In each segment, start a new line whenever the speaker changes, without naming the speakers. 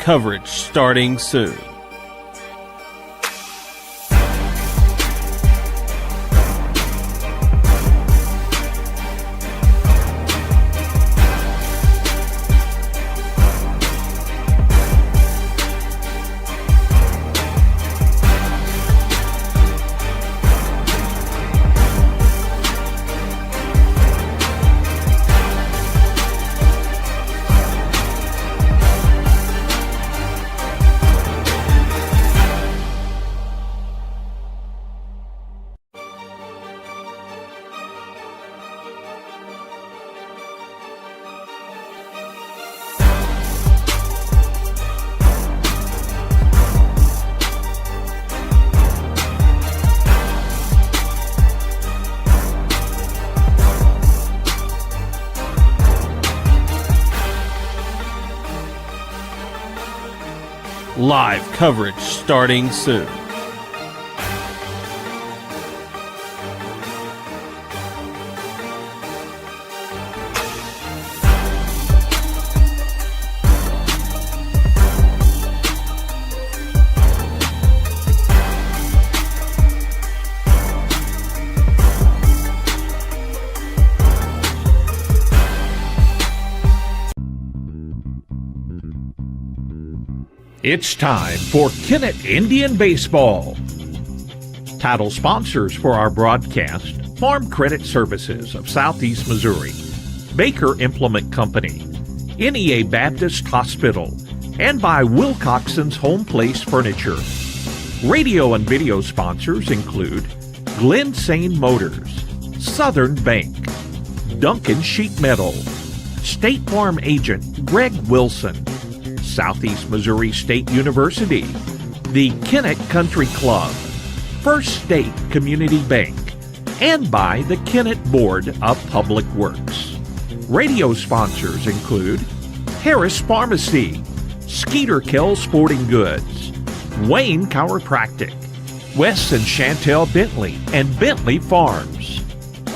coverage starting soon. Live coverage starting soon.
It's time for Kennett Indian Baseball. Title sponsors for our broadcast: Farm Credit Services of Southeast Missouri, Baker Implement Company, NEA Baptist Hospital, and by Wilcoxon's Home Place Furniture. Radio and video sponsors include Glen Sane Motors, Southern Bank, Duncan Sheet Metal, State Farm Agent Greg Wilson, Southeast Missouri State University, the Kennett Country Club, First State Community Bank, and by the Kennett Board of Public Works. Radio sponsors include Harris Pharmacy, Skeeter Kell Sporting Goods, Wayne Chiropractic, Wes and Chantel Bentley and Bentley Farms,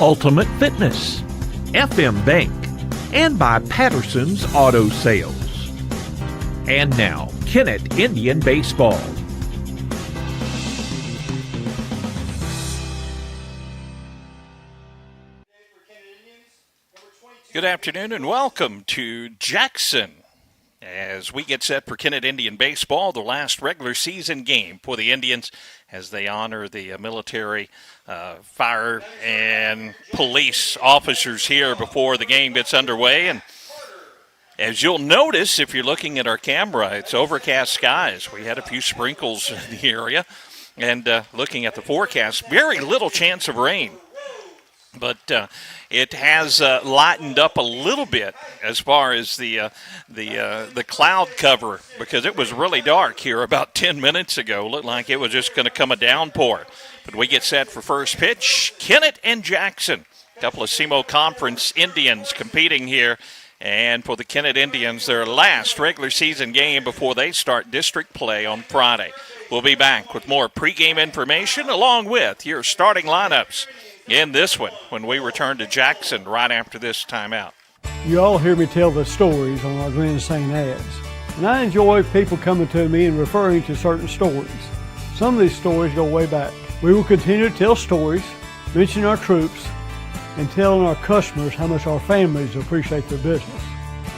Ultimate Fitness, FM Bank, and by Patterson's Auto Sales. And now, Kennett Indian Baseball.
Good afternoon and welcome to Jackson as we get set for Kennett Indian Baseball, the last regular season game for the Indians as they honor the military, fire, and police officers here before the game gets underway. And as you'll notice, if you're looking at our camera, it's overcast skies. We had a few sprinkles in the area. And looking at the forecast, very little chance of rain. But it has lightened up a little bit as far as the cloud cover, because it was really dark here about 10 minutes ago. Looked like it was just going to come a downpour. But we get set for first pitch. Kennett and Jackson, a couple of SEMO Conference Indians competing here. And for the Kennett Indians, their last regular season game before they start district play on Friday. We'll be back with more pregame information along with your starting lineups in this one when we return to Jackson right after this timeout.
You all hear me tell the stories on our Glen Sane ads. And I enjoy people coming to me and referring to certain stories. Some of these stories go way back. We will continue to tell stories, mention our troops, and telling our customers how much our families appreciate their business.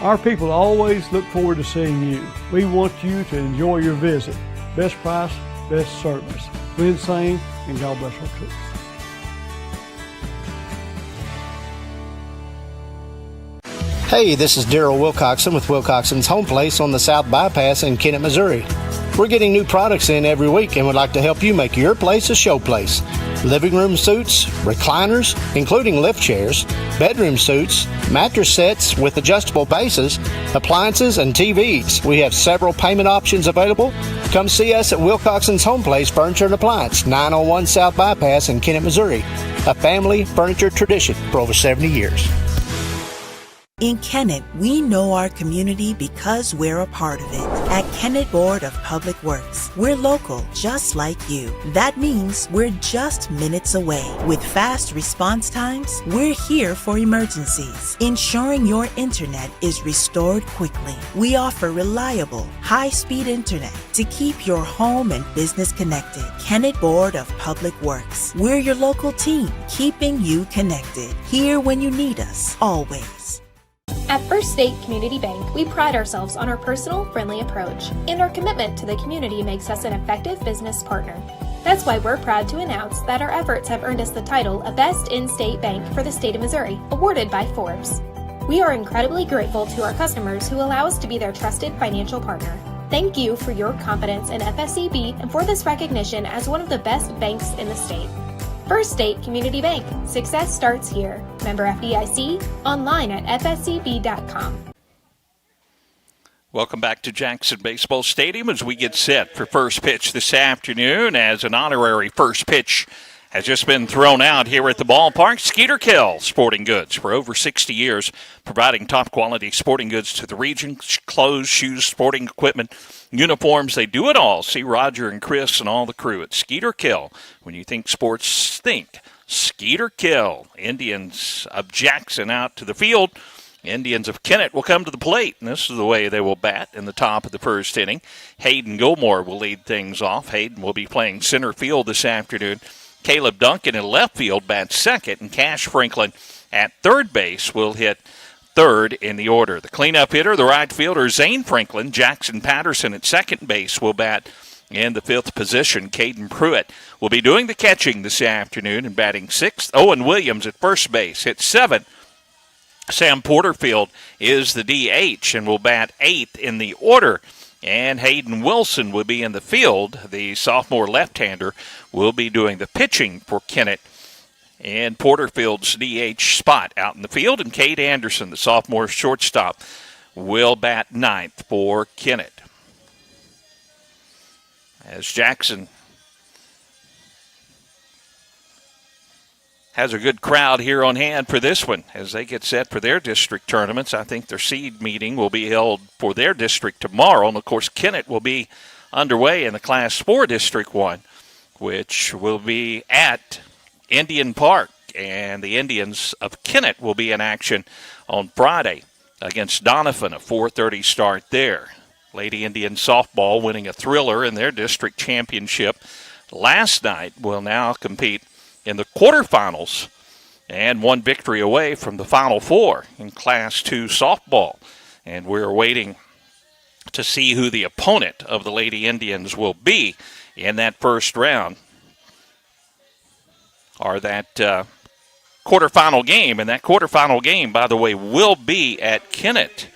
Our people always look forward to seeing you. We want you to enjoy your visit. Best price, best service. Glen Sane, and God bless our troops.
Hey, this is Daryl Wilcoxon with Wilcoxon's Home Place on the South Bypass in Kennett, Missouri. We're getting new products in every week and would like to help you make your place a show place. Living room suits, recliners, including lift chairs, bedroom suits, mattress sets with adjustable bases, appliances, and TVs. We have several payment options available. Come see us at Wilcoxon's Home Place Furniture and Appliance, 901 South Bypass in Kennett, Missouri. A family furniture tradition for over 70 years.
In Kennett, we know our community because we're a part of it. At Kennett Board of Public Works, we're local, just like you. That means we're just minutes away. With fast response times, we're here for emergencies, ensuring your internet is restored quickly. We offer reliable, high-speed internet to keep your home and business connected. Kennett Board of Public Works, we're your local team, keeping you connected. Here when you need us, always.
At First State Community Bank, we pride ourselves on our personal, friendly approach, and our commitment to the community makes us an effective business partner. That's why we're proud to announce that our efforts have earned us the title of Best In-State Bank for the state of Missouri, awarded by Forbes. We are incredibly grateful to our customers who allow us to be their trusted financial partner. Thank you for your confidence in FSCB and for this recognition as one of the best banks in the state. First State Community Bank. Success starts here. Member FDIC. Online at fscb.com.
Welcome back to Jackson Baseball Stadium as we get set for first pitch this afternoon, as an honorary first pitch has just been thrown out here at the ballpark. Skeeter Kell Sporting Goods, for over 60 years, providing top-quality sporting goods to the region. Clothes, shoes, sporting equipment, uniforms, they do it all. See Roger and Chris and all the crew at Skeeter Kell. When you think sports, think Skeeter Kell. Indians of Jackson out to the field. Indians of Kennett will come to the plate, and this is the way they will bat in the top of the first inning. Hayden Gilmore will lead things off. Hayden will be playing center field this afternoon. Caleb Duncan in left field bats second, and Cash Franklin at third base will hit third in the order. The cleanup hitter, the right fielder, Zane Franklin. Jackson Patterson at second base will bat in the fifth position. Caden Pruitt will be doing the catching this afternoon and batting sixth. Owen Williams at first base hits seventh. Sam Porterfield is the DH and will bat eighth in the order. And Hayden Wilson will be in the field. The sophomore left-hander will be doing the pitching for Kennett. And Porterfield's DH spot out in the field. And Cade Anderson, the sophomore shortstop, will bat ninth for Kennett. As Jackson has a good crowd here on hand for this one as they get set for their district tournaments. I think their seed meeting will be held for their district tomorrow. And, of course, Kennett will be underway in the Class 4 District 1, which will be at Indian Park. And the Indians of Kennett will be in action on Friday against Donovan, a 4:30 start there. Lady Indian softball winning a thriller in their district championship last night will now compete in the quarterfinals and one victory away from the Final Four in Class 2 softball. And we're waiting to see who the opponent of the Lady Indians will be in that first round, or that quarterfinal game. And that quarterfinal game, by the way, will be at Kennett.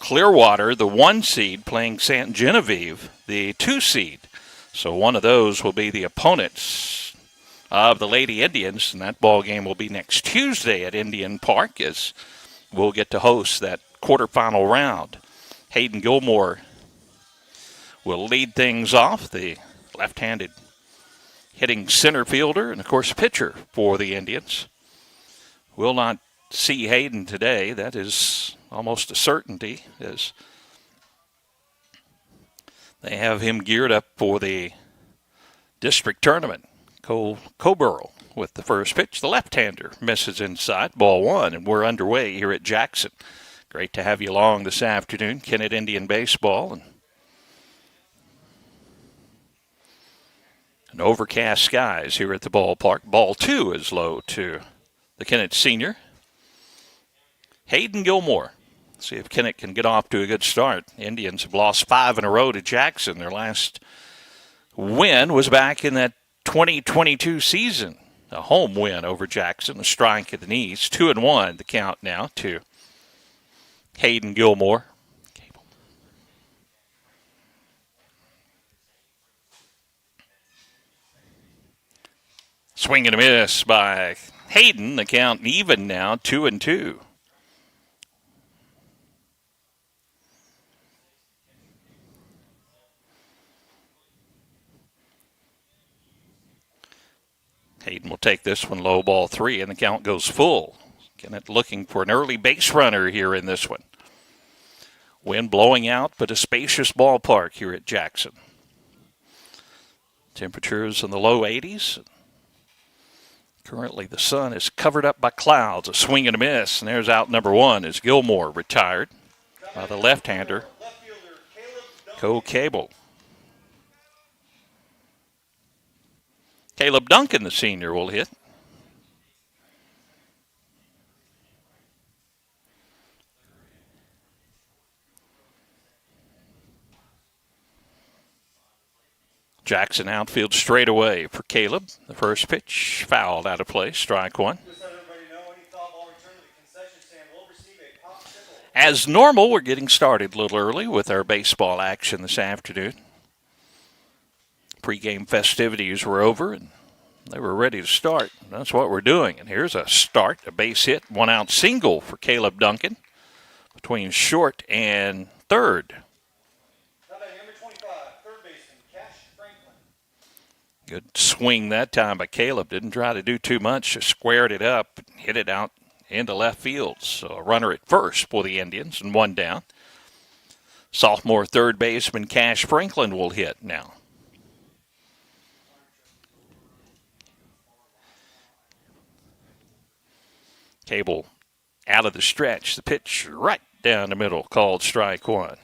Clearwater, the 1 seed, playing St. Genevieve, the 2 seed. So one of those will be the opponents of the Lady Indians, and that ball game will be next Tuesday at Indian Park, as we'll get to host that quarterfinal round. Hayden Gilmore will lead things off, the left-handed hitting center fielder and, of course, pitcher for the Indians. Will not see Hayden today. That is almost a certainty, as they have him geared up for the district tournament. Cole Coburl with the first pitch. The left-hander misses inside, ball 1, and we're underway here at Jackson. Great to have you along this afternoon. Kennett Indian Baseball. And overcast skies here at the ballpark. Ball 2 is low to the Kennett senior. Hayden Gilmore. See if Kennett can get off to a good start. Indians have lost 5 in a row to Jackson. Their last win was back in that 2022 season. A home win over Jackson, a strike at the knees. 2-1 the count now to Hayden Gilmore. Swing and a miss by Hayden. The count even now, 2-2. Hayden will take this one low, ball 3, and the count goes full. Kennett looking for an early base runner here in this one. Wind blowing out, but a spacious ballpark here at Jackson. Temperatures in the low 80s. Currently the sun is covered up by clouds. A swing and a miss, and there's out number one as Gilmore retired by the left-hander, Cole Cable. Caleb Duncan, the senior, will hit. Jackson outfield straight away for Caleb. The first pitch fouled out of play, strike one. As normal, we're getting started a little early with our baseball action this afternoon. Pre-game festivities were over, and they were ready to start. That's what we're doing. And here's a start, a base hit, 1-out single for Caleb Duncan between short and third. Good swing that time by Caleb. Didn't try to do too much. Just squared it up, hit it out into left field. So a runner at first for the Indians and one down. Sophomore third baseman Cash Franklin will hit now. Cable out of the stretch. The pitch right down the middle, called strike one.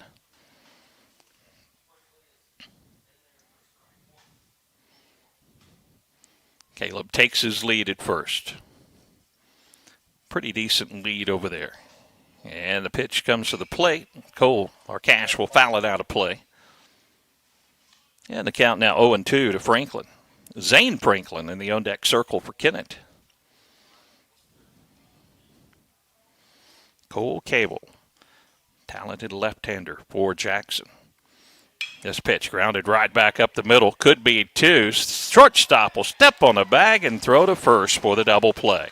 Caleb takes his lead at first. Pretty decent lead over there. And the pitch comes to the plate. Cash will foul it out of play. And the count now 0-2 to Franklin. Zane Franklin in the on-deck circle for Kennett. Cole Cable, talented left-hander for Jackson. This pitch grounded right back up the middle. Could be two. Shortstop will step on the bag and throw to first for the double play.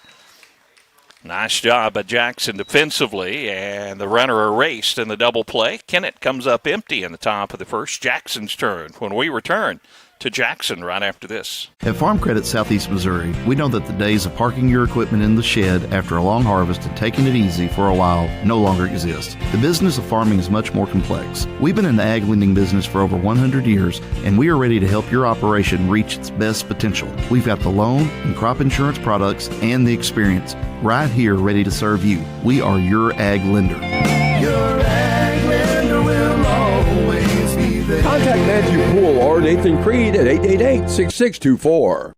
Nice job by Jackson defensively, and the runner erased in the double play. Kennett comes up empty in the top of the first. Jackson's turn when we return to Jackson right after this.
At Farm Credit Southeast Missouri, we know that the days of parking your equipment in the shed after a long harvest and taking it easy for a while no longer exist. The business of farming is much more complex. We've been in the ag lending business for over 100 years, and we are ready to help your operation reach its best potential. We've got the loan and crop insurance products and the experience right here ready to serve you. We are your ag lender.
Your ag lender will always be there.
Contact Matthew Poole or Nathan Creed at 888-6624.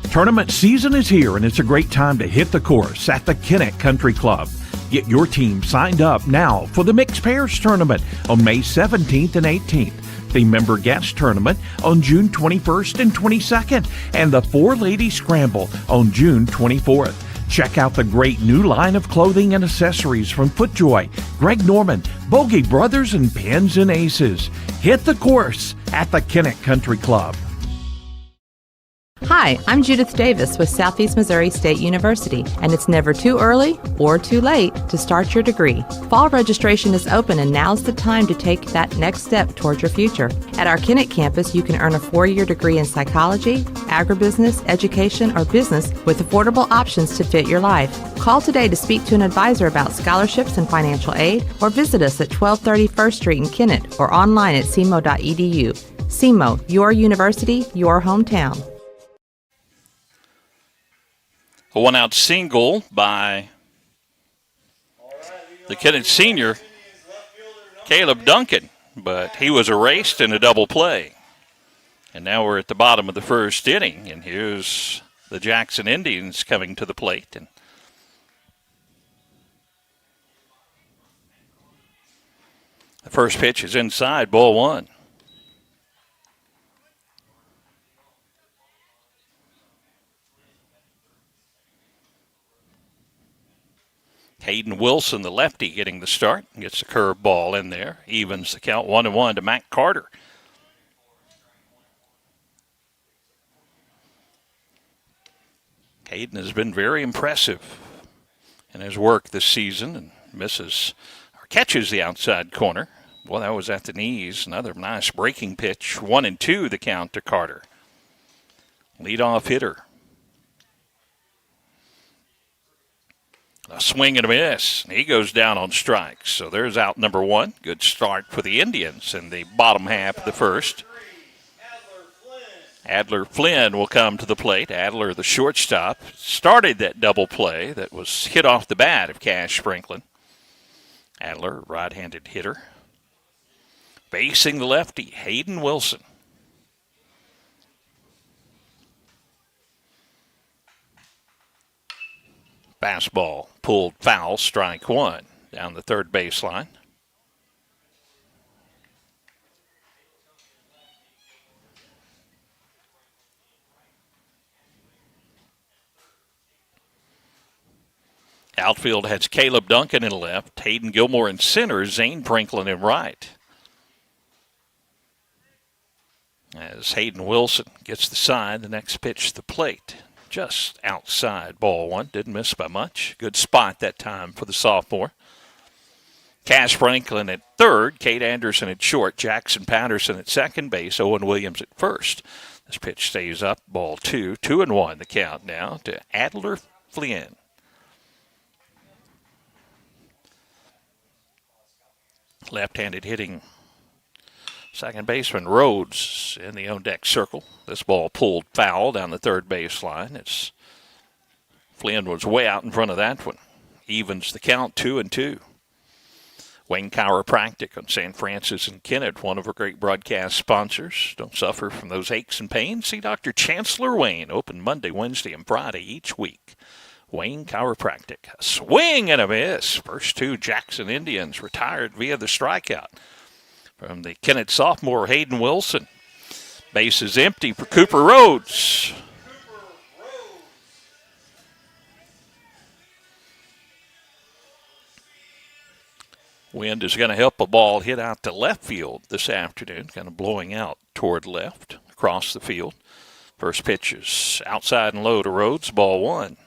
Tournament season is here, and it's a great time to hit the course at the Kennett Country Club. Get your team signed up now for the Mixed Pairs Tournament on May 17th and 18th, the Member Guest Tournament on June 21st and 22nd, and the Four Lady Scramble on June 24th. Check out the great new line of clothing and accessories from FootJoy, Greg Norman, Bogey Brothers, and Pins and Aces. Hit the course at the Kennett Country Club.
Hi, I'm Judith Davis with Southeast Missouri State University, and it's never too early or too late to start your degree. Fall registration is open, and now's the time to take that next step towards your future. At our Kennett campus, you can earn a 4-year degree in psychology, agribusiness, education, or business with affordable options to fit your life. Call today to speak to an advisor about scholarships and financial aid, or visit us at 1230 First Street in Kennett or online at cmo.edu. CMO, your university, your hometown.
A 1-out single by the Kennett senior, Caleb Duncan, but he was erased in a double play. And now we're at the bottom of the first inning, and here's the Jackson Indians coming to the plate. And the first pitch is inside, ball one. Hayden Wilson, the lefty, getting the start. Gets a curve ball in there. Evens the count 1-1 to Matt Carter. Hayden has been very impressive in his work this season and catches the outside corner. Well, that was at the knees. Another nice breaking pitch. 1-2 the count to Carter. Leadoff hitter. A swing and a miss. He goes down on strikes. So there's out number one. Good start for the Indians in the bottom half of the first. Adler Flynn will come to the plate. Adler, the shortstop, started that double play that was hit off the bat of Cash Franklin. Adler, right-handed hitter. Facing the lefty, Hayden Wilson. Fastball pulled foul, strike one, down the third baseline. Outfield has Caleb Duncan in left, Hayden Gilmore in center, Zane Franklin in right. As Hayden Wilson gets the side, the next pitch to the plate. Just outside, ball one. Didn't miss by much. Good spot that time for the sophomore. Cash Franklin at third, Kate Anderson at short, Jackson Patterson at second base, Owen Williams at first. This pitch stays up, ball two. 2-1 the count now to Adler Flynn. Left-handed hitting second baseman Rhodes in the on-deck circle. This ball pulled foul down the third baseline. Flynn was way out in front of that one. Evens the count, 2-2. Wayne Chiropractic on St. Francis and Kennett, one of our great broadcast sponsors. Don't suffer from those aches and pains. See Dr. Chancellor Wayne, open Monday, Wednesday, and Friday each week. Wayne Chiropractic. A swing and a miss. First two Jackson Indians retired via the strikeout from the Kennett sophomore Hayden Wilson. Base is empty for Cooper Rhodes. Wind is going to help a ball hit out to left field this afternoon, kind of blowing out toward left across the field. First pitch is outside and low to Rhodes, ball one.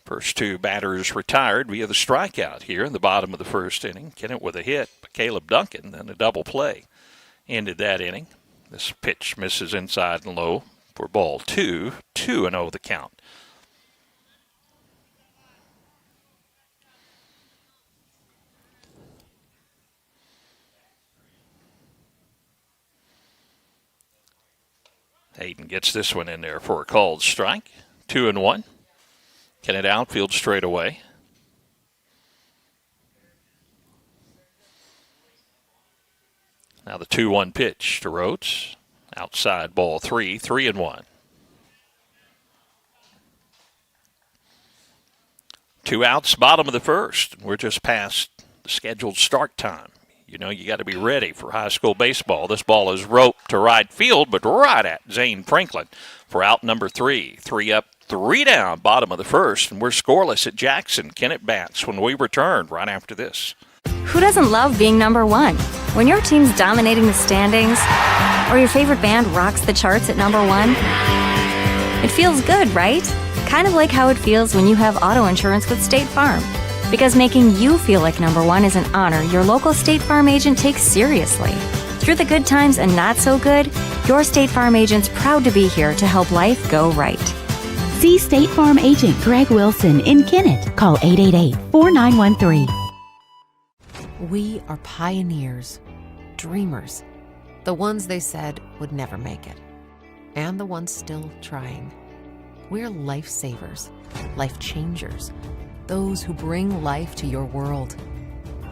First two batters retired via the strikeout here in the bottom of the first inning. Kennett with a hit, but Caleb Duncan, then a double play, ended that inning. This pitch misses inside and low for ball two. 2-0 the count. Hayden gets this one in there for a called strike. 2-1. Kennett outfield straight away. Now the 2-1 pitch to Rhodes. Outside ball 3-1. 2 outs, bottom of the first. We're just past the scheduled start time. You know, you got to be ready for high school baseball. This ball is roped to right field, but right at Zane Franklin for out number 3. 3 up, 3 down, bottom of the first, and we're scoreless at Jackson. Kennett bats when we return right after this.
Who doesn't love being number one? When your team's dominating the standings, or your favorite band rocks the charts at number one, it feels good, right? Kind of like how it feels when you have auto insurance with State Farm. Because making you feel like number one is an honor your local State Farm agent takes seriously. Through the good times and not so good, your State Farm agent's proud to be here to help life go right.
See State Farm agent Greg Wilson in Kennett. Call 888-4913.
We are pioneers, dreamers, the ones they said would never make it, and the ones still trying. We're lifesavers, life changers, those who bring life to your world.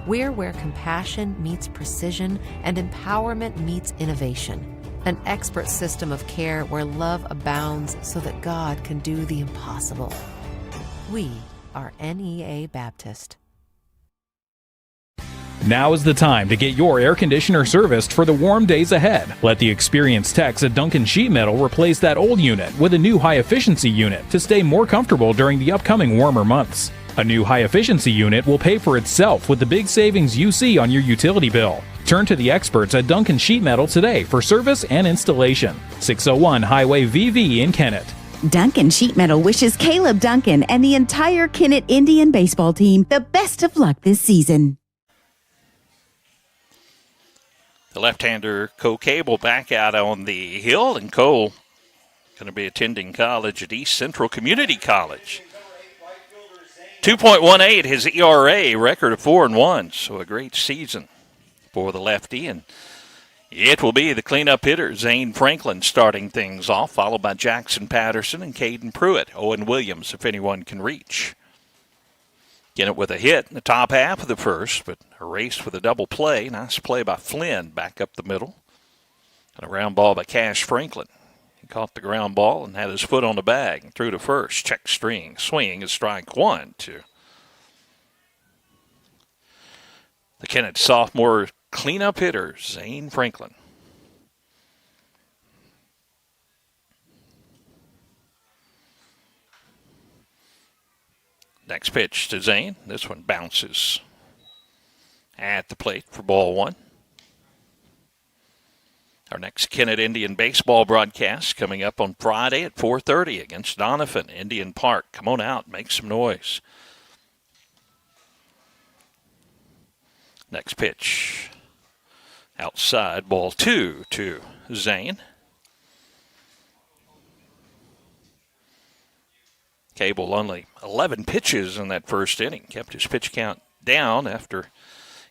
We're where compassion meets precision and empowerment meets innovation. An expert system of care where love abounds so that God can do the impossible. We are NEA Baptist.
Now is the time to get your air conditioner serviced for the warm days ahead. Let the experienced techs at Duncan Sheet Metal replace that old unit with a new high-efficiency unit to stay more comfortable during the upcoming warmer months. A new high-efficiency unit will pay for itself with the big savings you see on your utility bill. Turn to the experts at Duncan Sheet Metal today for service and installation. 601 Highway VV in Kennett.
Duncan Sheet Metal wishes Caleb Duncan and the entire Kennett Indian baseball team the best of luck this season.
The left-hander, Cole Cable, back out on the hill, and Cole going to be attending college at East Central Community College. .18 his ERA, record of 4-1, so a great season for the lefty. And it will be the cleanup hitter, Zane Franklin, starting things off, followed by Jackson Patterson and Caden Pruitt. Owen Williams, if anyone can reach. Kennett with a hit in the top half of the first, but erased with a double play. Nice play by Flynn back up the middle. And a ground ball by Cash Franklin. He caught the ground ball and had his foot on the bag and threw to first. Check string. Swing is strike 1 to the Kennett sophomore cleanup hitter, Zane Franklin. Next pitch to Zane. This one bounces at the plate for ball 1. Our next Kennett Indian baseball broadcast coming up on Friday at 4:30 against Donovan, Indian Park. Come on out, make some noise. Next pitch. Outside, ball 2 to Zane. Cable only 11 pitches in that first inning. Kept his pitch count down after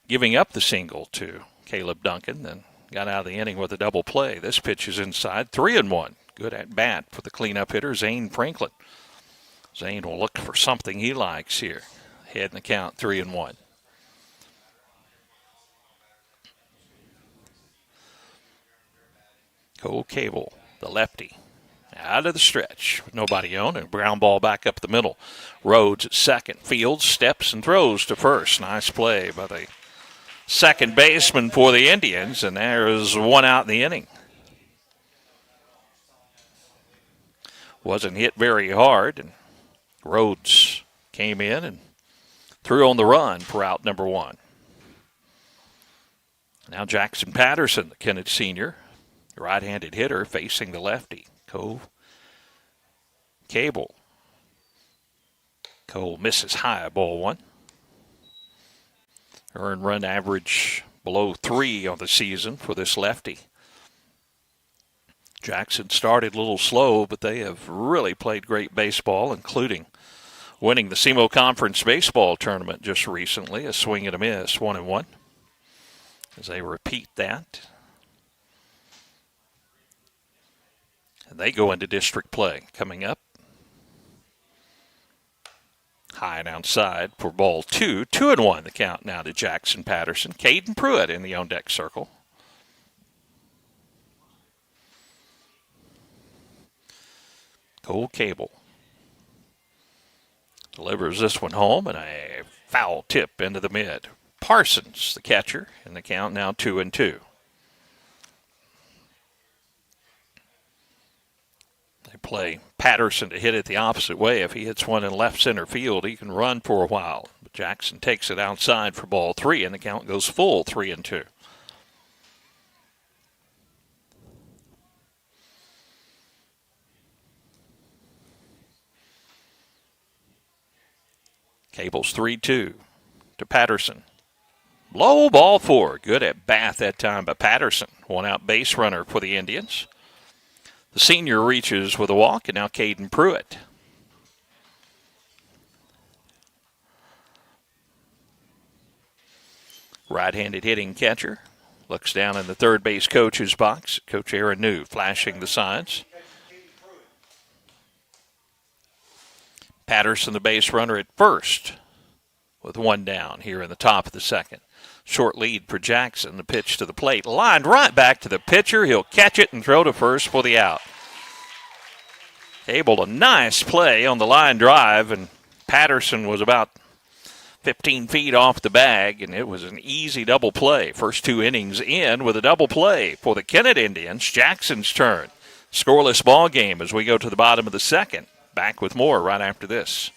giving up the single to Caleb Duncan, then got out of the inning with a double play. This pitch is inside, 3-1. Good at bat for the cleanup hitter, Zane Franklin. Zane will look for something he likes here. Head in the count, 3-1. Cole Cable, the lefty, out of the stretch with nobody on, and ground ball back up the middle. Rhodes at second. Fields steps and throws to first. Nice play by the second baseman for the Indians, and there is one out in the inning. Wasn't hit very hard, and Rhodes came in and threw on the run for out number 1. Now Jackson Patterson, the Kennett senior, right-handed hitter facing the lefty. Cable. Cole misses high, ball 1. Earned run average below 3 on the season for this lefty. Jackson started a little slow, but they have really played great baseball, including winning the SEMO Conference Baseball Tournament just recently. A swing and a miss, 1-1. As they repeat that. And they go into district play coming up. High and outside for ball 2. 2-1 the count now to Jackson Patterson. Caden Pruitt in the on-deck circle. Cole Cable delivers this one home, and a foul tip into the mid. Parsons, the catcher, in the count now 2-2. They play Patterson to hit it the opposite way. If he hits one in left center field, he can run for a while. But Jackson takes it outside for ball 3, and the count goes full, 3-2. Cable's 3-2 to Patterson. Low ball 4. Good at bat that time by Patterson. One out base runner for the Indians. The senior reaches with a walk, and now Caden Pruitt. Right-handed hitting catcher. Looks down in the third base coach's box. Coach Aaron New flashing the signs. Patterson, the base runner at first, with one down here in the top of the second. Short lead for Jackson. The pitch to the plate. Lined right back to the pitcher. He'll catch it and throw to first for the out. Able a nice play on the line drive, and Patterson was about 15 feet off the bag, and it was an easy double play. First 2 innings in with a double play for the Kennett Indians. Jackson's turn. Scoreless ball game as we go to the bottom of the second. Back with more right after this.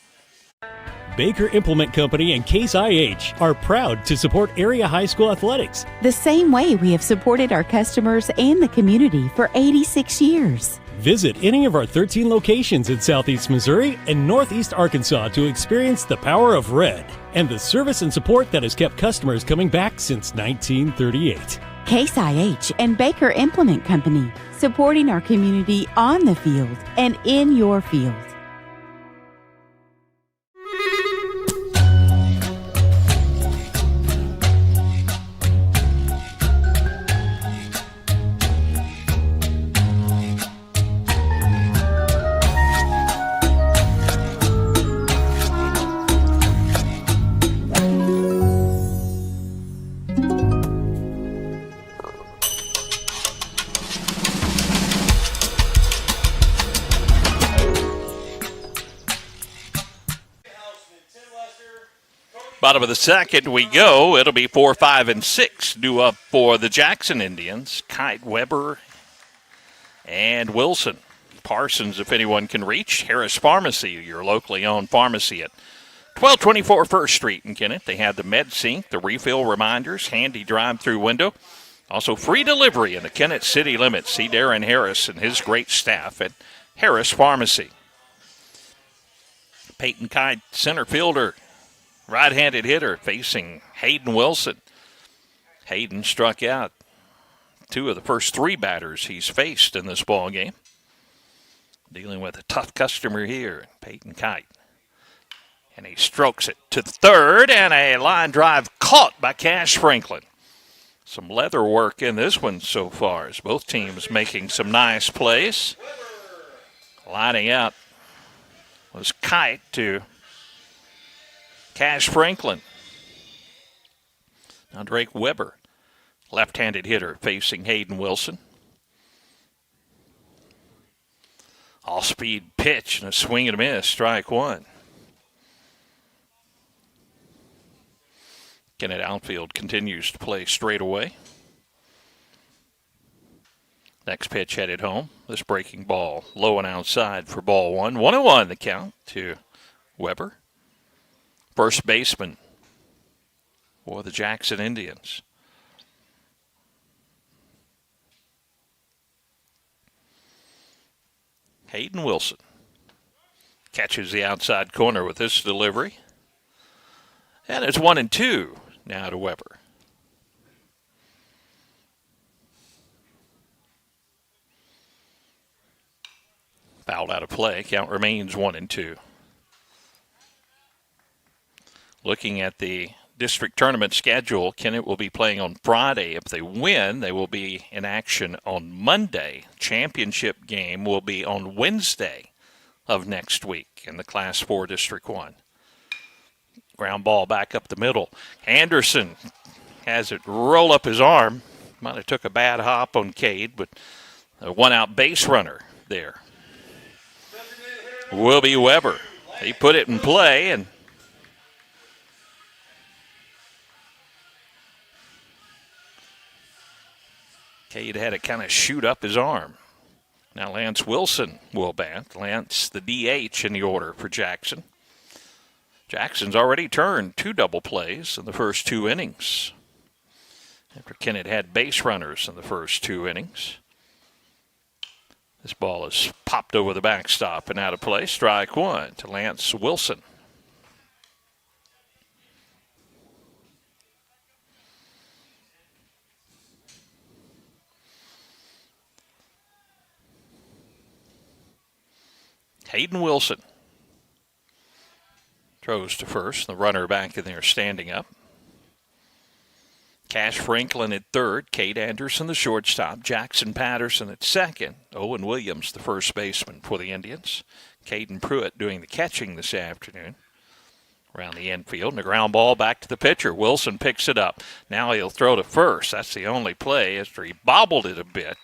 Baker Implement Company and Case IH are proud to support area high school athletics.
The same way we have supported our customers and the community for 86 years.
Visit any of our 13 locations in Southeast Missouri and Northeast Arkansas to experience the power of red and the service and support that has kept customers coming back since 1938.
Case IH and Baker Implement Company, supporting our community on the field and in your field.
Bottom of the second we go. It'll be 4, 5, and 6 due up for the Jackson Indians. Kite, Weber, and Wilson. Parsons, if anyone can reach. Harris Pharmacy, your locally owned pharmacy at 1224 First Street in Kennett. They have the MedSync, the refill reminders, handy drive-through window. Also free delivery in the Kennett city limits. See Darren Harris and his great staff at Harris Pharmacy. Peyton Kite, center fielder, right-handed hitter, facing Hayden Wilson. Hayden struck out 2 of the first 3 batters he's faced in this ball game. Dealing with a tough customer here, Peyton Kite. And he strokes it to third, and a line drive caught by Cash Franklin. Some leather work in this one so far, as both teams making some nice plays. Lining out was Kite to Cash Franklin. Now Drake Weber, left-handed hitter, facing Hayden Wilson. All-speed pitch and a swing and a miss, strike 1. Kennett outfield continues to play straight away. Next pitch headed home. This breaking ball low and outside for ball 1. 1-1 the count to Weber. First baseman for the Jackson Indians. Hayden Wilson catches the outside corner with this delivery. And it's 1-2 now to Weber. Fouled out of play. Count remains 1-2. Looking at the district tournament schedule, Kennett will be playing on Friday. If they win, they will be in action on Monday. Championship game will be on Wednesday of next week in the Class 4 District 1. Ground ball back up the middle. Anderson has it roll up his arm. Might have took a bad hop on Cade, but a one-out base runner there will be Weber. He put it in play, and Cade had to kind of shoot up his arm. Now Lance Wilson will bat. Lance, the DH in the order for Jackson. Jackson's already turned 2 double plays in the first 2 innings. After Kennett had base runners in the first 2 innings. This ball is popped over the backstop and out of play. Strike 1 to Lance Wilson. Hayden Wilson throws to first. The runner back in there standing up. Cash Franklin at third. Cade Anderson, the shortstop. Jackson Patterson at second. Owen Williams, the first baseman for the Indians. Caden Pruitt doing the catching this afternoon. Around the infield. And a ground ball back to the pitcher. Wilson picks it up. Now he'll throw to first. That's the only play after he bobbled it a bit.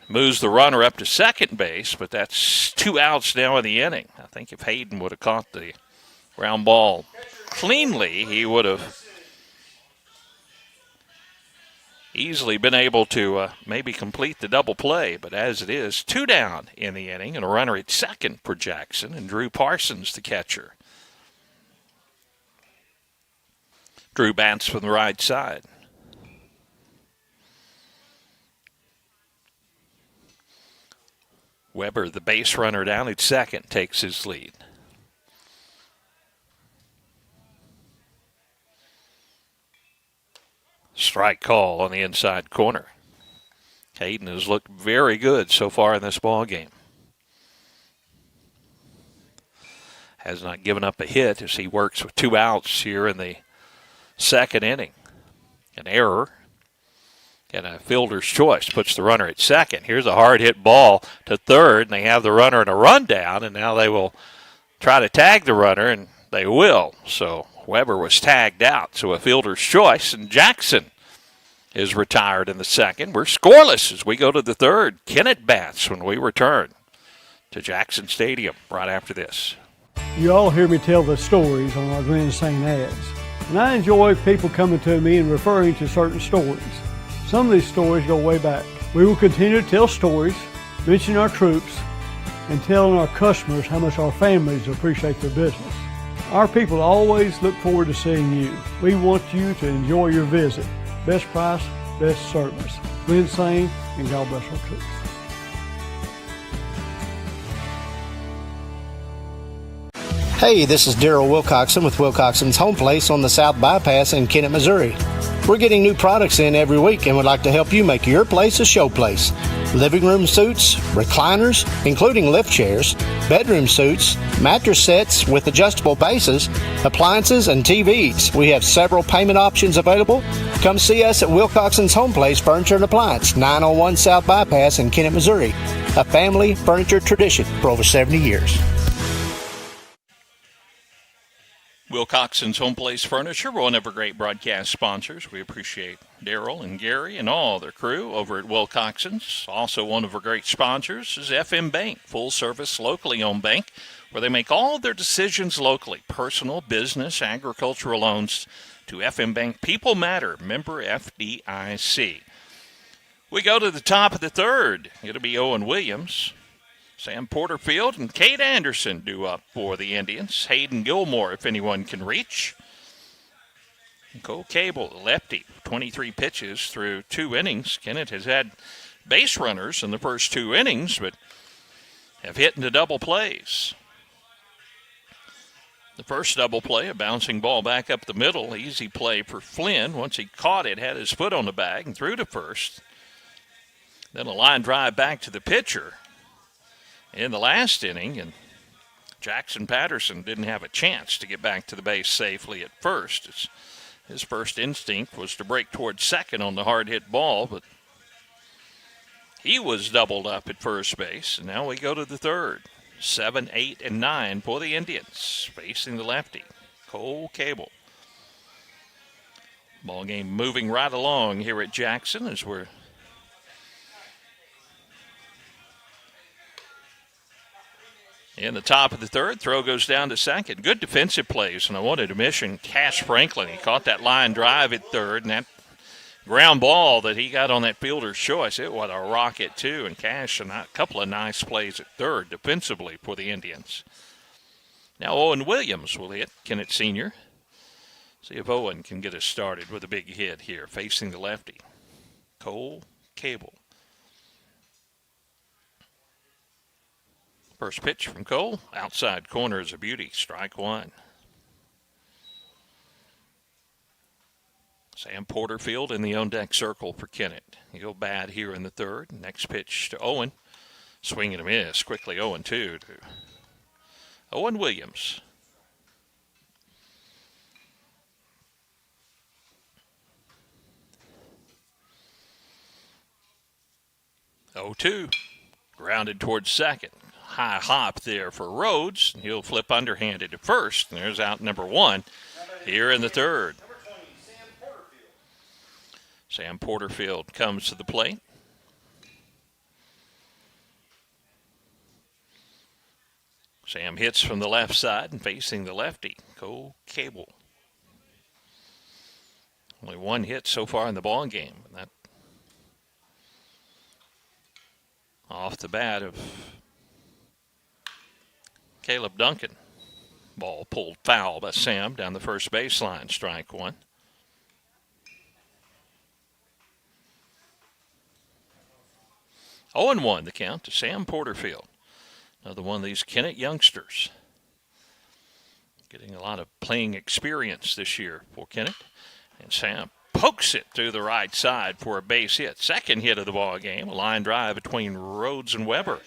Moves the runner up to second base, but that's 2 outs now in the inning. I think if Hayden would have caught the ground ball cleanly, he would have easily been able to maybe complete the double play. But as it is, 2 down in the inning, and a runner at second for Jackson, and Drew Parsons, the catcher. Drew bats from the right side. Weber, the base runner down at second, takes his lead. Strike call on the inside corner. Hayden has looked very good so far in this ball game. Has not given up a hit as he works with 2 outs here in the second inning. An error. And a fielder's choice puts the runner at second. Here's a hard hit ball to third, and they have the runner in a rundown, and now they will try to tag the runner, and they will. So Weber was tagged out, so a fielder's choice, and Jackson is retired in the second. We're scoreless as we go to the third. Kennett bats when we return to Jackson Stadium right after this.
You all hear me tell the stories on our Glen St. Ads. And I enjoy people coming to me and referring to certain stories. Some of these stories go way back. We will continue to tell stories, mention our troops, and telling our customers how much our families appreciate their business. Our people always look forward to seeing you. We want you to enjoy your visit. Best price, best service. Glenn Sane, and God bless our troops.
Hey, this is Daryl Wilcoxon with Wilcoxon's Home Place on the South Bypass in Kennett, Missouri. We're getting new products in every week and would like to help you make your place a show place. Living room suites, recliners, including lift chairs, bedroom suites, mattress sets with adjustable bases, appliances, and TVs. We have several payment options available. Come see us at Wilcoxon's Home Place Furniture and Appliance, 901 South Bypass in Kennett, Missouri. A family furniture tradition for over 70 years.
Wilcoxon's Home Place Furniture, one of our great broadcast sponsors. We appreciate Daryl and Gary and all their crew over at Wilcoxon's. Also, one of our great sponsors is FM Bank, full-service, locally owned bank, where they make all their decisions locally, personal, business, agricultural loans to FM Bank. People matter. Member FDIC. We go to the top of the third. It'll be Owen Williams. Sam Porterfield and Kate Anderson due up for the Indians. Hayden Gilmore, if anyone can reach. Cole Cable, the lefty, 23 pitches through 2 innings. Kennett has had base runners in the first 2 innings, but have hit into double plays. The first double play, a bouncing ball back up the middle. Easy play for Flynn. Once he caught it, had his foot on the bag and threw to first. Then a line drive back to the pitcher in the last inning, and Jackson Patterson didn't have a chance to get back to the base safely at first. His first instinct was to break towards second on the hard-hit ball, but he was doubled up at first base, and now we go to the third. 7, 8, and 9 for the Indians, facing the lefty, Cole Cable. Ball game moving right along here at Jackson as we're in the top of the third. Throw goes down to second. Good defensive plays, and I wanted to mention Cash Franklin. He caught that line drive at third, and that ground ball that he got on that fielder's choice, it was a rocket too. And Cash, a couple of nice plays at third defensively for the Indians. Now Owen Williams will hit, Kennett Sr. See if Owen can get us started with a big hit here, facing the lefty, Cole Cable. First pitch from Cole. Outside corner is a beauty. Strike one. Sam Porterfield in the on-deck circle for Kennett. He'll bat here in the third. Next pitch to Owen. Swing and a miss. Quickly 0-2 to Owen Williams. (0-2). Grounded towards second. High hop there for Rhodes. He'll flip underhanded to first. And there's out number 1 here in the third. Sam Porterfield comes to the plate. Sam hits from the left side and facing the lefty, Cole Cable. Only 1 hit so far in the ball game. That off the bat of Caleb Duncan. Ball pulled foul by Sam down the first baseline. Strike one. Oh, 0-1 the count to Sam Porterfield. Another one of these Kennett youngsters. Getting a lot of playing experience this year for Kennett. And Sam pokes it through the right side for a base hit. Second hit of the ball game. A line drive between Rhodes and Weber.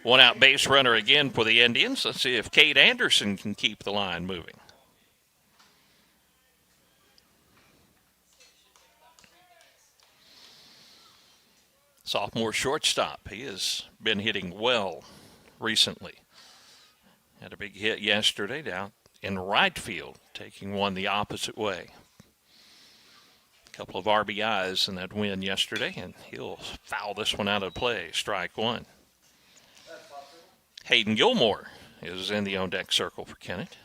1 out base runner again for the Indians. Let's see if Kate Anderson can keep the line moving. Sophomore shortstop. He has been hitting well recently. Had a big hit yesterday down in right field, taking one the opposite way. A couple of RBIs in that win yesterday, and he'll foul this one out of play. Strike one. Hayden Gilmore is in the on-deck circle for Kennett.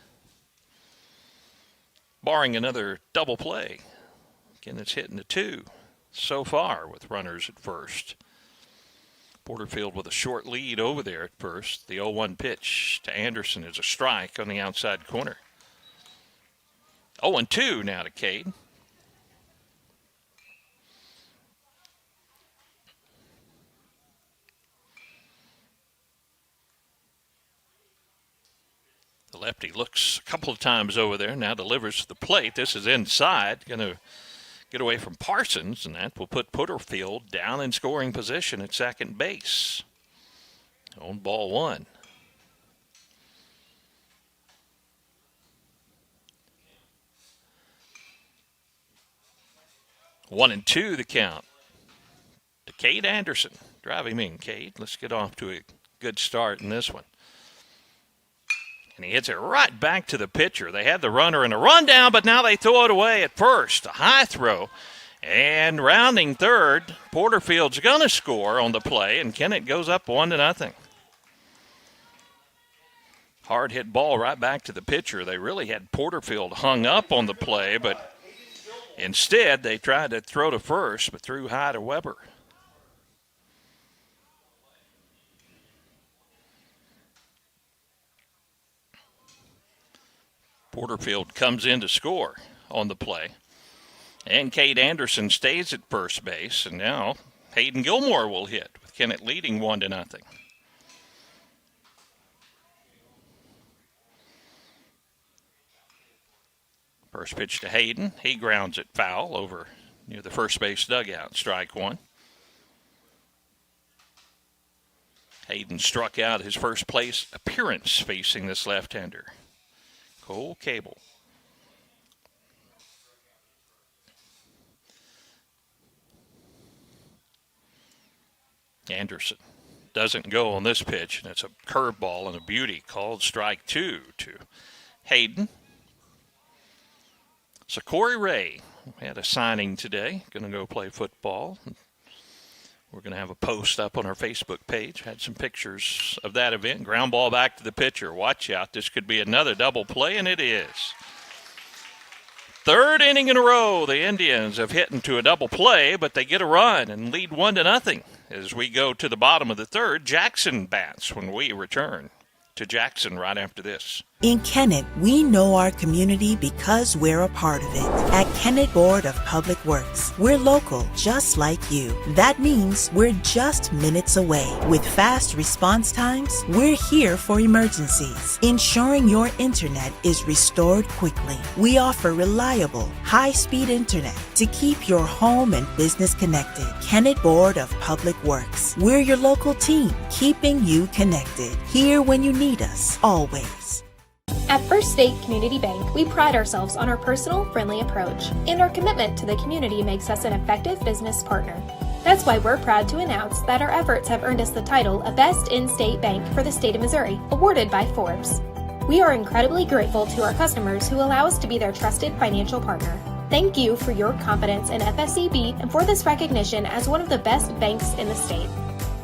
barring another double play. Again, it's hitting the 2 so far with runners at first. Porterfield with a short lead over there at first. The 0-1 pitch to Anderson is a strike on the outside corner. 0-2 now to Cade. The lefty looks a couple of times over there, now delivers to the plate. This is inside, going to get away from Parsons, and that will put Porterfield down in scoring position at second base. On ball 1. One and 2 the count to Cade Anderson. Drive him in, Cade. Let's get off to a good start in this one. And he hits it right back to the pitcher. They had the runner in a rundown, but now they throw it away at first. A high throw. And rounding third, Porterfield's going to score on the play, and Kennett goes up 1-0. Hard hit ball right back to the pitcher. They really had Porterfield hung up on the play, but instead they tried to throw to first, but threw high to Weber. Porterfield comes in to score on the play. And Cade Anderson stays at first base. And now Hayden Gilmore will hit with Kennett leading 1-0. First pitch to Hayden. He grounds it foul over near the first base dugout. Strike 1. Hayden struck out his first place appearance facing this left-hander, Cole Cable. Anderson doesn't go on this pitch, and it's a curveball and a beauty called strike 2 to Hayden. So Corey Ray had a signing today, going to go play football. We're going to have a post up on our Facebook page. Had some pictures of that event. Ground ball back to the pitcher. Watch out. This could be another double play, and it is. Third inning in a row, the Indians have hit into a double play, but they get a run and lead 1-0. As we go to the bottom of the third, Jackson bats when we return to Jackson right after this.
In Kennett, we know our community because we're a part of it. At Kennett Board of Public Works, we're local, just like you. That means we're just minutes away. With fast response times, we're here for emergencies, ensuring your internet is restored quickly. We offer reliable, high-speed internet to keep your home and business connected. Kennett Board of Public Works, we're your local team, keeping you connected. Here when you need us, always.
At First State Community Bank, we pride ourselves on our personal, friendly approach, and our commitment to the community makes us an effective business partner. That's why we're proud to announce that our efforts have earned us the title of Best In-State Bank for the state of Missouri, awarded by Forbes. We are incredibly grateful to our customers who allow us to be their trusted financial partner. Thank you for your confidence in FSCB and for this recognition as one of the best banks in the state.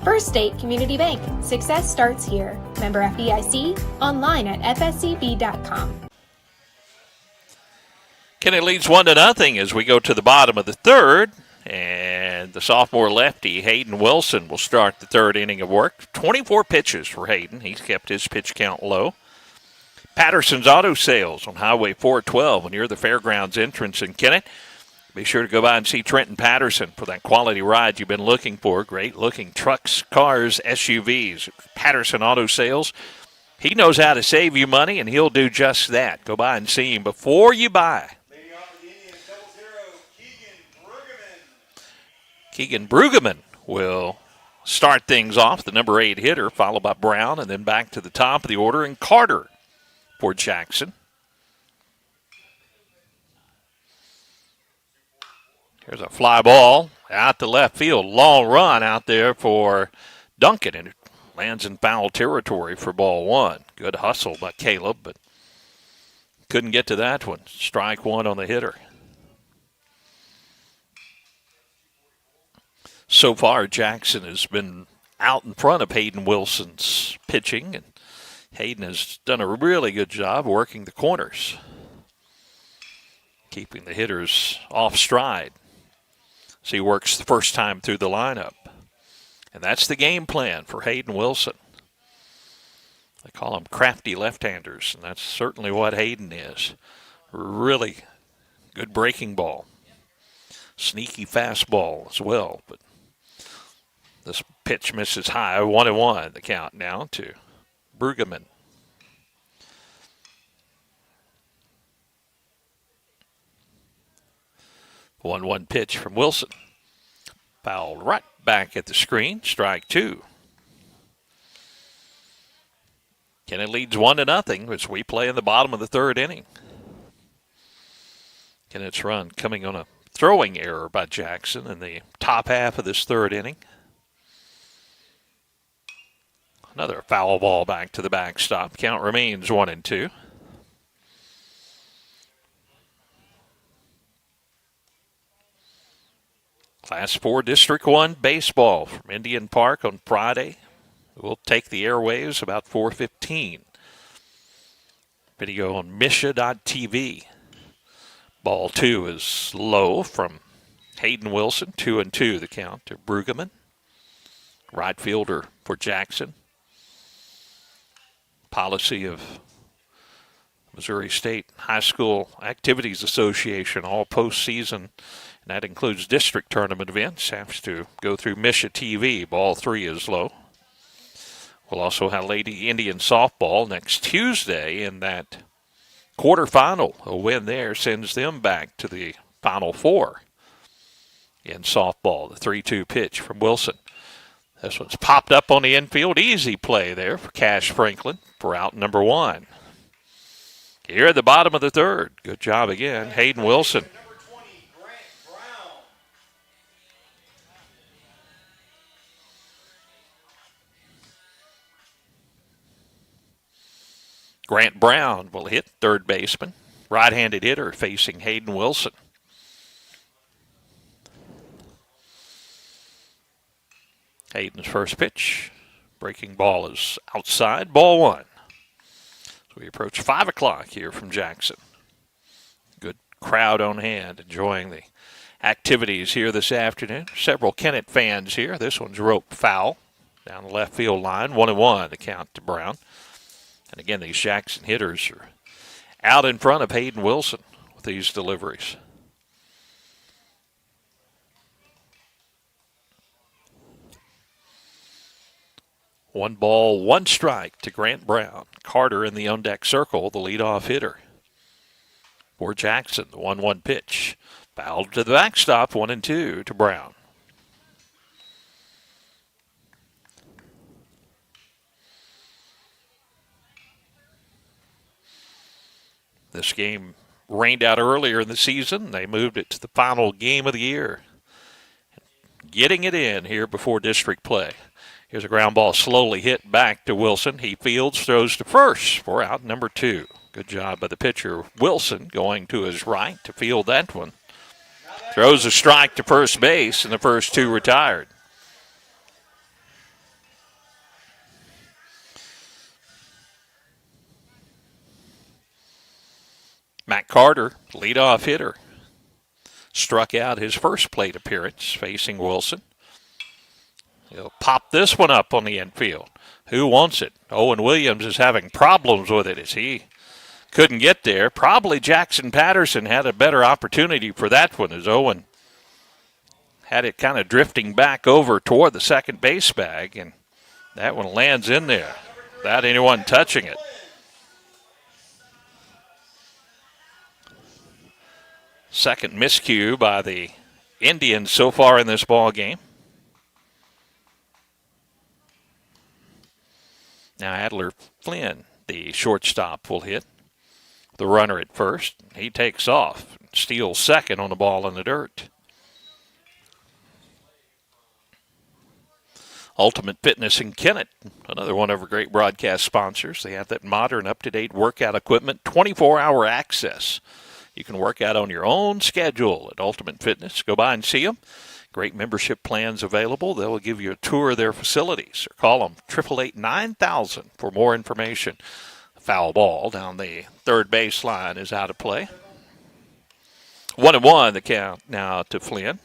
First State Community Bank. Success starts here. Member FDIC. Online at fscb.com.
Kennett leads 1-0 as we go to the bottom of the third. And the sophomore lefty, Hayden Wilson, will start the third inning of work. 24 pitches for Hayden. He's kept his pitch count low. Patterson's Auto Sales on Highway 412 near the Fairgrounds entrance in Kennett. Be sure to go by and see Trenton Patterson for that quality ride you've been looking for. Great-looking trucks, cars, SUVs. Patterson Auto Sales. He knows how to save you money, and he'll do just that. Go by and see him before you buy. Keegan Brueggemann will start things off, the number 8 hitter, followed by Brown, and then back to the top of the order, and Carter for Jackson. Here's a fly ball out to left field. Long run out there for Duncan, and it lands in foul territory for ball 1. Good hustle by Caleb, but couldn't get to that one. Strike 1 on the hitter. So far, Jackson has been out in front of Hayden Wilson's pitching, and Hayden has done a really good job working the corners. keeping the hitters off stride. So he works the first time through the lineup. And that's the game plan for Hayden Wilson. They call them crafty left-handers, and that's certainly what Hayden is. Really good breaking ball. Sneaky fastball as well, but this pitch misses high. 1-1 the count now to Brueggemann. One pitch from Wilson. Fouled right back at the screen. Strike two. Kennett leads 1-0 as we play in the bottom of the third inning. Kennett's run coming on a throwing error by Jackson in the top half of this third inning. Another foul ball back to the backstop. Count remains 1-2. Class 4 District 1 baseball from Indian Park on Friday. We'll take the airwaves about 4:15. Video on Misha.tv. Ball 2 is low from Hayden Wilson. 2-2 the count to Brueggemann. Right fielder for Jackson. Policy of Missouri State High School Activities Association, all postseason, and that includes district tournament events, has to go through Misha TV. Ball 3 is low. We'll also have Lady Indian softball next Tuesday in that quarterfinal. A win there sends them back to the Final Four in softball. The 3-2 pitch from Wilson. This one's popped up on the infield. Easy play there for Cash Franklin for out number 1. Here at the bottom of the third. Good job again, Hayden Wilson. Grant Brown will hit, third baseman. Right-handed hitter facing Hayden Wilson. Hayden's first pitch. Breaking ball is outside. Ball 1. So we approach 5 o'clock here from Jackson. Good crowd on hand enjoying the activities here this afternoon. Several Kennett fans here. This one's roped foul down the left field line. 1-1 to count to Brown. And again, these Jackson hitters are out in front of Hayden Wilson with these deliveries. One ball, one strike to Grant Brown. Carter in the on-deck circle, the leadoff hitter. For Jackson, the 1-1 pitch. Fouled to the backstop, 1-2 to Brown. This game rained out earlier in the season. They moved it to the final game of the year. Getting it in here before district play. Here's a ground ball slowly hit back to Wilson. He fields, throws to first for out number 2. Good job by the pitcher, Wilson, going to his right to field that one. Throws a strike to first base, and the first 2 retired. Matt Carter, leadoff hitter, struck out his first plate appearance facing Wilson. He'll pop this one up on the infield. Who wants it? Owen Williams is having problems with it as he couldn't get there. Probably Jackson Patterson had a better opportunity for that one as Owen had it kind of drifting back over toward the second base bag, and that one lands in there without anyone touching it. Second miscue by the Indians so far in this ball game. Now Adler Flynn, the shortstop, will hit. The runner at first. He takes off. Steals second on the ball in the dirt. Ultimate Fitness in Kennett, another one of our great broadcast sponsors. They have that modern, up-to-date workout equipment, 24-hour access. You can work out on your own schedule at Ultimate Fitness. Go by and see them. Great membership plans available. They will give you a tour of their facilities. Or call them 888-9000 for more information. Foul ball down the third baseline is out of play. 1-1 the count now to Flynn.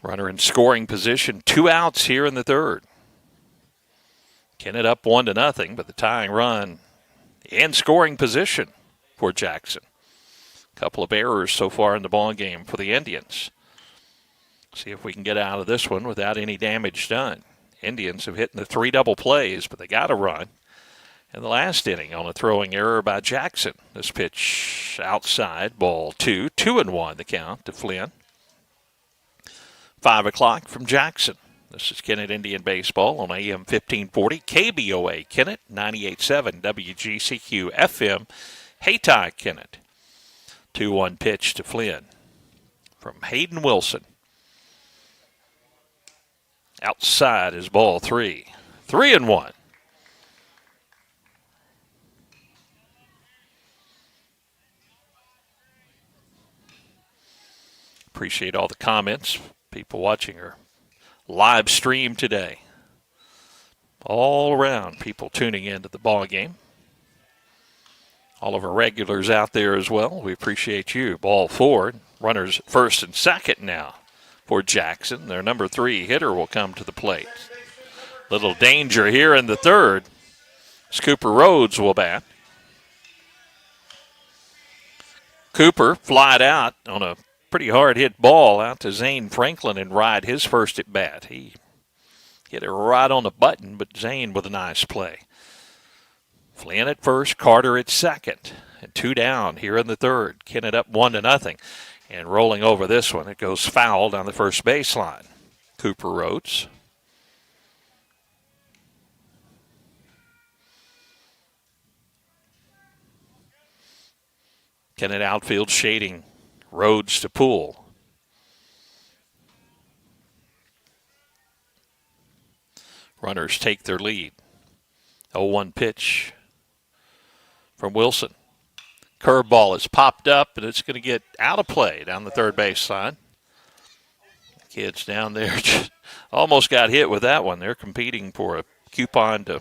Runner in scoring position, 2 outs here in the third. Kennett up 1-0, but the tying run in scoring position for Jackson. Couple of errors so far in the ball game for the Indians. See if we can get out of this one without any damage done. Indians have hit the 3 double plays, but they got a run in the last inning on a throwing error by Jackson. This pitch outside, ball 2, 2-1 the count to Flynn. 5 o'clock from Jackson. This is Kennett Indian Baseball on AM 1540, KBOA Kennett, 98.7 WGCQ FM, Hayti Kennett. 2-1 pitch to Flynn from Hayden Wilson. Outside is ball 3. 3-1. Appreciate all the comments. People watching our live stream today. All around, people tuning into the ball game. All of our regulars out there as well. We appreciate you. Ball 4. Runners first and second now for Jackson. Their number 3 hitter will come to the plate. Little danger here in the third. Cooper Rhodes will bat. Cooper flied out on a pretty hard hit ball out to Zane Franklin and ride his first at bat. He hit it right on the button, but Zane with a nice play. Flynn at first, Carter at second, and 2 down here in the third. Kennett up 1-0, and rolling over this one, it goes foul down the first baseline. Cooper Rhodes. Kennett outfield shading Rhodes to Poole. Runners take their lead. 0-1 pitch from Wilson. Curveball is popped up, and it's going to get out of play down the third baseline. Kids down there just almost got hit with that one. They're competing for a coupon to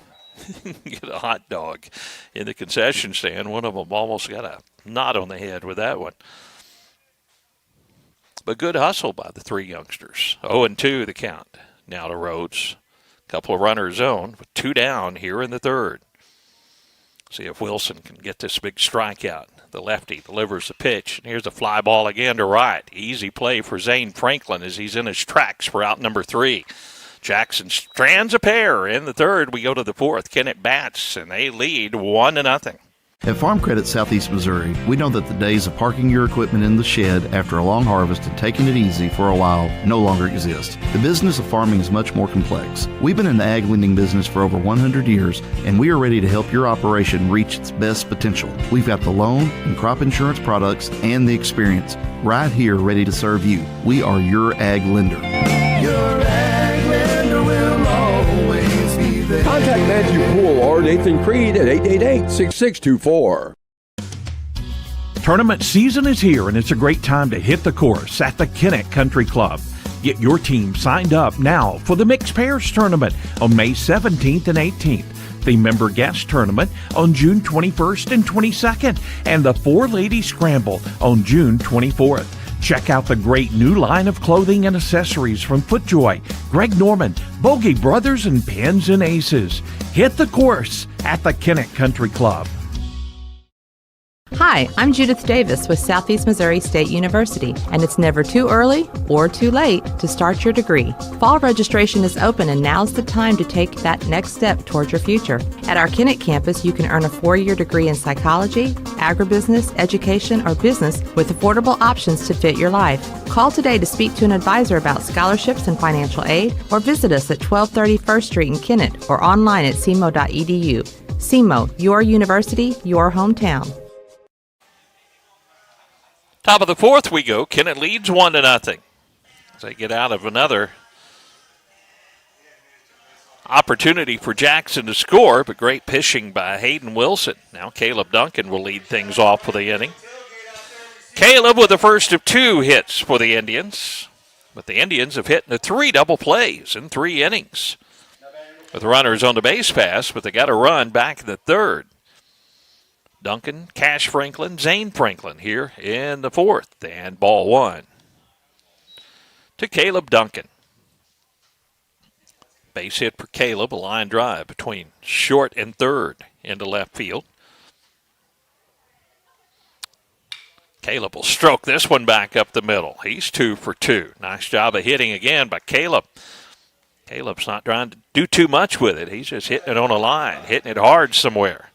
get a hot dog in the concession stand. One of them almost got a knot on the head with that one. But good hustle by the 3 youngsters. 0-2 the count. Now to Rhodes. Couple of runners on with 2 down here in the third. See if Wilson can get this big strikeout. The lefty delivers the pitch. And here's a fly ball again to right. Easy play for Zane Franklin as he's in his tracks for out number 3. Jackson strands a pair in the third. We go to the fourth. Kennett bats, and they lead 1-0.
At Farm Credit Southeast Missouri, we know that the days of parking your equipment in the shed after a long harvest and taking it easy for a while no longer exist. The business of farming is much more complex. We've been in the ag lending business for over 100 years, and we are ready to help your operation reach its best potential. We've got the loan and crop insurance products and the experience right here ready to serve you. We are your ag lender.
Your ag lender will always be there.
Contact Matthew Poole or Nathan Creed at 888-6624.
Tournament season is here, and it's a great time to hit the course at the Kennett Country Club. Get your team signed up now for the Mixed Pairs Tournament on May 17th and 18th, the Member Guest Tournament on June 21st and 22nd, and the 4-Lady Scramble on June 24th. Check out the great new line of clothing and accessories from FootJoy, Greg Norman, Bogey Brothers, and Pins and Aces. Hit the course at the Kennett Country Club.
Hi, I'm Judith Davis with Southeast Missouri State University, and it's never too early or too late to start your degree. Fall registration is open, and now's the time to take that next step towards your future. At our Kennett campus, you can earn a 4-year degree in psychology, agribusiness, education, or business with affordable options to fit your life. Call today to speak to an advisor about scholarships and financial aid, or visit us at 1230 First Street in Kennett or online at cmo.edu. CMO, your university, your hometown.
Top of the fourth we go. Kennett leads 1-0. As they get out of another opportunity for Jackson to score, but great pitching by Hayden Wilson. Now Caleb Duncan will lead things off for the inning. Caleb with the first of 2 hits for the Indians. But the Indians have hit the 3 double plays in 3 innings. With runners on the base pass, but they got a run back in the 3rd. Duncan, Cash Franklin, Zane Franklin here in the 4th. And ball 1 to Caleb Duncan. Base hit for Caleb, a line drive between short and 3rd into left field. Caleb will stroke this one back up the middle. He's 2 for 2. Nice job of hitting again by Caleb. Caleb's not trying to do too much with it. He's just hitting it on a line, hitting it hard somewhere.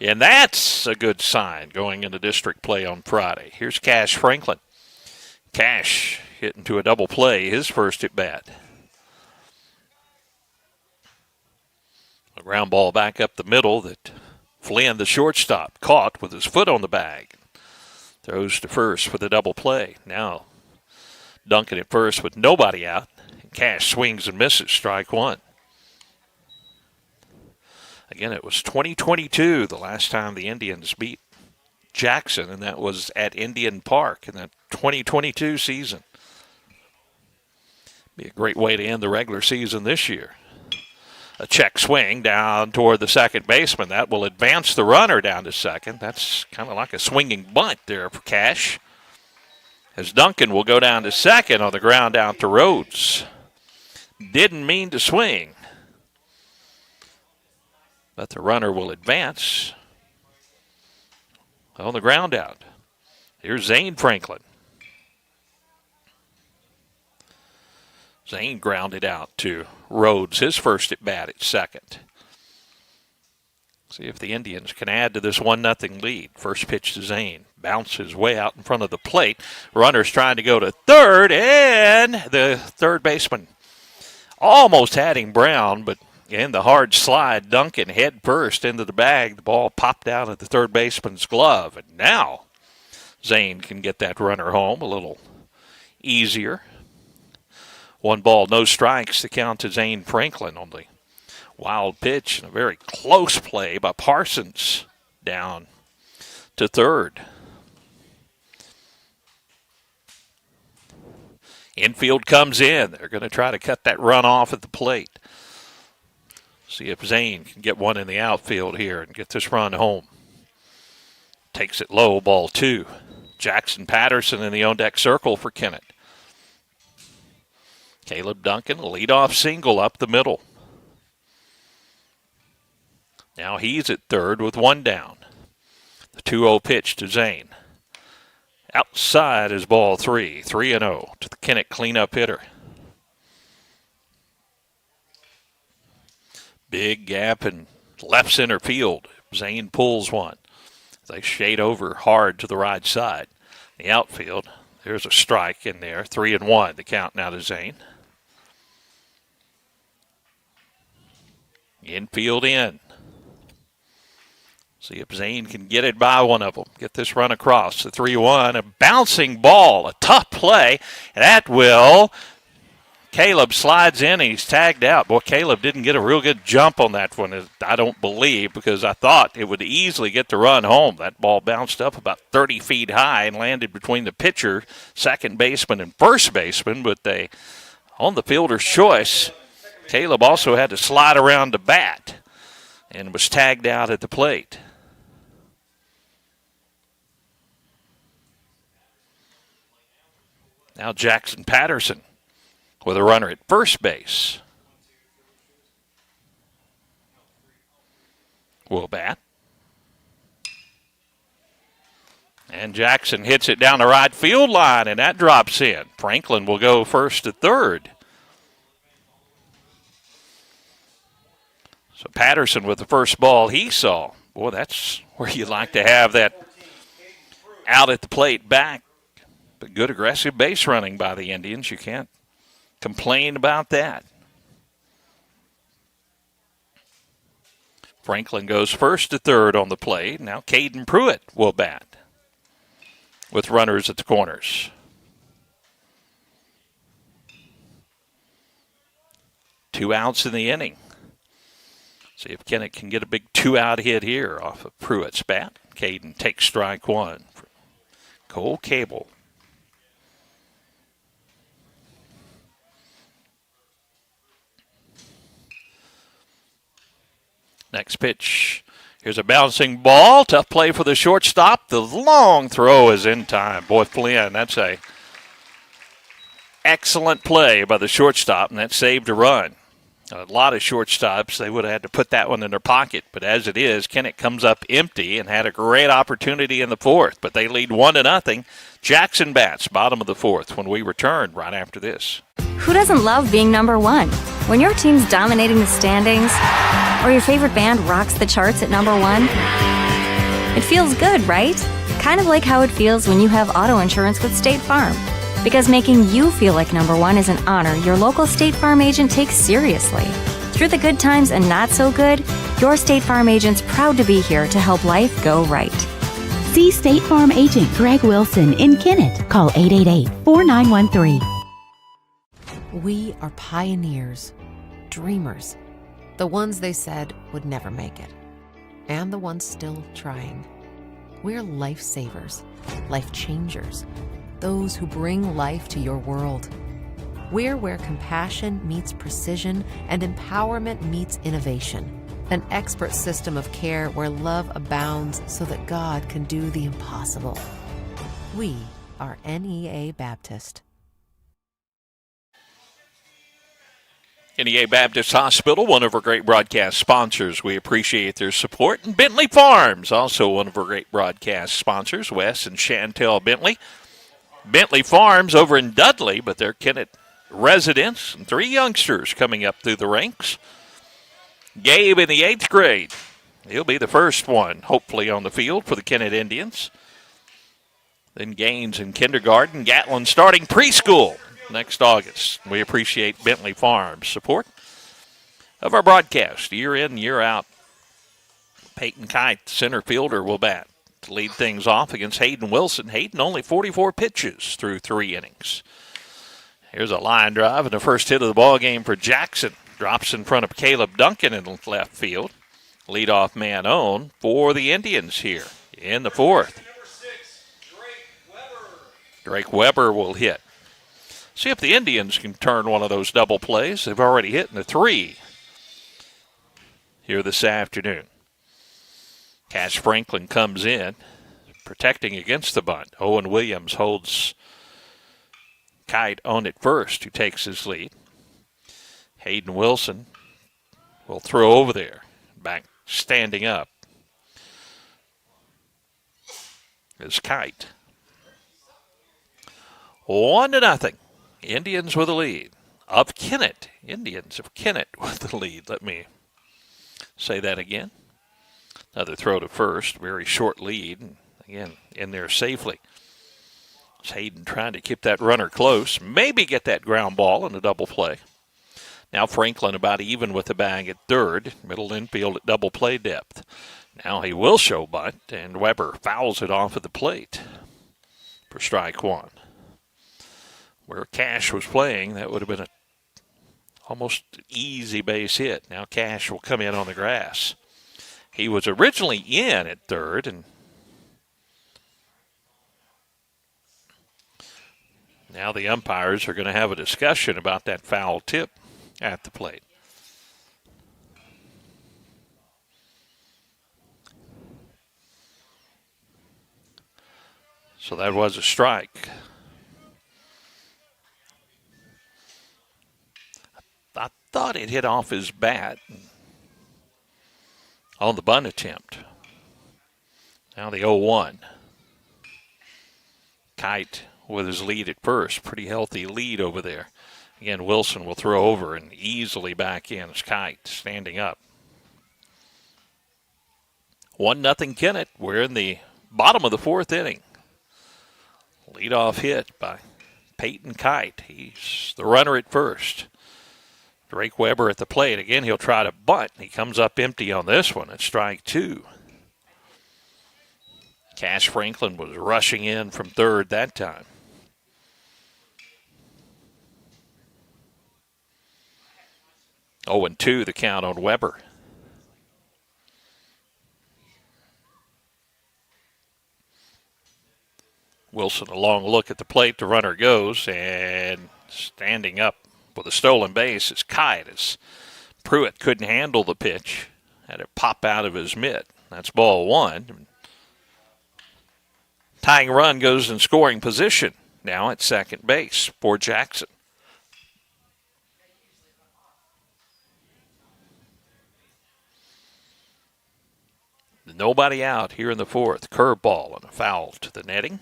And that's a good sign going into district play on Friday. Here's Cash Franklin. Cash hitting to a double play, his first at bat. A ground ball back up the middle that Flynn, the shortstop, caught with his foot on the bag. Throws to first for the double play. Now Duncan at first with nobody out. Cash swings and misses, strike 1. Again, it was 2022 the last time the Indians beat Jackson, and that was at Indian Park in the 2022 season. Be a great way to end the regular season this year. A check swing down toward the second baseman. That will advance the runner down to second. That's kind of like a swinging bunt there for Cash. As Duncan will go down to second on the ground down to Rhodes. Didn't mean to swing. But the runner will advance on the ground out. Here's Zane Franklin. Zane grounded out to Rhodes, his first at bat at second. See if the Indians can add to this 1-0 lead. First pitch to Zane. Bounces way out in front of the plate. Runner's trying to go to third, and the third baseman almost had him Brown, but in the hard slide, Duncan head first into the bag. The ball popped out of the third baseman's glove, and now Zane can get that runner home a little easier. 1 ball, no strikes to count to Zane Franklin on the wild pitch and a very close play by Parsons down to third. Infield comes in. They're going to try to cut that run off at the plate. See if Zane can get one in the outfield here and get this run home. Takes it low, ball 2. Jackson Patterson in the on-deck circle for Kennett. Caleb Duncan, leadoff single up the middle. Now he's at third with 1 down. The 2-0 pitch to Zane. Outside is ball 3. 3-0 to the Kennett cleanup hitter. Big gap in left center field. Zane pulls one. They shade over hard to the right side. The outfield, there's a strike in there. 3-1, the count now to Zane. Infield in. See if Zane can get it by one of them. Get this run across. The 3-1, a bouncing ball, a tough play. And that will. Caleb slides in and he's tagged out. Boy, Caleb didn't get a real good jump on that one, I don't believe, because I thought it would easily get the run home. That ball bounced up about 30 feet high and landed between the pitcher, second baseman, and first baseman. But they, on the fielder's choice, Caleb also had to slide around the bat and was tagged out at the plate. Now Jackson Patterson with a runner at first base. Will bat. And Jackson hits it down the right field line, and that drops in. Franklin will go first to third. So Patterson with the first ball he saw. Boy, that's where you like to have that out at the plate back. But good aggressive base running by the Indians. You can't complain about that. Franklin goes first to third on the plate. Now Caden Pruitt will bat with runners at the corners. Two outs in the inning. See if Kennett can get a big 2-out hit here off of Pruitt's bat. Caden takes strike 1. Cole Cable. Next pitch. Here's a bouncing ball. Tough play for the shortstop. The long throw is in time. Boy, Flynn, that's a excellent play by the shortstop, and that saved a run. A lot of shortstops, they would have had to put that one in their pocket. But as it is, Kennett comes up empty and had a great opportunity in the fourth. But they lead 1-0. Jackson bats, bottom of the fourth, when we return right after this.
Who doesn't love being number one? When your team's dominating the standings, or your favorite band rocks the charts at number one, it feels good, right? Kind of like how it feels when you have auto insurance with State Farm. Because making you feel like number one is an honor your local State Farm agent takes seriously. Through the good times and not so good, your State Farm agent's proud to be here to help life go right.
See State Farm agent Greg Wilson in Kennett. Call 888-4913.
We are pioneers, dreamers, the ones they said would never make it, and the ones still trying. We're lifesavers, life changers, those who bring life to your world. We're where compassion meets precision and empowerment meets innovation. An expert system of care where love abounds so that God can do the impossible. We are NEA Baptist.
NEA Baptist Hospital, one of our great broadcast sponsors. We appreciate their support. And Bentley Farms, also one of our great broadcast sponsors, Wes and Chantel Bentley. Bentley Farms over in Dudley, but they're Kennett residents and 3 youngsters coming up through the ranks. Gabe in the 8th grade. He'll be the first one, hopefully, on the field for the Kennett Indians. Then Gaines in kindergarten. Gatlin starting preschool next August. We appreciate Bentley Farms' support of our broadcast year in, year out. Peyton Kite, center fielder, will bat to lead things off against Hayden Wilson. Hayden only 44 pitches through 3 innings. Here's a line drive and the first hit of the ball game for Jackson. Drops in front of Caleb Duncan in left field. Leadoff man on for the Indians here in the fourth. Drake Weber will hit. See if the Indians can turn one of those double plays. They've already hit in the 3 here this afternoon. Cash Franklin comes in, protecting against the bunt. Owen Williams holds Kite on at first, who takes his lead. Hayden Wilson will throw over there. Back standing up is Kite. 1-0. Indians with the lead. Of Kennett. Indians of Kennett with the lead. Let me say that again. Another throw to first. Very short lead. And again, in there safely. It's Hayden trying to keep that runner close. Maybe get that ground ball in a double play. Now Franklin about even with the bag at third. Middle infield at double play depth. Now he will show bunt, and Weber fouls it off at the plate for strike 1. Where Cash was playing, that would have been almost easy base hit. Now Cash will come in on the grass. He was originally in at third, and now the umpires are going to have a discussion about that foul tip at the plate. So that was a strike. I thought it hit off his bat on the bunt attempt. Now the 0-1. Kite with his lead at first. Pretty healthy lead over there. Again, Wilson will throw over and easily back in as Kite standing up. 1-0 Kennett. We're in the bottom of the 4th inning. Leadoff hit by Peyton Kite. He's the runner at first. Drake Weber at the plate. Again, he'll try to bunt. He comes up empty on this one at strike 2. Cash Franklin was rushing in from third that time. Oh, and 2 the count on Weber. Wilson, a long look at the plate. The runner goes, and standing up with a stolen base is Kite, as Pruitt couldn't handle the pitch Had it pop out of his mitt. That's ball one. Tying run goes in scoring position now at second base for Jackson. Nobody out here in the fourth. Curveball and a foul to the netting.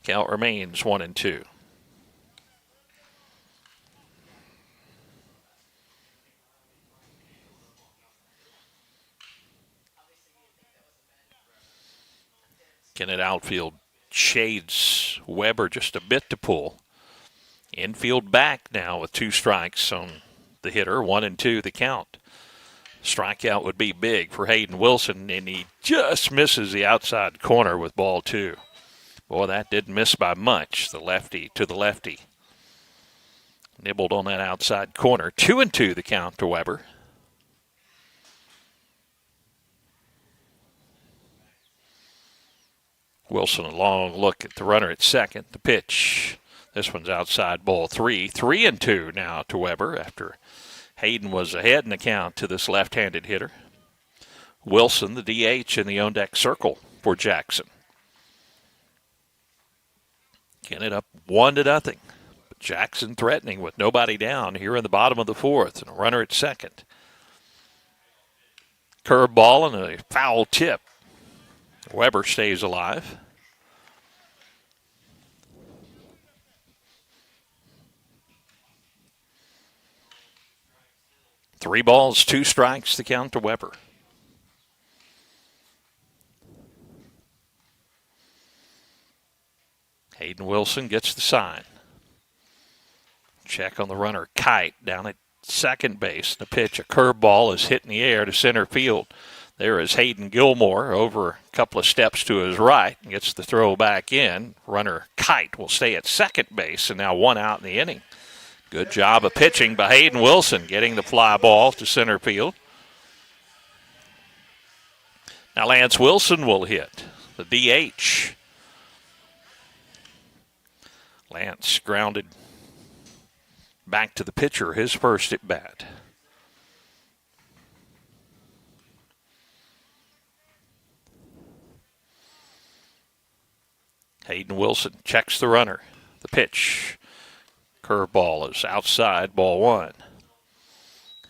Count remains 1-2. Kennett outfield shades Weber just a bit to pull. Infield back now with 2 strikes on the hitter. 1-2 the count. Strikeout would be big for Hayden Wilson, and he just misses the outside corner with ball 2. Boy, that didn't miss by much. The lefty to the lefty. Nibbled on that outside corner. 2-2 the count to Weber. Wilson, a long look at the runner at second. The pitch. This one's outside, ball 3. 3-2 now to Weber after Hayden was ahead in the count to this left-handed hitter. Wilson, the DH, in the on-deck circle for Jackson. Kennett up 1-0. But Jackson threatening with nobody down here in the bottom of the fourth and a runner at second. Curveball and a foul tip. Weber stays alive. Three balls, 2 strikes, the count to Weber. Hayden Wilson gets the sign. Check on the runner, Kite, down at second base. The pitch, a curveball, is hit in the air to center field. There is Hayden Gilmore over a couple of steps to his right. Gets the throw back in. Runner Kite will stay at second base, and now 1 out in the inning. Good job of pitching by Hayden Wilson, getting the fly ball to center field. Now Lance Wilson will hit, the DH. Lance grounded back to the pitcher, his first at bat. Hayden Wilson checks the runner. The pitch. Curveball is outside, ball 1.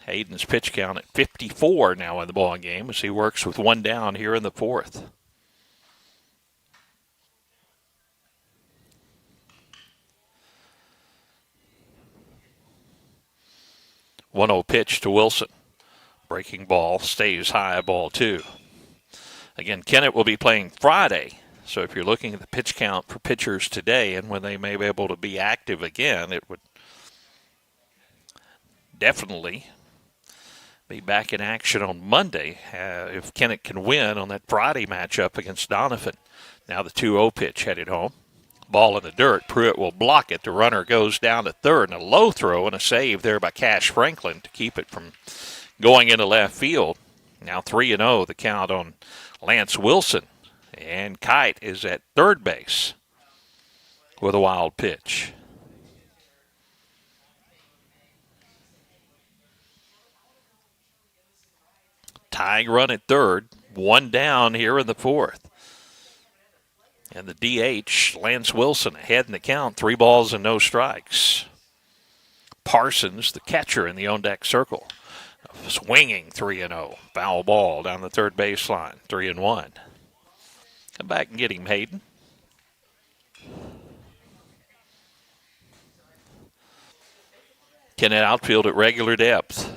Hayden's pitch count at 54 now in the ball game as he works with 1 down here in the fourth. 1-0 pitch to Wilson. Breaking ball stays high, ball 2. Again, Kennett will be playing Friday. So if you're looking at the pitch count for pitchers today and when they may be able to be active again, it would definitely be back in action on Monday if Kennett can win on that Friday matchup against Donovan. Now the 2-0 pitch headed home. Ball in the dirt. Pruitt will block it. The runner goes down to third, and a low throw and a save there by Cash Franklin to keep it from going into left field. Now 3-0 the count on Lance Wilson. And Kite is at third base with a wild pitch. Tying run at third. 1 down here in the fourth. And the DH, Lance Wilson, ahead in the count. 3 balls and no strikes. Parsons, the catcher in the on-deck circle. Swinging 3-0. Foul ball down the third baseline. 3-1. Come back and get him, Hayden. Kennett outfield at regular depth.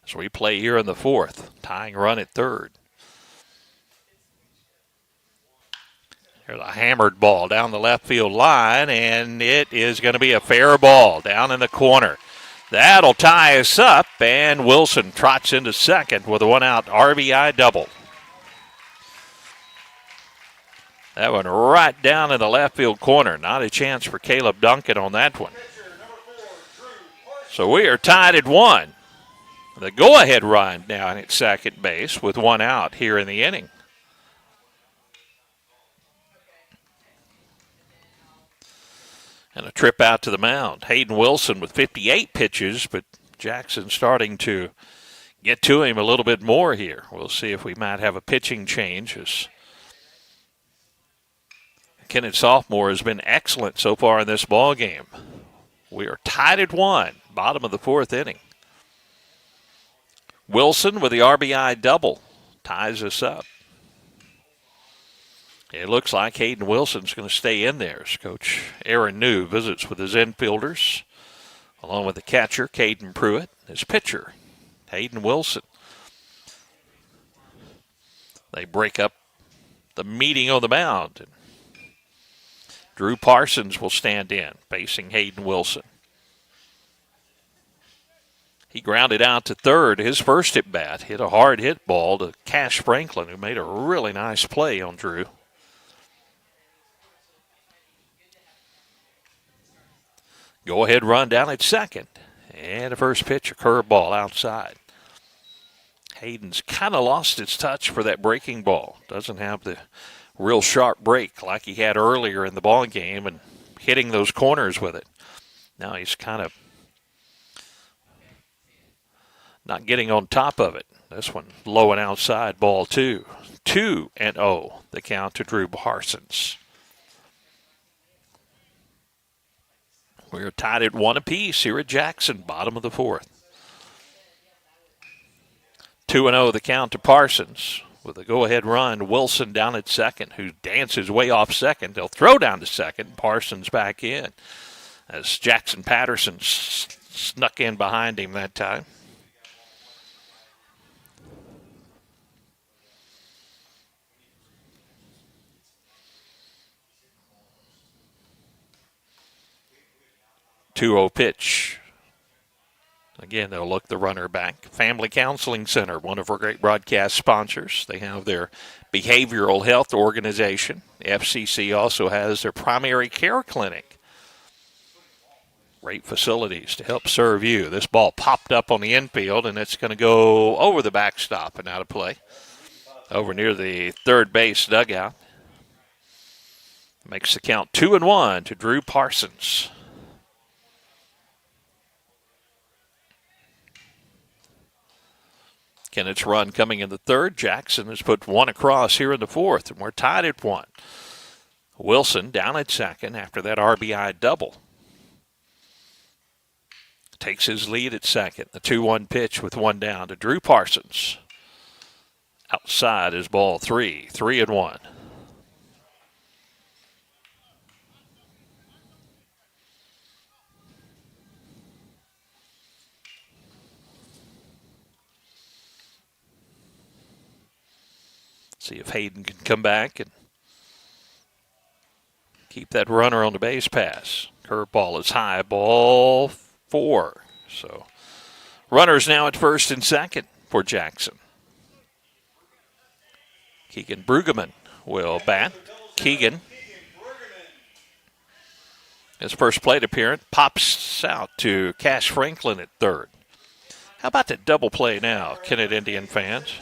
So we play here in the fourth. Tying run at third. There's a hammered ball down the left field line, and it is going to be a fair ball down in the corner. That'll tie us up, and Wilson trots into second with a 1-out RBI double. That one right down in the left field corner. Not a chance for Caleb Duncan on that one. So we are tied at 1. The go-ahead run down at second base with 1 out here in the inning. And a trip out to the mound. Hayden Wilson with 58 pitches, but Jackson starting to get to him a little bit more here. We'll see if we might have a pitching change, as Kennett sophomore has been excellent so far in this ball game. We are tied at 1, bottom of the 4th inning. Wilson with the RBI double ties us up. It looks like Hayden Wilson's going to stay in there as Coach Aaron New visits with his infielders, along with the catcher, Caden Pruitt, his pitcher, Hayden Wilson. They break up the meeting on the mound, and Drew Parsons will stand in, facing Hayden Wilson. He grounded out to third. His first at bat hit a hard hit ball to Cash Franklin, who made a really nice play on Drew. Go ahead run down at second. And the first pitch, a curveball outside. Hayden's kind of lost its touch for that breaking ball. Doesn't have the real sharp break like he had earlier in the ball game and hitting those corners with it. Now he's kind of not getting on top of it. This one low and outside, ball 2. 2-0, the count to Drew Parsons. We're tied at 1 apiece here at Jackson, bottom of the 4th. 2-0, the count to Parsons. With a go-ahead run, Wilson down at second, who dances way off second. They'll throw down to second. Parsons back in, as Jackson Patterson snuck in behind him that time. Two-0 pitch. Again, they'll look the runner back. Family Counseling Center, one of our great broadcast sponsors. They have their behavioral health organization. FCC also has their primary care clinic. Great facilities to help serve you. This ball popped up on the infield, and it's going to go over the backstop and out of play. Over near the third base dugout. Makes the count 2-1 to Drew Parsons. Kennett's run coming in the third. Jackson has put 1 across here in the 4th, and we're tied at 1. Wilson down at second after that RBI double. Takes his lead at second. The 2-1 pitch with 1 down to Drew Parsons. Outside is ball 3. 3-1. See if Hayden can come back and keep that runner on the base pass. Curveball is high, ball 4. So runners now at first and second for Jackson. Keegan Brueggemann will bat. Keegan, his first plate appearance, pops out to Cash Franklin at third. How about that double play now, Kennett Indian fans?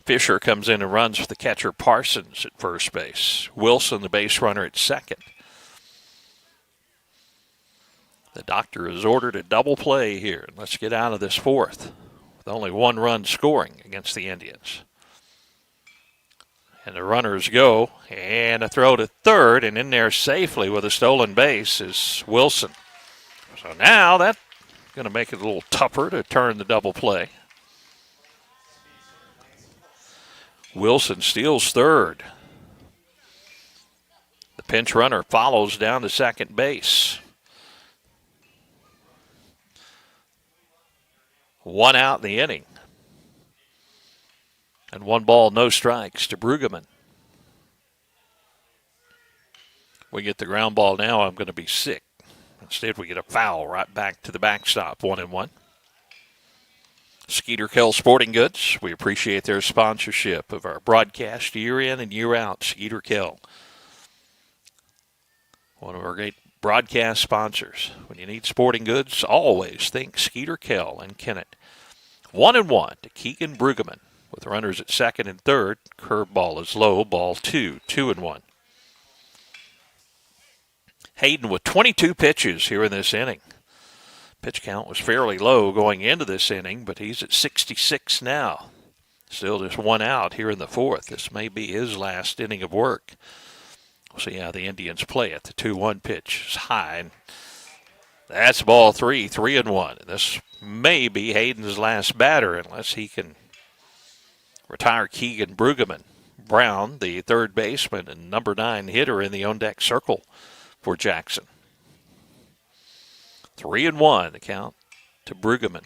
Fisher comes in and runs for the catcher Parsons at first base. Wilson, the base runner, at second. The doctor has ordered a double play here. Let's get out of this 4th with only 1 run scoring against the Indians. And the runners go, and a throw to third, and in there safely with a stolen base is Wilson. So now that's going to make it a little tougher to turn the double play. Wilson steals third. The pinch runner follows down to second base. 1 out in the inning. And 1 ball, no strikes to Brueggemann. We get the ground ball now, I'm going to be sick. Instead, we get a foul right back to the backstop, 1-1. Skeeter Kell Sporting Goods. We appreciate their sponsorship of our broadcast year in and year out. Skeeter Kell, one of our great broadcast sponsors. When you need sporting goods, always think Skeeter Kell and Kennett. 1-1 to Keegan Brueggemann with runners at second and third. Curveball is low, ball 2. 2-1. Hayden with 22 pitches here in this inning. Pitch count was fairly low going into this inning, but he's at 66 now. Still just one out here in the fourth. This may be his last inning of work. We'll see how the Indians play it. The 2-1 pitch is high, and that's ball three, 3-1. This may be Hayden's last batter unless he can retire Keegan Brueggemann. Brown, the third baseman and number 9 hitter in the on-deck circle for Jackson. 3-1, the count to Brueggemann.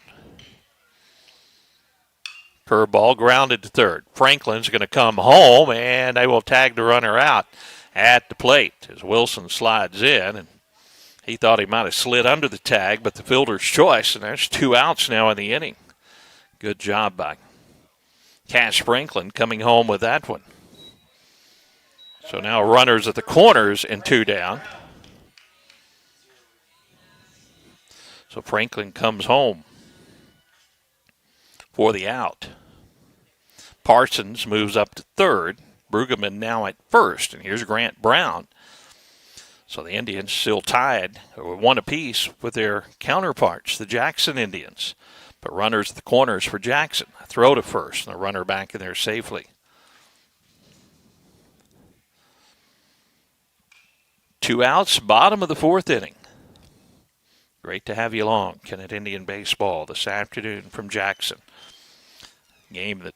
Curveball grounded to third. Franklin's going to come home, and they will tag the runner out at the plate as Wilson slides in. And he thought he might have slid under the tag, but the fielder's choice, and there's 2 outs now in the inning. Good job by Cash Franklin coming home with that one. So now runners at the corners and 2 down. So Franklin comes home for the out. Parsons moves up to third. Brueggemann now at first, and here's Grant Brown. So the Indians still tied, or 1 apiece, with their counterparts, the Jackson Indians. But runners at the corners for Jackson. A throw to first, and a runner back in there safely. 2 outs, bottom of the fourth inning. Great to have you along, Kennett Indian Baseball, this afternoon from Jackson. Game that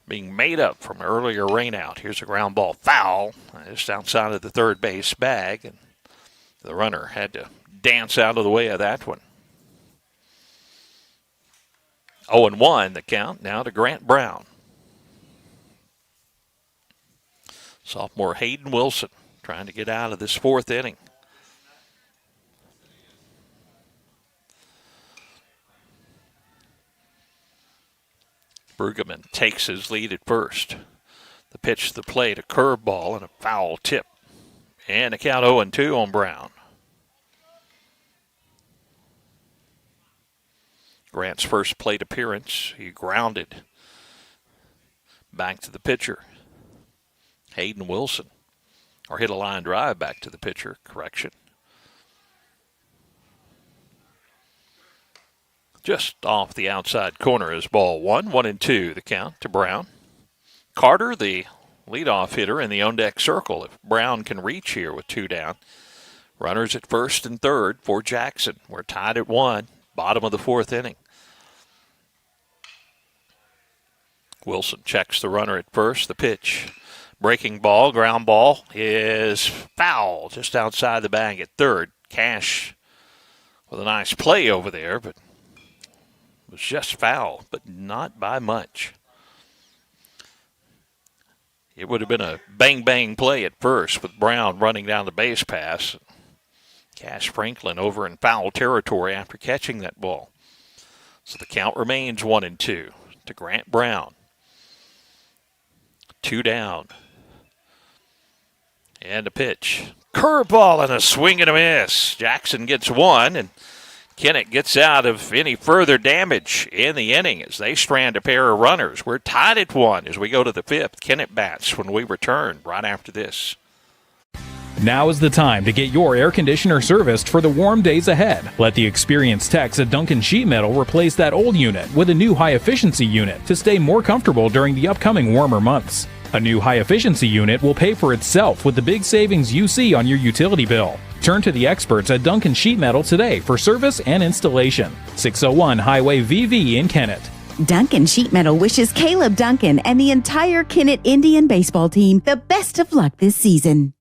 being made up from earlier rainout. Here's a ground ball foul, just outside of the third base bag, and the runner had to dance out of the way of that one. 0-1 the count now to Grant Brown. Sophomore Hayden Wilson trying to get out of this fourth inning. Brueggemann takes his lead at first. The pitch to the plate, a curveball and a foul tip. And a count 0-2 on Brown. Grant's first plate appearance, he grounded back to the pitcher. Hayden Wilson, or hit a line drive back to the pitcher, correction. Just off the outside corner is ball 1, 1-2 the count to Brown. Carter, the leadoff hitter in the on-deck circle. If Brown can reach here with 2 down. Runners at first and third for Jackson. We're tied at 1, bottom of the fourth inning. Wilson checks the runner at first. The pitch, breaking ball, ground ball is foul just outside the bag at third. Cash with a nice play over there, but was just foul, but not by much. It would have been a bang-bang play at first with Brown running down the base pass. Cash Franklin over in foul territory after catching that ball. So the count remains 1-2 to Grant Brown. 2 down. And a pitch. Curveball and a swing and a miss. Jackson gets 1, and Kennett gets out of any further damage in the inning as they strand a pair of runners. We're tied at 1 as we go to the 5th. Kennett bats when we return right after this.
Now is the time to get your air conditioner serviced for the warm days ahead. Let the experienced techs at Duncan Sheet Metal replace that old unit with a new high-efficiency unit to stay more comfortable during the upcoming warmer months. A new high-efficiency unit will pay for itself with the big savings you see on your utility bill. Turn to the experts at Duncan Sheet Metal today for service and installation. 601 Highway VV in Kennett.
Duncan Sheet Metal wishes Caleb Duncan and the entire Kennett Indian baseball team the best of luck this season.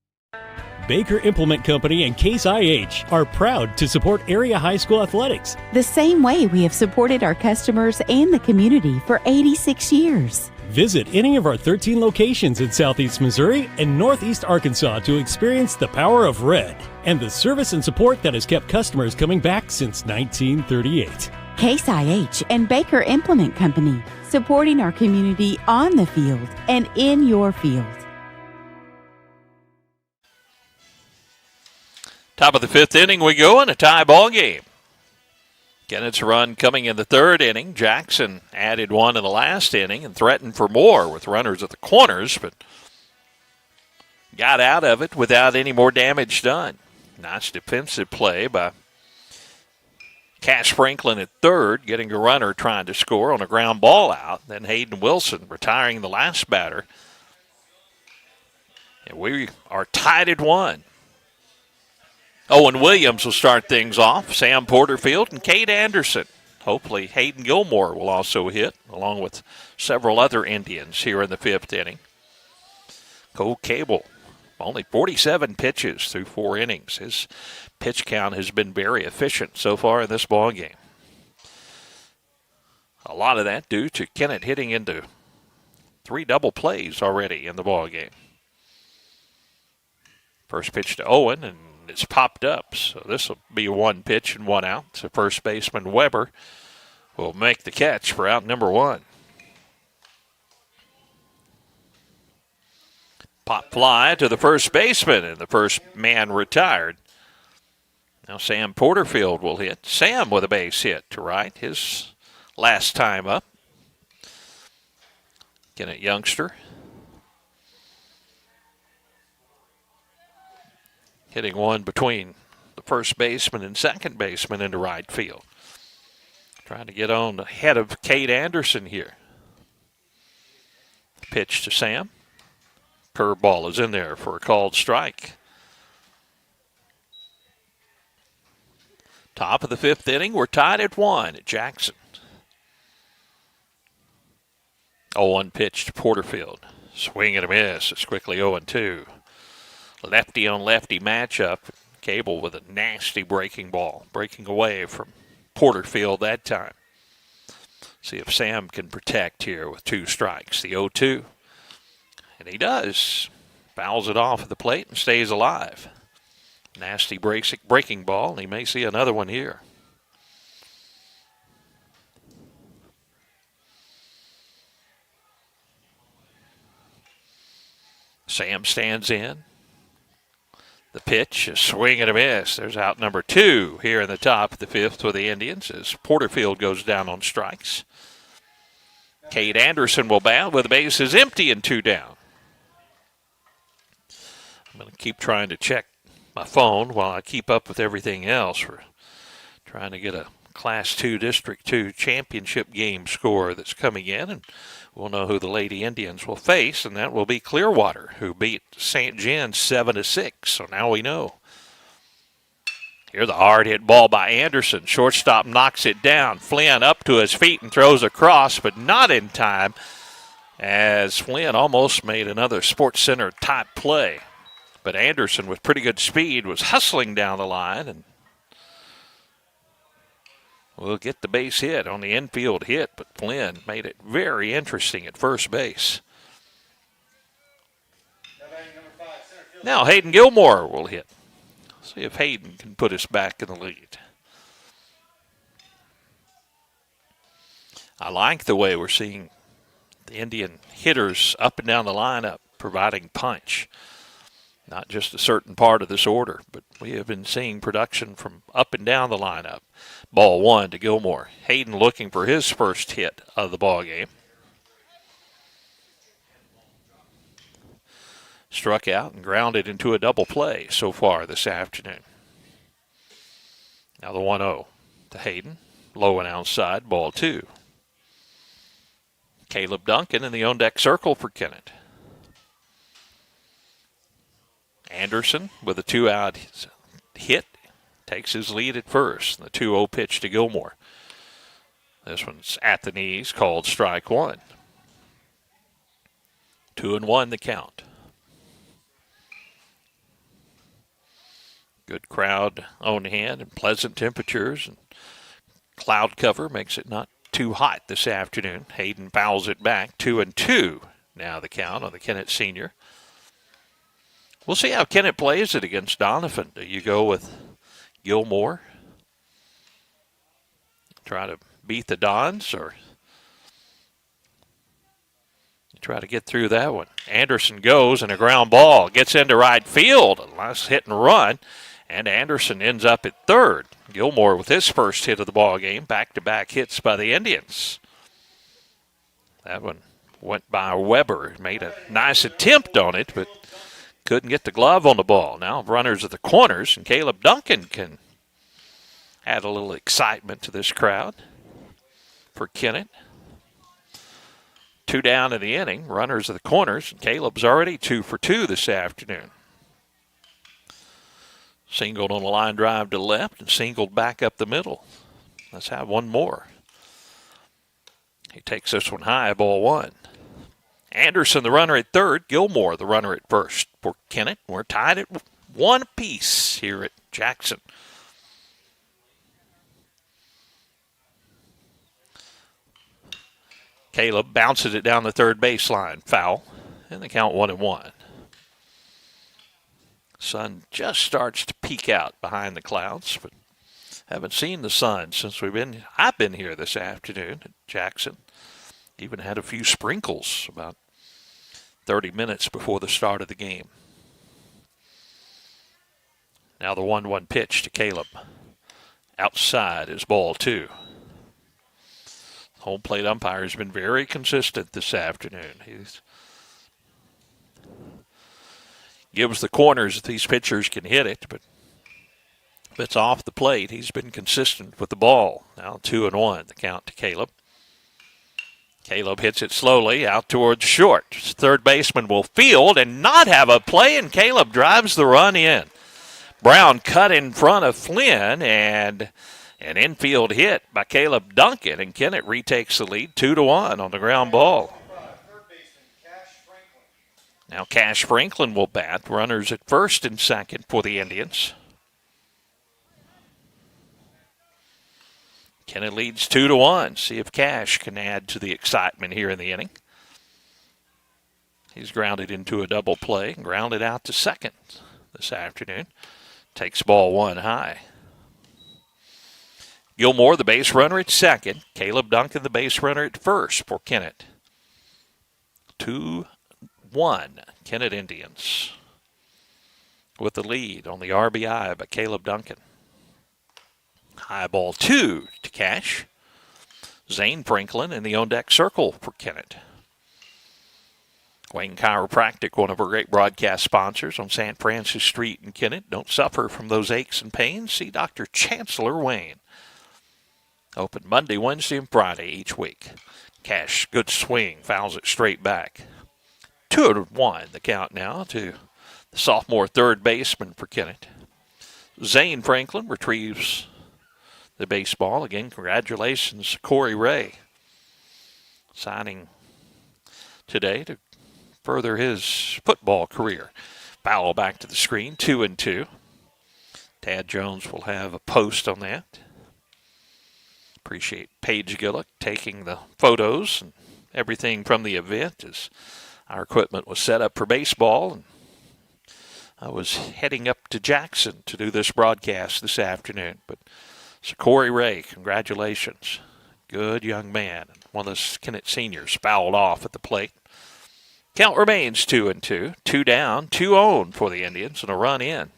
Baker Implement Company and Case IH are proud to support area high school athletics.
The same way we have supported our customers and the community for 86 years.
Visit any of our 13 locations in Southeast Missouri and Northeast Arkansas to experience the power of red and the service and support that has kept customers coming back since 1938.
Case IH and Baker Implement Company, supporting our community on the field and in your field.
Top of the 5th inning we go in a tie ball game. Kennett's run coming in the 3rd inning. Jackson added 1 in the last inning and threatened for more with runners at the corners, but got out of it without any more damage done. Nice defensive play by Cash Franklin at third, getting a runner trying to score on a ground ball out. Then Hayden Wilson retiring the last batter. And we are tied at 1. Owen Williams will start things off. Sam Porterfield and Cade Anderson. Hopefully Hayden Gilmore will also hit, along with several other Indians here in the 5th inning. Cole Cable, only 47 pitches through 4 innings. His pitch count has been very efficient so far in this ball game. A lot of that due to Kennett hitting into 3 double plays already in the ball game. First pitch to Owen, and it's popped up. So this will be 1 pitch and 1 out. So first baseman Weber will make the catch for out number 1. Pop fly to the first baseman, and the first man retired. Now Sam Porterfield will hit. Sam with a base hit to right, his last time up. Kennett youngster. Hitting one between the first baseman and second baseman into right field. Trying to get on ahead of Cade Anderson here. Pitch to Sam. Curveball is in there for a called strike. Top of the 5th inning. We're tied at 1 at Jackson. 0-1 pitch to Porterfield. Swing and a miss. It's quickly 0-2. Lefty on lefty matchup. Cable with a nasty breaking ball. Breaking away from Porterfield that time. See if Sam can protect here with 2 strikes. The 0-2. And he does. Fouls it off at the plate and stays alive. Nasty breaking ball, and he may see another one here. Sam stands in. The pitch, a swing and a miss. There's out number 2 here in the top of the 5th for the Indians as Porterfield goes down on strikes. Cade Anderson will bat with the bases empty and 2 down. I'm going to keep trying to check my phone while I keep up with everything else. We're trying to get a Class 2 District 2 championship game score that's coming in, and we'll know who the Lady Indians will face, and that will be Clearwater, who beat St. John's 7-6. So now we know. Here's the hard hit ball by Anderson. Shortstop knocks it down. Flynn up to his feet and throws across, but not in time, as Flynn almost made another Sports Center type play. But Anderson, with pretty good speed, was hustling down the line and will get the base hit on the infield hit, but Flynn made it very interesting at first base. Now Hayden Gilmore will hit. See if Hayden can put us back in the lead. I like the way we're seeing the Indian hitters up and down the lineup providing punch. Not just a certain part of this order, but we have been seeing production from up and down the lineup. Ball 1 to Gilmore. Hayden looking for his first hit of the ball game. Struck out and grounded into a double play so far this afternoon. Now the 1-0 to Hayden. Low and outside, ball 2. Caleb Duncan in the on-deck circle for Kennett. Anderson with a 2-out hit takes his lead at first. The 2-0 pitch to Gilmore. This one's at the knees, called strike 1. 2-1 the count. Good crowd on hand and pleasant temperatures, and cloud cover makes it not too hot this afternoon. Hayden fouls it back. 2-2 now the count on the Kennett senior. We'll see how Kennett plays it against Donovan. Do you go with Gilmore? Try to beat the Dons, or you try to get through that one? Anderson goes, and a ground ball gets into right field. A nice hit and run, and Anderson ends up at third. Gilmore with his first hit of the ball game. Back-to-back hits by the Indians. That one went by Weber. Made a nice attempt on it, but couldn't get the glove on the ball. Now runners at the corners, and Caleb Duncan can Add a little excitement to this crowd for Kennett. 2 down in the inning, runners at the corners, and Caleb's already 2 for 2 this afternoon. Singled on a line drive to left and singled back up the middle. Let's have one more. He takes this one high, ball 1. Anderson, the runner at third. Gilmore, the runner at first for Kennett. We're tied at 1 apiece here at Jackson. Caleb bounces it down the third baseline. Foul. And the count 1-1. Sun just starts to peek out behind the clouds, but haven't seen the sun since I've been here this afternoon at Jackson. Even had a few sprinkles about 30 minutes before the start of the game. Now the 1-1 pitch to Caleb. Outside is ball 2. Home plate umpire has been very consistent this afternoon. He gives the corners if these pitchers can hit it, but if it's off the plate, he's been consistent with the ball. Now 2-1, the count to Caleb. Caleb hits it slowly out towards short. Third baseman will field and not have a play, and Caleb drives the run in. Brown cut in front of Flynn, and an infield hit by Caleb Duncan, and Kennett retakes the lead 2-1 on the ground ball. Now Cash Franklin will bat. Runners at first and second for the Indians. Kennett leads 2-1. See if Cash can add to the excitement here in the inning. He's grounded into a double play and grounded out to second this afternoon. Takes ball 1 high. Gilmore, the base runner at second. Caleb Duncan, the base runner at first for Kennett. 2-1, Kennett Indians with the lead on the RBI by Caleb Duncan. High ball 2 to Cash. Zane Franklin in the on-deck circle for Kennett. Wayne Chiropractic, one of our great broadcast sponsors on St. Francis Street in Kennett. Don't suffer from those aches and pains. See Dr. Chancellor Wayne. Open Monday, Wednesday, and Friday each week. Cash, good swing, fouls it straight back. 2-1, the count now to the sophomore third baseman for Kennett. Zane Franklin retrieves the baseball. Again, congratulations, Corey Ray, signing today to further his football career. Foul back to the screen, 2-2. Tad Jones will have a post on that. Appreciate Paige Gillick taking the photos and everything from the event as our equipment was set up for baseball. And I was heading up to Jackson to do this broadcast this afternoon. But so Corey Ray, congratulations. Good young man. One of the Kennett seniors fouled off at the plate. Count remains 2-2. 2 down, 2 on for the Indians and a run in.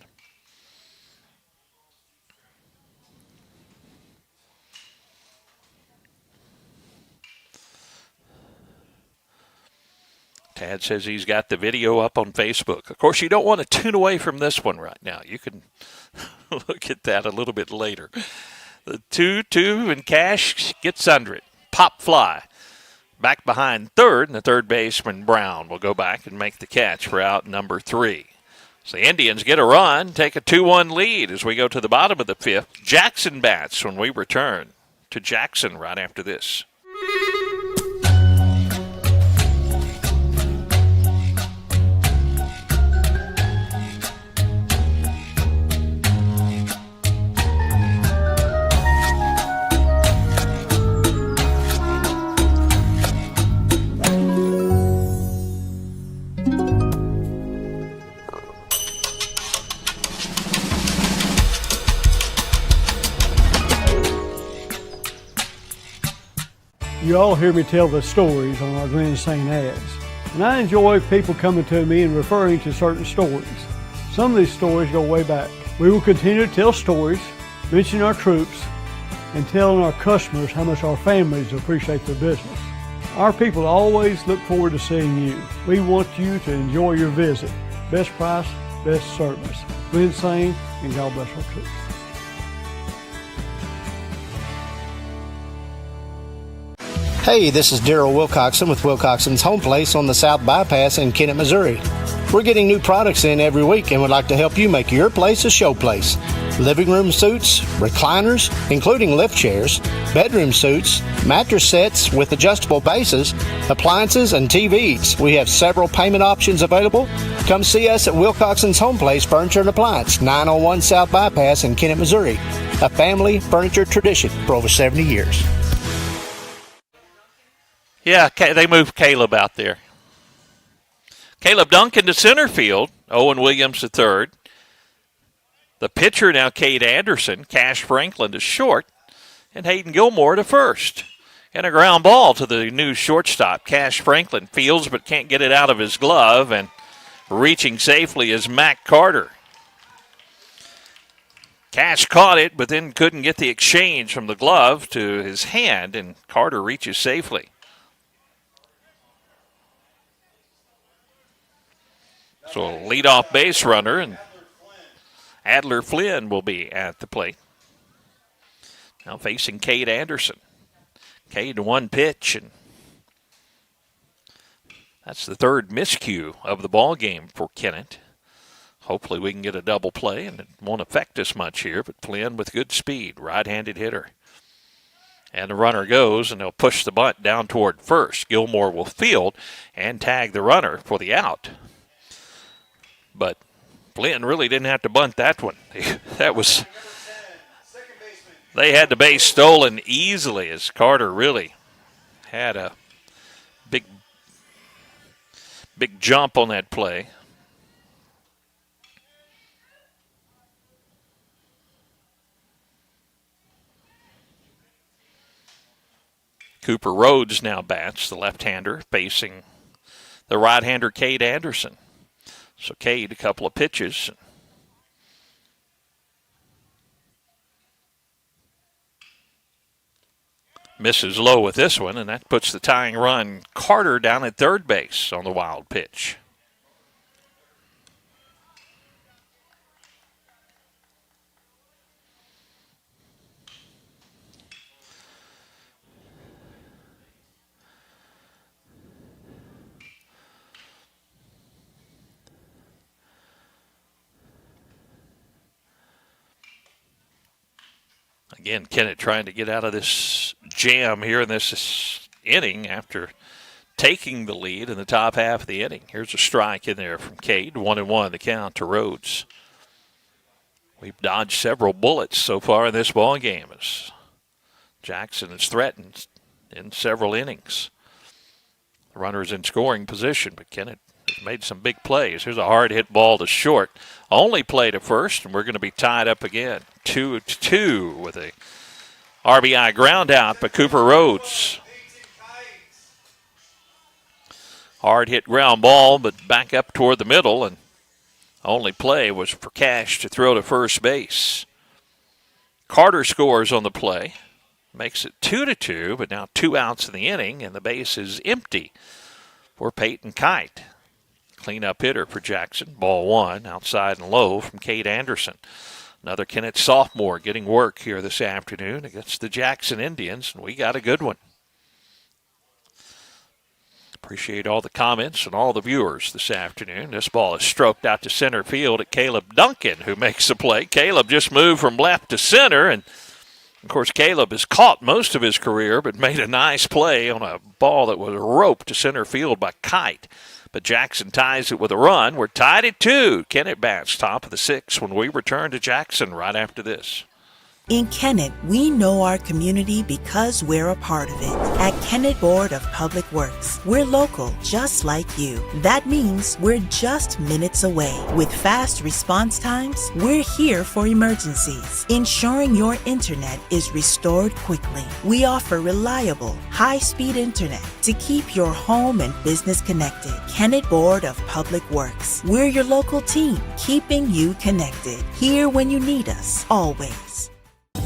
Tad says he's got the video up on Facebook. Of course, you don't want to tune away from this one right now. You can look at that a little bit later. The 2-2, and Cash gets under it. Pop fly. Back behind third, and the third baseman, Brown, will go back and make the catch for out number 3. So the Indians get a run, take a 2-1 lead as we go to the bottom of the 5th. Jackson bats when we return to Jackson right after this.
You all hear me tell the stories on our Glen St. ads, and I enjoy people coming to me and referring to certain stories. Some of these stories go way back. We will continue to tell stories, mention our troops, and telling our customers how much our families appreciate their business. Our people always look forward to seeing you. We want you to enjoy your visit. Best price, best service. Glen St., and God bless our troops.
Hey, this is Daryl Wilcoxon with Wilcoxon's Home Place on the South Bypass in Kennett, Missouri. We're getting new products in every week and would like to help you make your place a show place. Living room suites, recliners, including lift chairs, bedroom suites, mattress sets with adjustable bases, appliances, and TVs. We have several payment options available. Come see us at Wilcoxon's Home Place Furniture and Appliance, 901 South Bypass in Kennett, Missouri. A family furniture tradition for over 70 years.
Yeah, they moved Caleb out there. Caleb Duncan to center field. Owen Williams to third. The pitcher now, Cade Anderson. Cash Franklin to short. And Hayden Gilmore to first. And a ground ball to the new shortstop. Cash Franklin fields but can't get it out of his glove. And reaching safely is Mac Carter. Cash caught it but then couldn't get the exchange from the glove to his hand. And Carter reaches safely. So a leadoff base runner, and Adler Flynn will be at the plate. Now facing Cade Anderson. Cade to one pitch, and that's the third miscue of the ball game for Kennett. Hopefully we can get a double play, and it won't affect us much here, but Flynn with good speed, right-handed hitter. And the runner goes, and they'll push the bunt down toward first. Gilmore will field and tag the runner for the out. But Flynn really didn't have to bunt that one. They had the base stolen easily as Carter really had a big jump on that play. Cooper Rhodes now bats, the left-hander, facing the right-hander Cade Anderson. So Cade, a couple of pitches. Misses low with this one, and that puts the tying run Carter down at third base on the wild pitch. Again, Kennett trying to get out of this jam here in this inning after taking the lead in the top half of the inning. Here's a strike in there from Cade. 1-1 the count to Rhodes. We've dodged several bullets so far in this ball game as Jackson is threatened in several innings. The runner's in scoring position, but Kennett has made some big plays. Here's a hard hit ball to short. Only play to first, and we're going to be tied up again. 2-2 with a RBI ground out by Cooper Rhodes. Hard hit ground ball, but back up toward the middle, and only play was for Cash to throw to first base. Carter scores on the play. Makes it 2-2, but now 2 outs in the inning, and the base is empty for Peyton Kite. Cleanup hitter for Jackson. Ball 1, outside and low from Cade Anderson. Another Kennett sophomore getting work here this afternoon against the Jackson Indians, and we got a good one. Appreciate all the comments and all the viewers this afternoon. This ball is stroked out to center field at Caleb Duncan, who makes the play. Caleb just moved from left to center, and of course Caleb has caught most of his career, but made a nice play on a ball that was roped to center field by Kite. But Jackson ties it with a run. We're tied at 2. Kennett bats top of the 6th when we return to Jackson right after this.
In Kennett, we know our community because we're a part of it. At Kennett Board of Public Works, we're local, just like you. That means we're just minutes away. With fast response times, we're here for emergencies, ensuring your internet is restored quickly. We offer reliable, high-speed internet to keep your home and business connected. Kennett Board of Public Works. We're your local team, keeping you connected. Here when you need us, always.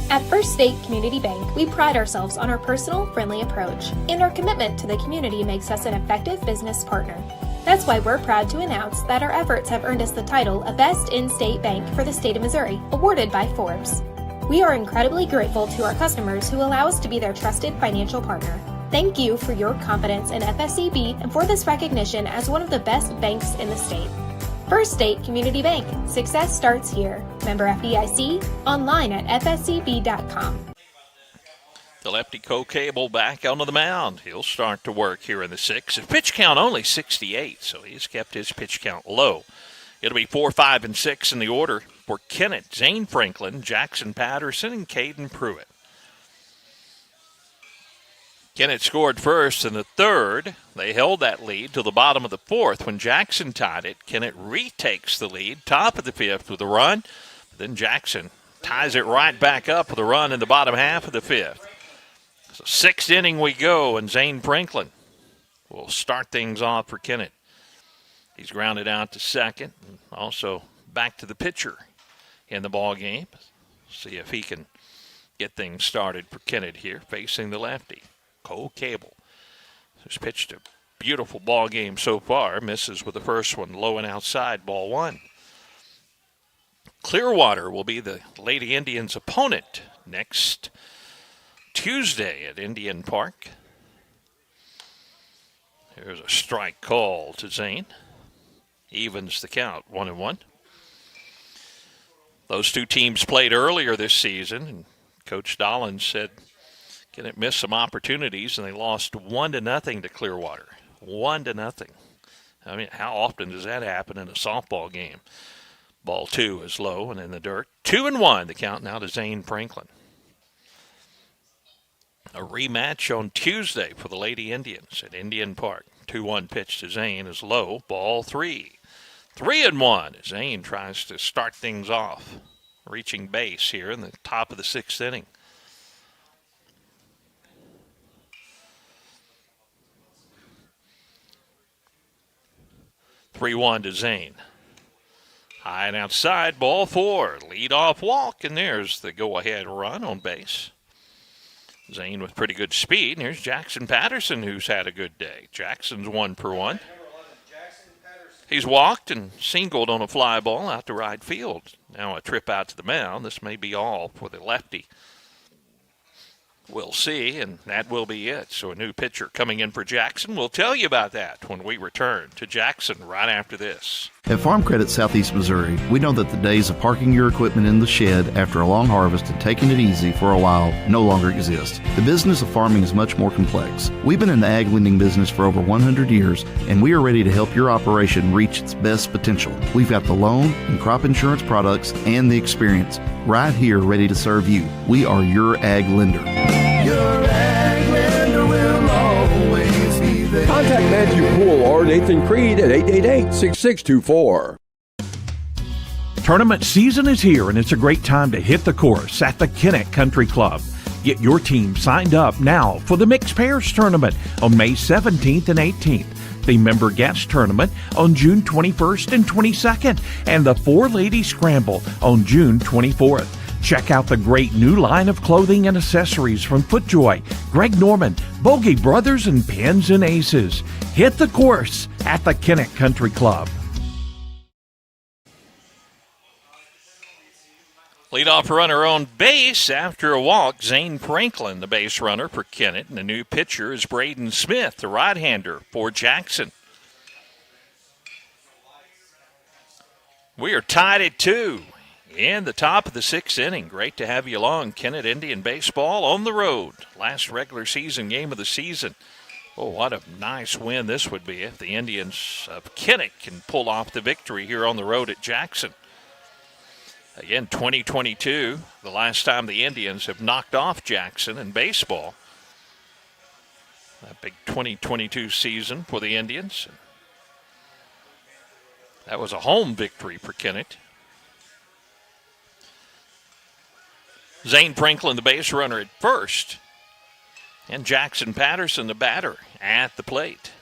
At First State Community Bank, we pride ourselves on our personal, friendly approach, and our commitment to the community makes us an effective business partner. That's why we're proud to announce that our efforts have earned us the title of Best In-State Bank for the state of Missouri, awarded by Forbes. We are incredibly grateful to our customers who allow us to be their trusted financial partner. Thank you for your confidence in FSCB and for this recognition as one of the best banks in the state. First State Community Bank. Success starts here. Member FDIC. Online at fscb.com.
The lefty Cable back onto the mound. He'll start to work here in the sixth. His pitch count only 68, so he's kept his pitch count low. It'll be 4, 5, and 6 in the order for Kennett, Zane Franklin, Jackson Patterson, and Caden Pruitt. Kennett scored first in the third. They held that lead till the bottom of the fourth. When Jackson tied it, Kennett retakes the lead, top of the fifth with a run. Then Jackson ties it right back up with a run in the bottom half of the fifth. So sixth inning we go, and Zane Franklin will start things off for Kennett. He's grounded out to second, and also back to the pitcher in the ball game. See if he can get things started for Kennett here, facing the lefty, Cable. He's pitched a beautiful ball game so far. Misses with the first one, low and outside, ball one. Clearwater will be the Lady Indians' opponent next Tuesday at Indian Park. Here's a strike call to Zane. Evens the count, 1-1. Those two teams played earlier this season, and Coach Dollins said Kennett missed some opportunities, and they lost 1-0 to Clearwater. 1-0. I mean, how often does that happen in a softball game? Ball two is low and in the dirt. 2-1, the count now to Zane Franklin. A rematch on Tuesday for the Lady Indians at Indian Park. 2-1 pitch to Zane is low. Ball three. 3-1. Zane tries to start things off. Reaching base here in the top of the sixth inning. 3-1 to Zane. High and outside, ball four. Lead-off walk, and there's the go-ahead run on base. Zane with pretty good speed. And here's Jackson Patterson, who's had a good day. Jackson's 1-for-1. He's walked and singled on a fly ball out to right field. Now a trip out to the mound. This may be all for the lefty. We'll see, and that will be it. So a new pitcher coming in for Jackson. We'll tell you about that when we return to Jackson right after this.
At Farm Credit Southeast Missouri, we know that the days of parking your equipment in the shed after a long harvest and taking it easy for a while no longer exist. The business of farming is much more complex. We've been in the ag lending business for over 100 years, and we are ready to help your operation reach its best potential. We've got the loan and crop insurance products and the experience right here ready to serve you. We are your ag lender.
Your ag lender will always be there.
Contact Matthew Poole or Nathan Creed at 888-6624.
Tournament season is here, and it's a great time to hit the course at the Kennett Country Club. Get your team signed up now for the Mixed Pairs Tournament on May 17th and 18th, the Member Guest Tournament on June 21st and 22nd, and the Four Ladies Scramble on June 24th. Check out the great new line of clothing and accessories from FootJoy, Greg Norman, Bogey Brothers, and Pins and Aces. Hit the course at the Kennett Country Club.
Leadoff runner on base after a walk. Zane Franklin, the base runner for Kennett. And the new pitcher is Braden Smith, the right-hander for Jackson. We are tied at 2 in the top of the sixth inning. Great to have you along. Kennett Indian Baseball on the road. Last regular season game of the season. Oh, what a nice win this would be if the Indians of Kennett can pull off the victory here on the road at Jackson. Again, 2022, the last time the Indians have knocked off Jackson in baseball. That big 2022 season for the Indians. That was a home victory for Kennett. Zane Franklin, the base runner at first. And Jackson Patterson, the batter, at the plate.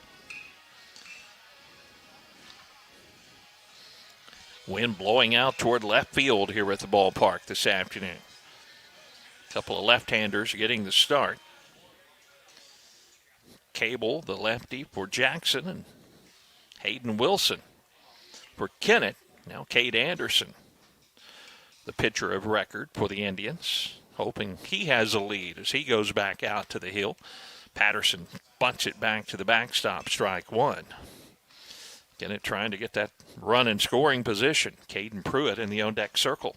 Wind blowing out toward left field here at the ballpark this afternoon. A couple of left-handers getting the start. Cable, the lefty, for Jackson, and Hayden Wilson for Kennett. Now Cade Anderson, the pitcher of record for the Indians, hoping he has a lead as he goes back out to the hill. Patterson bunts it back to the backstop, strike one. Kennett trying to get that run in scoring position. Caden Pruitt in the on-deck circle.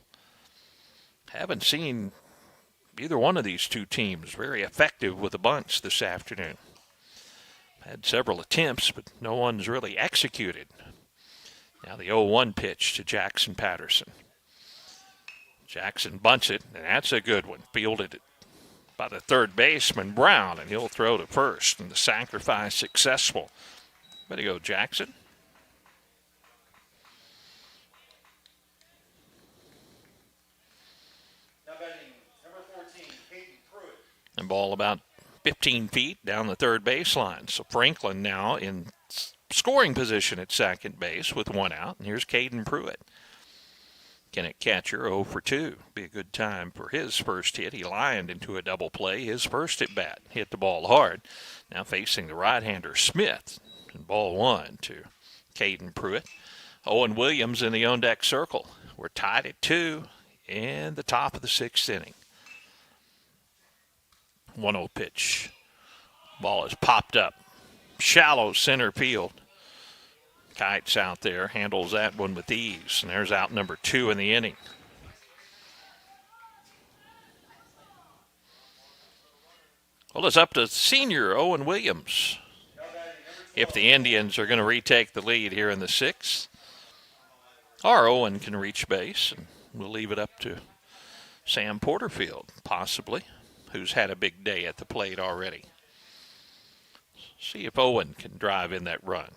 Haven't seen either one of these two teams very effective with the bunts this afternoon. Had several attempts, but no one's really executed. Now the 0-1 pitch to Jackson Patterson. Jackson bunts it, and that's a good one. Fielded it by the third baseman, Brown, and he'll throw to first, and the sacrifice successful. Way to go, Jackson. And ball about 15 feet down the third baseline. So Franklin now in scoring position at second base with one out. And here's Caden Pruitt. Kennett catcher 0 for 2. Be a good time for his first hit. He lined into a double play. His first at bat. Hit the ball hard. Now facing the right-hander Smith. And ball 1 to Caden Pruitt. Owen Williams in the on-deck circle. We're tied at 2 in the top of the 6th inning. 1-0 pitch. Ball is popped up. Shallow center field. Kite's out there. Handles that one with ease. And there's out number 2 in the inning. Well, it's up to senior Owen Williams. If the Indians are going to retake the lead here in the 6th. Or Owen can reach base. And we'll leave it up to Sam Porterfield, possibly, who's had a big day at the plate already. See if Owen can drive in that run.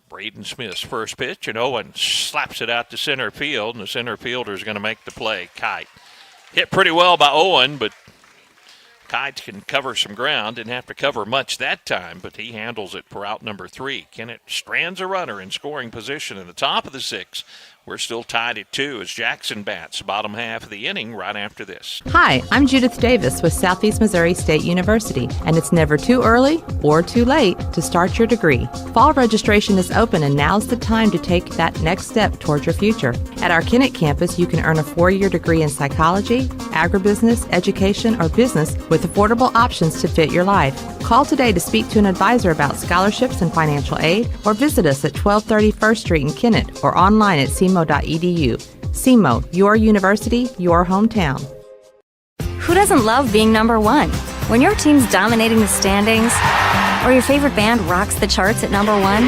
Braden Smith's first pitch, and Owen slaps it out to center field, and the center fielder is going to make the play. Kite hit pretty well by Owen, but Kite can cover some ground. Didn't have to cover much that time, but he handles it for out number 3. Kennett strands a runner in scoring position in the top of the 6th. We're still tied at 2 as Jackson bats bottom half of the inning right after this.
Hi, I'm Judith Davis with Southeast Missouri State University, and it's never too early or too late to start your degree. Fall registration is open, and now's the time to take that next step towards your future. At our Kennett campus, you can earn a 4-year degree in psychology, agribusiness, education, or business with affordable options to fit your life. Call today to speak to an advisor about scholarships and financial aid, or visit us at 1230 First Street in Kennett or online at SEMO.edu. SEMO, your university, your hometown.
Who doesn't love being number one? When your team's dominating the standings, or your favorite band rocks the charts at number 1,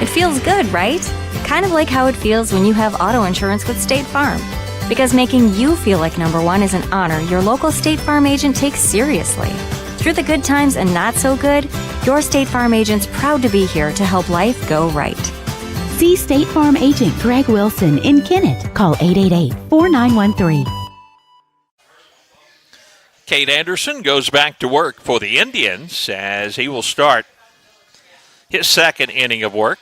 it feels good, right? Kind of like how it feels when you have auto insurance with State Farm. Because making you feel like number 1 is an honor your local State Farm agent takes seriously. Through the good times and not so good, your State Farm agent's proud to be here to help life go right.
See State Farm agent Greg Wilson in Kennett. Call 888-4913.
Cade Anderson goes back to work for the Indians as he will start his second inning of work.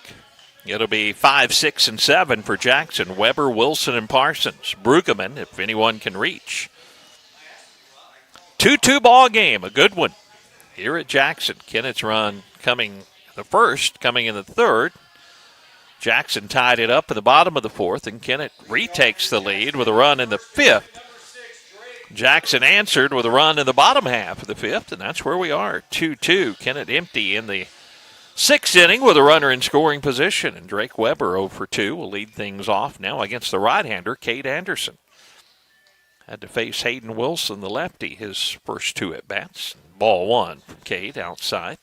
It'll be 5, 6, and 7 for Jackson. Weber, Wilson, and Parsons. Brueggemann, if anyone can reach. 2-2 ball game, a good one here at Jackson. Kennett's run coming the first, coming in the third. Jackson tied it up in the bottom of the 4th, and Kennett retakes the lead with a run in the 5th. Jackson answered with a run in the bottom half of the 5th, and that's where we are, 2-2. Kennett empty in the 6th inning with a runner in scoring position, and Drake Weber 0 for 2 will lead things off now against the right-hander, Cade Anderson. Had to face Hayden Wilson, the lefty, his first 2 at-bats. Ball 1 from Cade outside.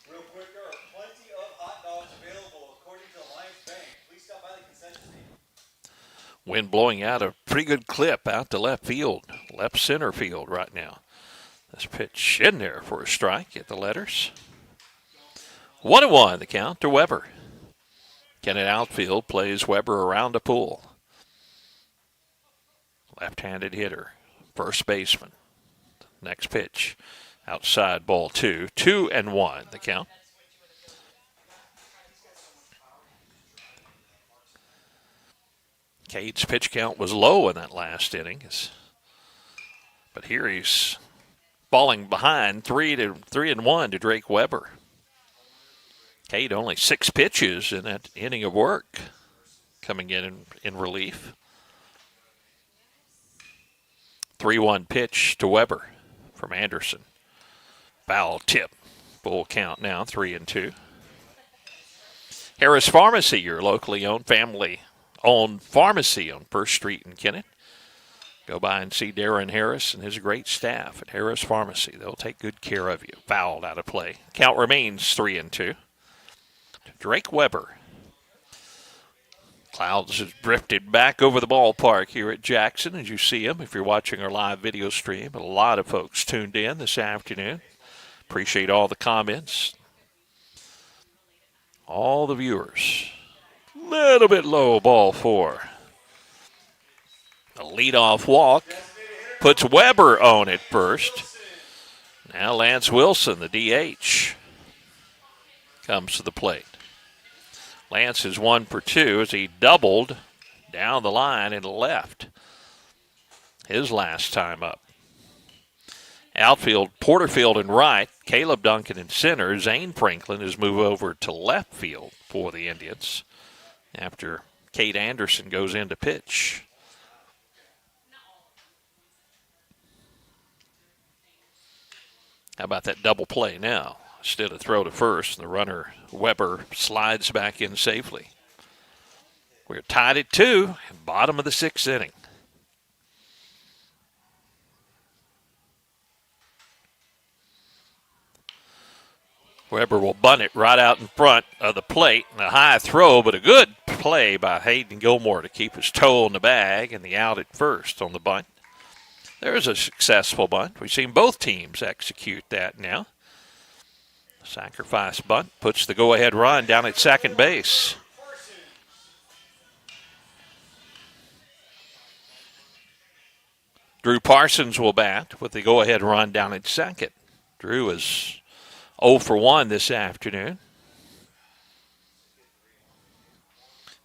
Real quick, there are plenty of hot dogs available according to Alliance Bank. Please stop by the concession stand.
Wind blowing out a pretty good clip out to left field, left center field right now. This pitch in there for a strike at the letters. 1-1 the count to Weber. Kennett outfield plays Weber around the pool. Left-handed hitter, first baseman. Next pitch, outside ball 2. 2-1 the count. Cade's pitch count was low in that last inning. But here he's falling behind 3-1 to Drake Weber. Cade only 6 pitches in that inning of work coming in relief. 3-1 pitch to Weber. from Anderson. Foul tip. Full count now, 3-2. Harris Pharmacy, your locally owned, family-owned pharmacy on First Street in Kennett. Go by and see Darren Harris and his great staff at Harris Pharmacy. They'll take good care of you. Fouled out of play. Count remains 3-2. Drake Weber. Clouds have drifted back over the ballpark here at Jackson as you see them. If you're watching our live video stream, a lot of folks tuned in this afternoon. Appreciate all the comments. All the viewers. Little bit low, ball 4. A leadoff walk puts Weber on at first. Now Lance Wilson, the DH, comes to the plate. Lance is 1 for 2 as he doubled down the line and left his last time up. Outfield, Porterfield in right, Caleb Duncan in center. Zane Franklin has moved over to left field for the Indians after Cade Anderson goes in to pitch. How about that double play now? Instead of throw to first, the runner, Weber, slides back in safely. We're tied at 2, bottom of the 6th inning. Weber will bunt it right out in front of the plate. A high throw, but a good play by Hayden Gilmore to keep his toe in the bag and the out at first on the bunt. There's a successful bunt. We've seen both teams execute that now. Sacrifice bunt puts the go-ahead run down at second base. Drew Parsons will bat with the go-ahead run down at second. Drew is 0 for 1 this afternoon.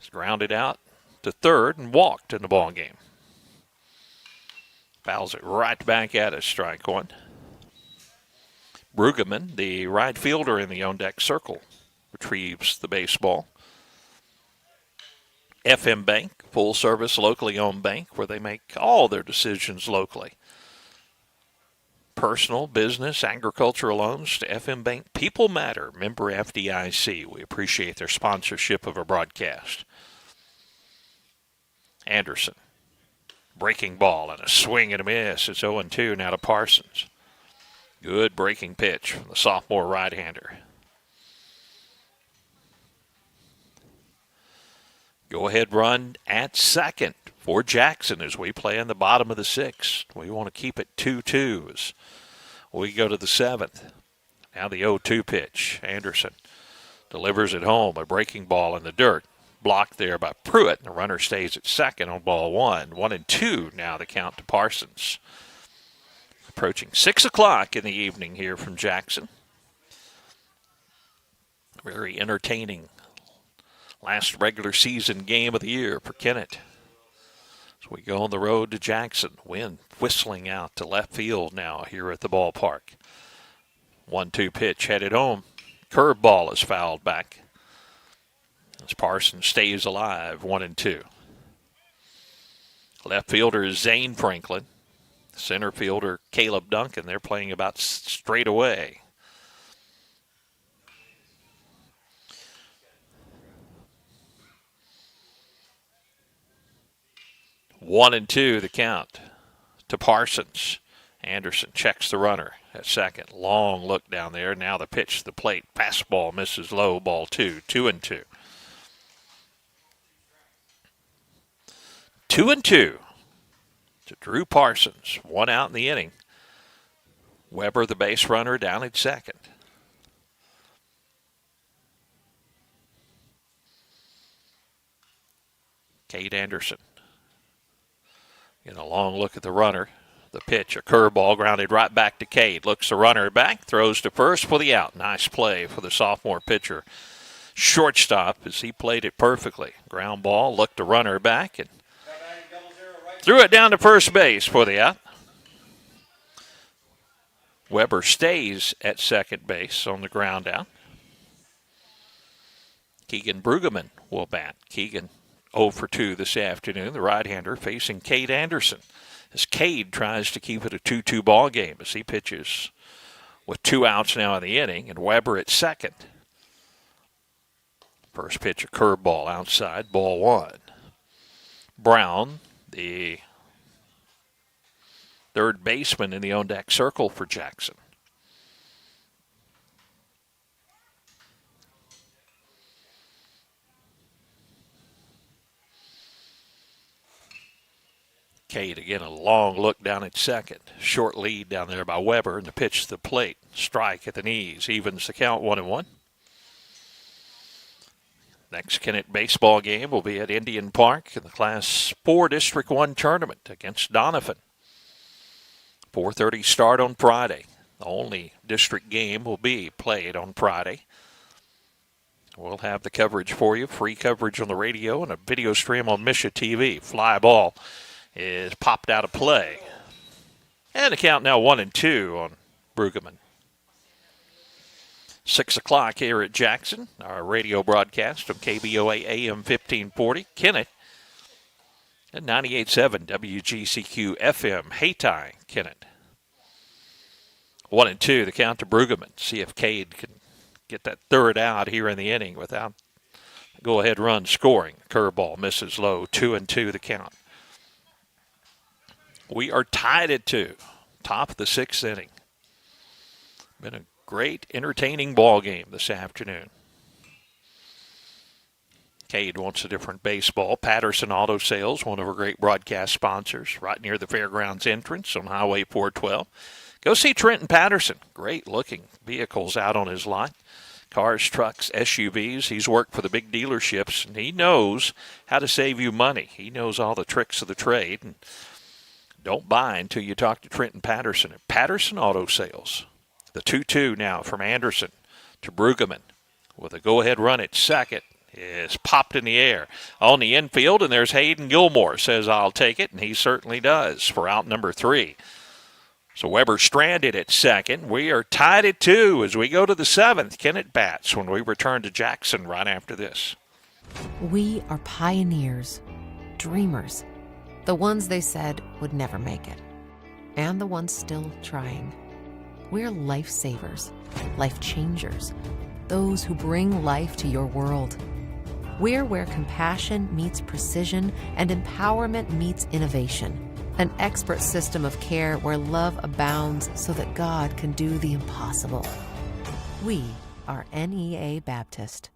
He's grounded out to third and walked in the ball game. Fouls it right back at us, strike 1. Brueggemann, the right fielder in the on-deck circle, retrieves the baseball. FM Bank, full-service, locally owned bank where they make all their decisions locally. Personal, business, agricultural loans to FM Bank. People matter. Member FDIC. We appreciate their sponsorship of our broadcast. Anderson. Breaking ball and a swing and a miss. It's 0-2 now to Parsons. Good breaking pitch from the sophomore right-hander. Go-ahead run at second for Jackson as we play in the bottom of the 6th. We want to keep it 2-2 as we go to the 7th. Now the 0-2 pitch. Anderson delivers it home. A breaking ball in the dirt. Blocked there by Pruitt. And the runner stays at second on ball 1. 1-2 now the count to Parsons. Approaching 6 o'clock in the evening here from Jackson. Very entertaining last regular season game of the year for Kennett. As we go on the road to Jackson. Wind whistling out to left field now here at the ballpark. 1-2 pitch headed home. Curveball is fouled back. As Parsons stays alive, 1-2. Left fielder is Zane Franklin. Center fielder Caleb Duncan. They're playing about straight away. One and two the count to Parsons. Anderson checks the runner at second. Long look down there. Now the pitch to the plate. Fastball misses low. Ball 2. 2-2. 2-2 to Drew Parsons. One out in the inning. Weber, the base runner, down at second. Cade Anderson. Getting a long look at the runner. The pitch, a curveball grounded right back to Cade. Looks the runner back, throws to first for the out. Nice play for the sophomore pitcher. Shortstop as he played it perfectly. Ground ball, looked the runner back and threw it down to first base for the out. Weber stays at second base on the ground out. Keegan Brueggemann will bat. Keegan 0 for 2 this afternoon. The right-hander facing Cade Anderson as Cade tries to keep it a 2-2 ball game as he pitches with 2 outs now in the inning, and Weber at second. First pitch, a curveball outside, ball 1. Brown, the third baseman in the on-deck circle for Jackson. Cade again, a long look down at second. Short lead down there by Weber, and the pitch to the plate. Strike at the knees, evens the count 1-1. Next Kennett baseball game will be at Indian Park in the Class 4 District 1 tournament against Donovan. 4:30 start on Friday. The only district game will be played on Friday. We'll have the coverage for you, free coverage on the radio and a video stream on Misha TV. Fly ball is popped out of play. And the count now 1-2 on Brueggemann. 6 o'clock here at Jackson, our radio broadcast of KBOA AM 1540, Kennett, and 98.7 WGCQ FM, Hayti, Kennett. 1-2, the count to Brueggemann. See if Cade can get that third out here in the inning without the go-ahead run scoring. Curveball misses low, 2-2 the count. We are tied at 2, top of the 6th inning. Been a great, entertaining ball game this afternoon. Cade wants a different baseball. Patterson Auto Sales, one of our great broadcast sponsors, right near the fairgrounds entrance on Highway 412. Go see Trenton Patterson. Great-looking vehicles out on his lot. Cars, trucks, SUVs. He's worked for the big dealerships, and he knows how to save you money. He knows all the tricks of the trade. And don't buy until you talk to Trenton Patterson at Patterson Auto Sales. The 2-2 now from Anderson to Brueggemann with a go-ahead run at second is popped in the air on the infield, and there's Hayden Gilmore. Says, I'll take it, and he certainly does for out number 3. So Weber stranded at second. We are tied at 2 as we go to the 7th. Kennett bats when we return to Jackson right after this.
We are pioneers, dreamers, the ones they said would never make it, and the ones still trying. We're lifesavers, life changers, those who bring life to your world. We're where compassion meets precision and empowerment meets innovation. An expert system of care where love abounds so that God can do the impossible. We are NEA Baptist.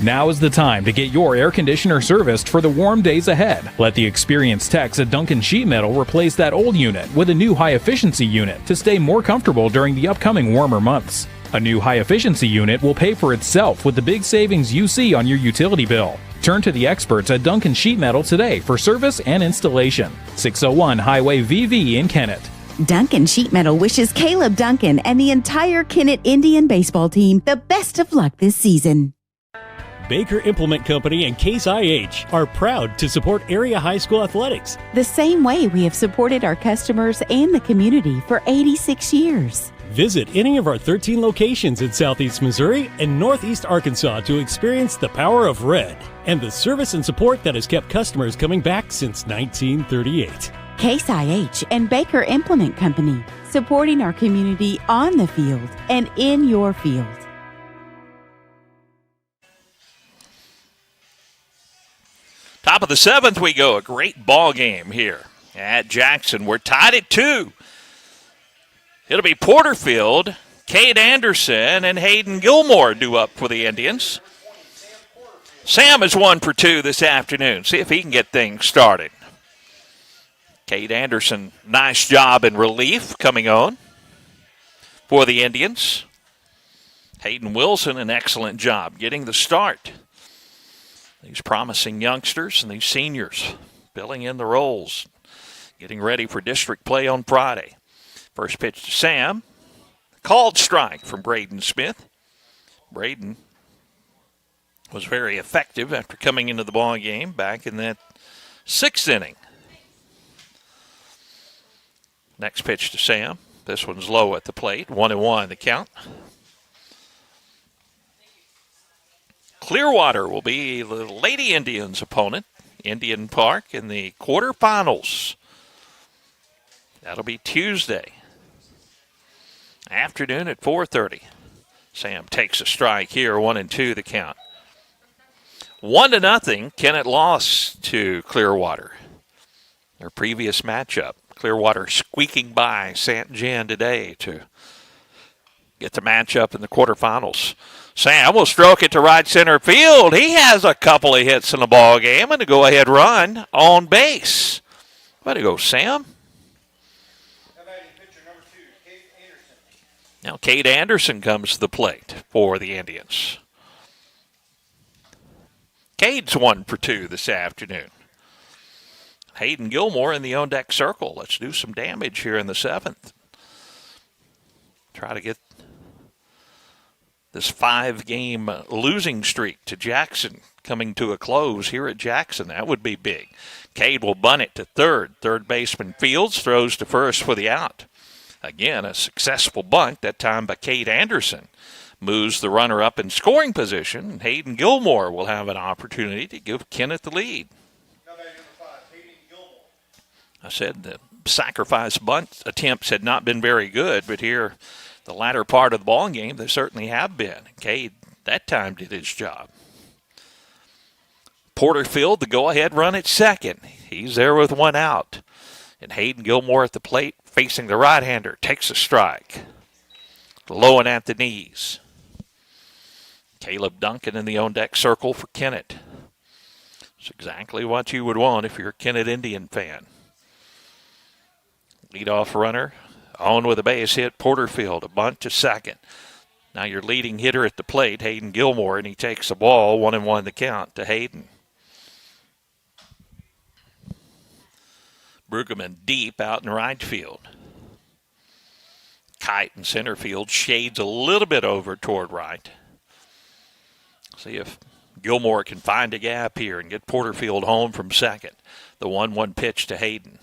Now is the time to get your air conditioner serviced for the warm days ahead. Let the experienced techs at Duncan Sheet Metal replace that old unit with a new high-efficiency unit to stay more comfortable during the upcoming warmer months. A new high-efficiency unit will pay for itself with the big savings you see on your utility bill. Turn to the experts at Duncan Sheet Metal today for service and installation. 601 Highway VV in Kennett.
Duncan Sheet Metal wishes Caleb Duncan and the entire Kennett Indian baseball team the best of luck this season.
Baker Implement Company and Case IH are proud to support area high school athletics.
The same way we have supported our customers and the community for 86 years.
Visit any of our 13 locations in Southeast Missouri and Northeast Arkansas to experience the power of red and the service and support that has kept customers coming back since 1938.
Case IH and Baker Implement Company, supporting our community on the field and in your field.
Top of the 7th we go. A great ball game here at Jackson. We're tied at 2. It'll be Porterfield, Cade Anderson, and Hayden Gilmore due up for the Indians. Sam is 1 for 2 this afternoon. See if he can get things started. Cade Anderson, nice job in relief coming on for the Indians. Hayden Wilson, an excellent job getting the start. These promising youngsters and these seniors filling in the roles, getting ready for district play on Friday. First pitch to Sam. Called strike from Braden Smith. Braden was very effective after coming into the ball game back in that 6th inning. Next pitch to Sam. This one's low at the plate. 1-1 the count. Clearwater will be the Lady Indians' opponent, Indian Park, in the quarterfinals. That'll be Tuesday afternoon at 4:30. Sam takes a strike here, 1-2 the count. 1-0, Kennett lost to Clearwater. Their previous matchup, Clearwater squeaking by St. Jan today to get the matchup in the quarterfinals. Sam will stroke it to right center field. He has a couple of hits in the ball game and a go-ahead run on base. Way to go, Sam. Now Cade Anderson comes to the plate for the Indians. Cade's 1 for 2 this afternoon. Hayden Gilmore in the on-deck circle. Let's do some damage here in the 7th. Try to get this 5-game losing streak to Jackson coming to a close here at Jackson. That would be big. Cade will bunt it to third. Third baseman Fields throws to first for the out. Again, a successful bunt, that time by Cade Anderson. Moves the runner up in scoring position. Hayden Gilmore will have an opportunity to give Kennett the lead. I said the sacrifice bunt attempts had not been very good, but here, the latter part of the ball game, they certainly have been. Cade, that time, did his job. Porterfield, the go-ahead run at second. He's there with 1 out. And Hayden Gilmore at the plate, facing the right-hander, takes a strike. Low and at the knees. Caleb Duncan in the on-deck circle for Kennett. It's exactly what you would want if you're a Kennett Indian fan. Leadoff runner, on with a base hit, Porterfield, a bunt to second. Now your leading hitter at the plate, Hayden Gilmore, and he takes the ball, 1-1 the count to Hayden. Brueggemann deep out in right field. Kite in center field shades a little bit over toward right. See if Gilmore can find a gap here and get Porterfield home from second. The 1-1 pitch to Hayden.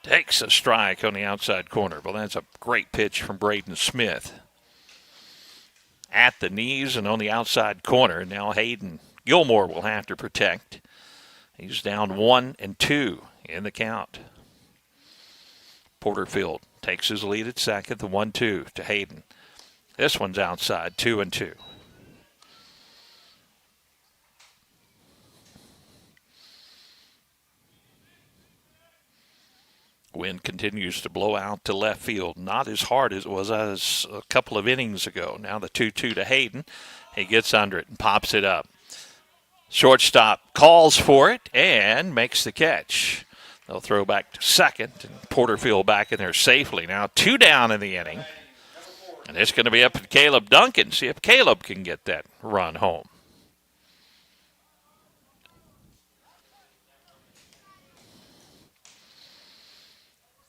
Takes a strike on the outside corner. Well, that's a great pitch from Braden Smith. At the knees and on the outside corner. Now Hayden Gilmore will have to protect. He's down 1-2 in the count. Porterfield takes his lead at second, the 1-2 to Hayden. This one's outside, 2-2. Wind continues to blow out to left field. Not as hard as it was as a couple of innings ago. Now the 2-2 to Hayden. He gets under it and pops it up. Shortstop calls for it and makes the catch. They'll throw back to second, and Porterfield back in there safely. Now 2 down in the inning. And it's going to be up to Caleb Duncan. See if Caleb can get that run home.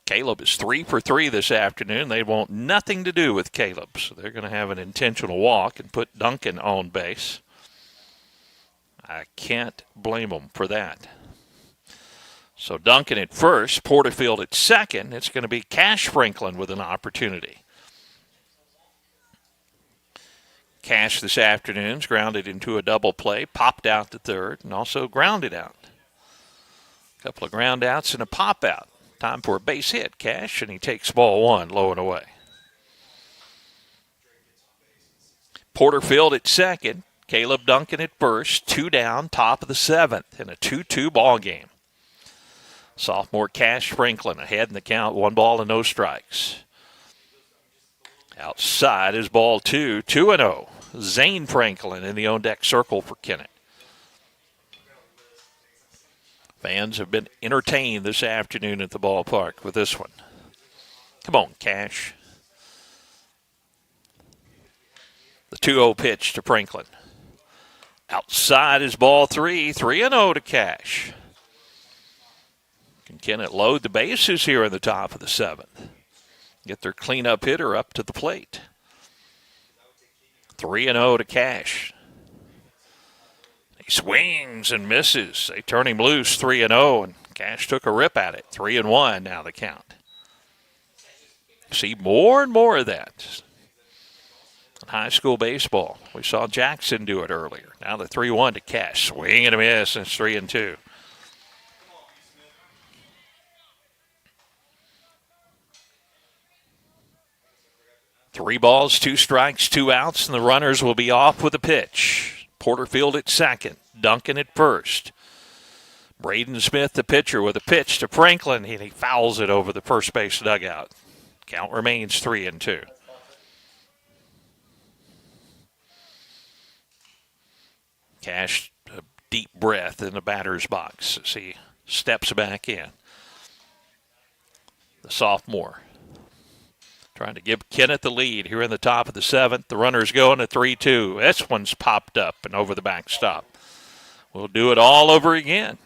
Caleb is 3 for 3 this afternoon. They want nothing to do with Caleb, so they're going to have an intentional walk and put Duncan on base. I can't blame them for that. So Duncan at first, Porterfield at second. It's going to be Cash Franklin with an opportunity. Cash this afternoon's grounded into a double play, popped out to third, and also grounded out. A couple of ground outs and a pop out. Time for a base hit, Cash, and he takes ball 1 low and away. Porterfield at second. Caleb Duncan at first, 2 down, top of the 7th in a 2-2 ball game. Sophomore Cash Franklin ahead in the count, 1 ball and no strikes. Outside is ball 2, 2-0. Zane Franklin in the on-deck circle for Kennett. Fans have been entertained this afternoon at the ballpark with this one. Come on, Cash. The 2-0 pitch to Franklin. Outside is ball 3, 3-0 to Cash. Can Kennett load the bases here in the top of the 7th? Get their cleanup hitter up to the plate. 3-0 to Cash. He swings and misses. They turn him loose, 3-0, and Cash took a rip at it. 3-1 now the count. See more and more of that. high school baseball. We saw Jackson do it earlier. Now the 3-1 to Cash. Swing and a miss, and it's 3-2. Three balls, 2 strikes, 2 outs, and the runners will be off with a pitch. Porterfield at second, Duncan at first. Braden Smith, the pitcher, with a pitch to Franklin, and he fouls it over the first base dugout. Count remains 3-2. Cash, a deep breath in the batter's box as he steps back in. The sophomore trying to give Kennett the lead here in the top of the 7th. The runner's going at 3-2. This one's popped up and over the backstop. We'll do it all over again.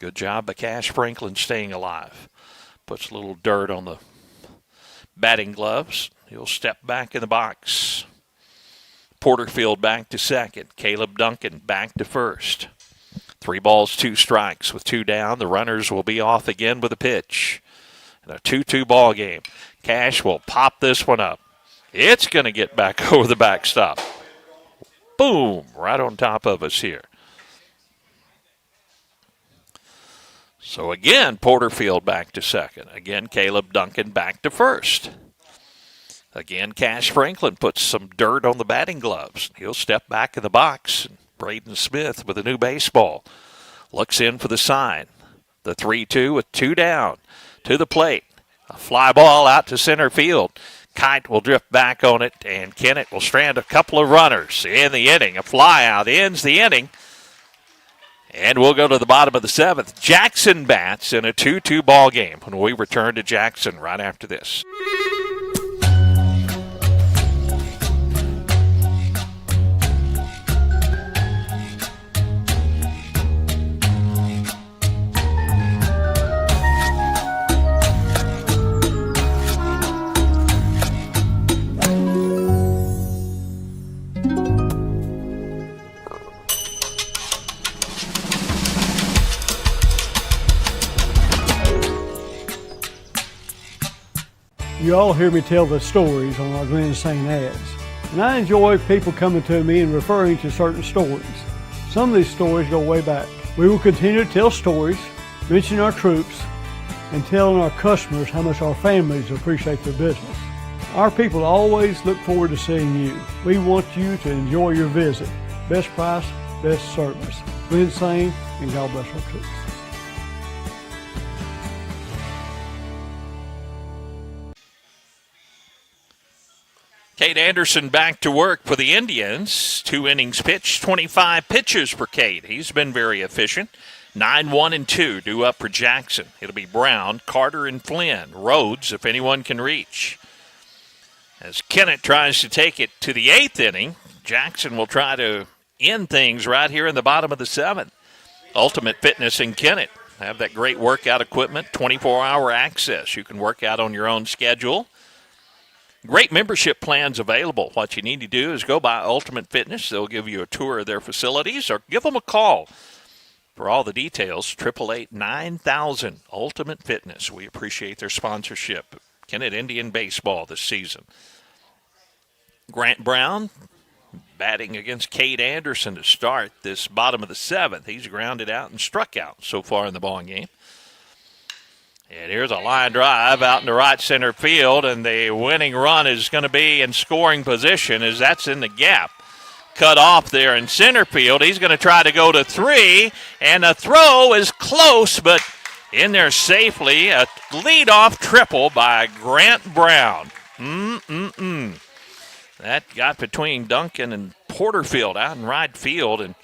Good job by Cash Franklin staying alive. Puts a little dirt on the batting gloves. He'll step back in the box. Porterfield back to second. Caleb Duncan back to first. 3 balls, 2 strikes with 2 down. The runners will be off again with a pitch. And a 2-2 ball game. Cash will pop this one up. It's going to get back over the backstop. Boom, right on top of us here. So again, Porterfield back to second. Again, Caleb Duncan back to first. Again, Cash Franklin puts some dirt on the batting gloves. He'll step back in the box. And Braden Smith with a new baseball looks in for the sign. The 3-2 with 2 down to the plate. A fly ball out to center field. Kite will drift back on it, and Kennett will strand a couple of runners in the inning. A fly out ends the inning. And we'll go to the bottom of the 7th. Jackson bats in a 2-2 ball game when we return to Jackson right after this.
You all hear me tell the stories on our Glen St. ads, and I enjoy people coming to me and referring to certain stories. Some of these stories go way back. We will continue to tell stories, mention our troops, and telling our customers how much our families appreciate their business. Our people always look forward to seeing you. We want you to enjoy your visit. Best price, best service. Glen St. and God bless our troops.
Kate Anderson back to work for the Indians. 2 innings pitched, 25 pitches for Kate. He's been very efficient. 9-1-2 due up for Jackson. It'll be Brown, Carter, and Flynn. Rhodes, if anyone can reach. As Kennett tries to take it to the 8th inning, Jackson will try to end things right here in the bottom of the 7th. Ultimate Fitness in Kennett. Have that great workout equipment, 24-hour access. You can work out on your own schedule. Great membership plans available. What you need to do is go by Ultimate Fitness. They'll give you a tour of their facilities, or give them a call for all the details. 888-9000 Ultimate Fitness. We appreciate their sponsorship. Kennett Indian Baseball this season. Grant Brown batting against Cade Anderson to start this bottom of the 7th. He's grounded out and struck out so far in the ball game. And here's a line drive out in the right center field, and the winning run is going to be in scoring position as that's in the gap. Cut off there in center field. He's going to try to go to 3, and the throw is close, but in there safely. A leadoff triple by Grant Brown. That got between Duncan and Porterfield out in right field, and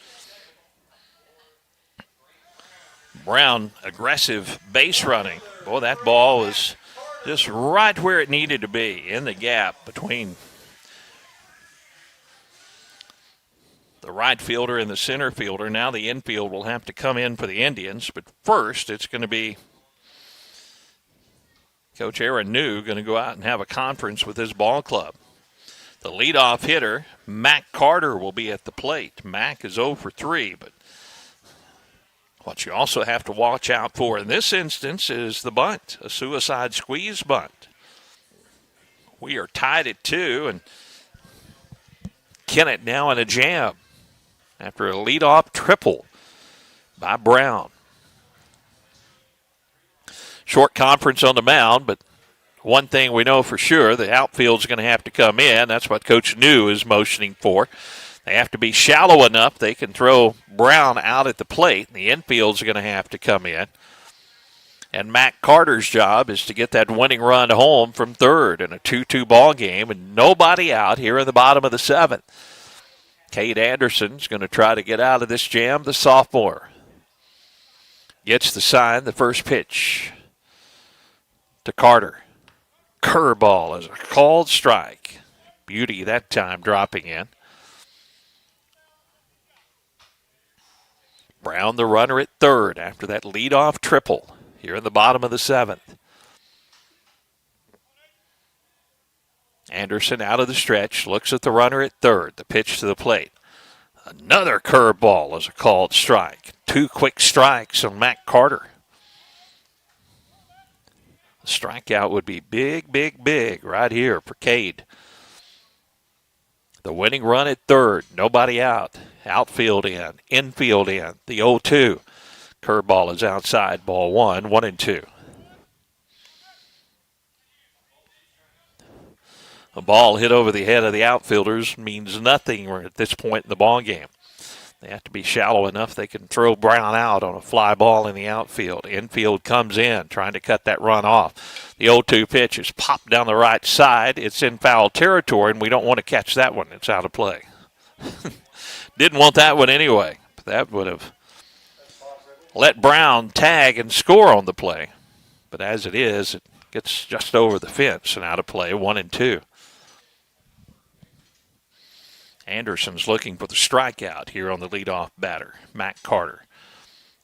Brown aggressive base running. Boy, that ball was just right where it needed to be, in the gap between the right fielder and the center fielder. Now the infield will have to come in for the Indians, but first it's going to be Coach Aaron New going to go out and have a conference with his ball club. The leadoff hitter, Mac Carter, will be at the plate. Mac is 0 for 3, but what you also have to watch out for in this instance is the bunt, a suicide squeeze bunt. we are tied at 2, and Kennett now in a jam after a leadoff triple by Brown. Short conference on the mound, but one thing we know for sure, the outfield's going to have to come in. That's what Coach New is motioning for. They have to be shallow enough they can throw Brown out at the plate. The infield's going to have to come in. And Matt Carter's job is to get that winning run home from third in a 2-2 ball game, and nobody out here in the bottom of the 7th. Cade Anderson's going to try to get out of this jam, the sophomore. Gets the sign, the first pitch to Carter. Curveball is a called strike. Beauty that time dropping in. Brown the runner at third after that leadoff triple here in the bottom of the 7th. Anderson out of the stretch, looks at the runner at third, the pitch to the plate. Another curveball is a called strike. 2 quick strikes on Matt Carter. The strikeout would be big, big, big right here for Cade. The winning run at third, nobody out. Outfield in, infield in, the 0-2. Curveball is outside, ball 1, 1-2. A ball hit over the head of the outfielders means nothing at this point in the ball game. They have to be shallow enough they can throw Brown out on a fly ball in the outfield. Infield comes in, trying to cut that run off. The 0-2 pitch is popped down the right side. It's in foul territory, and we don't want to catch that one. It's out of play. Didn't want that one anyway. But that would have let Brown tag and score on the play. But as it is, it gets just over the fence and out of play, 1-2. Anderson's looking for the strikeout here on the leadoff batter, Matt Carter.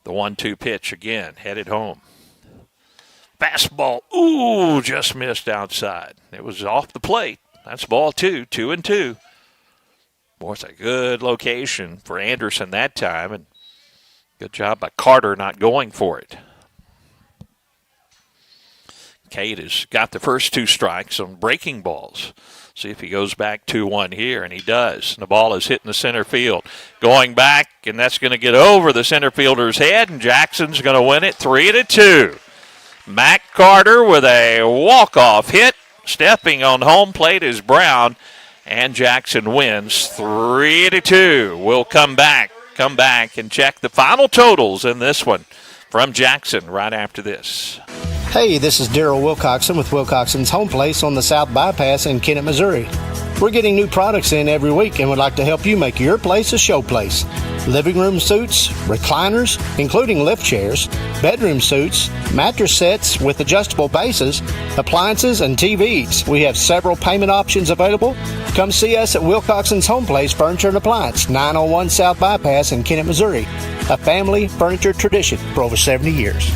The 1-2 pitch again, headed home. Fastball, ooh, just missed outside. It was off the plate. That's ball 2, 2-2. Boy, it's a good location for Anderson that time, and good job by Carter not going for it. Cade has got the first 2 strikes on breaking balls. See if he goes back 2-1 here, and he does. And the ball is hitting the center field. Going back, and that's going to get over the center fielder's head, and Jackson's going to win it 3-2. Matt Carter with a walk-off hit. Stepping on home plate is Brown, and Jackson wins 3-2. We'll come back and check the final totals in this one from Jackson right after this.
Hey, this is Daryl Wilcoxon with Wilcoxon's Home Place on the South Bypass in Kennett, Missouri. We're getting new products in every week and would like to help you make your place a show place. Living room suites, recliners, including lift chairs, bedroom suites, mattress sets with adjustable bases, appliances, and TVs. We have several payment options available. Come see us at Wilcoxon's Home Place Furniture and Appliance, 901 South Bypass in Kennett, Missouri. A family furniture tradition for over 70 years.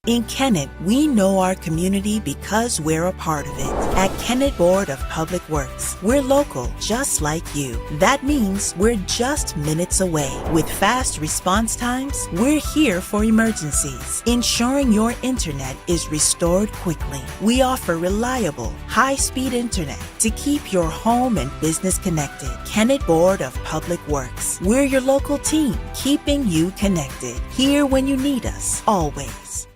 In Kennett, we know our community because we're a part of it. At Kennett Board of Public Works, we're local, just like you. That means we're just minutes away. With fast response times, we're here for emergencies, ensuring your internet is restored quickly. We offer reliable, high-speed internet to keep your home and business connected. Kennett Board of Public Works, we're your local team, keeping you connected. Here when you need us, always.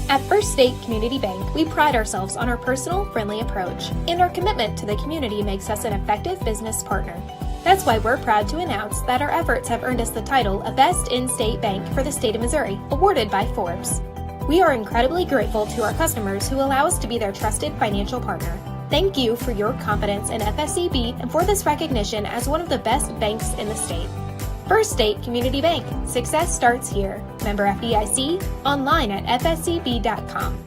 At First State Community Bank, we pride ourselves on our personal, friendly approach, and our commitment to the community makes us an effective business partner. That's why we're proud to announce that our efforts have earned us the title of Best In-State Bank for the state of Missouri, awarded by Forbes. We are incredibly grateful to our customers who allow us to be their trusted financial partner. Thank you for your confidence in FSCB and for this recognition as one of the best banks in the state. First State Community Bank. Success starts here. Member FDIC. Online at fscb.com.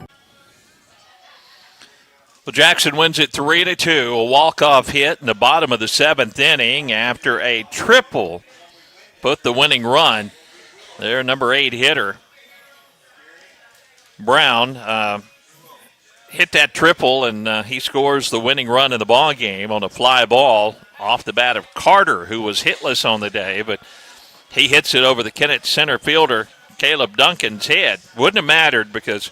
Well, Jackson wins it 3-2. A walk-off hit in the bottom of the 7th inning after a triple put the winning run. Their number 8 hitter, Brown, hit that triple, and he scores the winning run in the ball game on a fly ball off the bat of Carter, who was hitless on the day, but he hits it over the Kennett center fielder, Caleb Duncan's head. Wouldn't have mattered because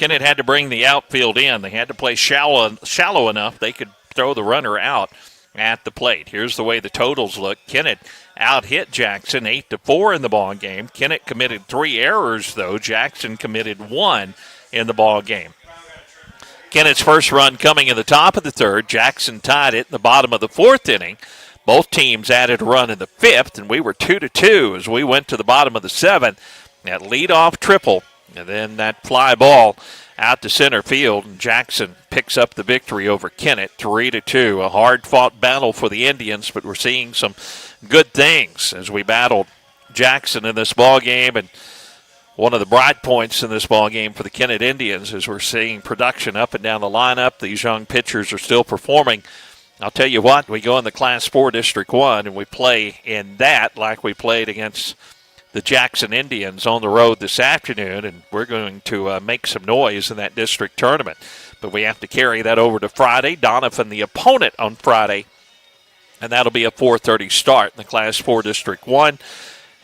Kennett had to bring the outfield in. They had to play shallow enough they could throw the runner out at the plate. Here's the way the totals look. Kennett out-hit Jackson 8-4 in the ball game. Kennett committed 3 errors, though. Jackson committed 1 in the ball game. Kennett's first run coming in the top of the third. Jackson tied it in the bottom of the fourth inning. Both teams added a run in the fifth, and we were 2-2 as we went to the bottom of the seventh. That leadoff triple, and then that fly ball out to center field, and Jackson picks up the victory over Kennett, 3-2. A hard-fought battle for the Indians, but we're seeing some good things as we battled Jackson in this ball game, and one of the bright points in this ball game for the Kennett Indians is we're seeing production up and down the lineup. These young pitchers are still performing. I'll tell you what, we go in the Class 4 District 1 and we play in that like we played against the Jackson Indians on the road this afternoon, and we're going to make some noise in that district tournament. But we have to carry that over to Friday. Donovan, the opponent on Friday, and that'll be a 4:30 start in the Class 4 District 1.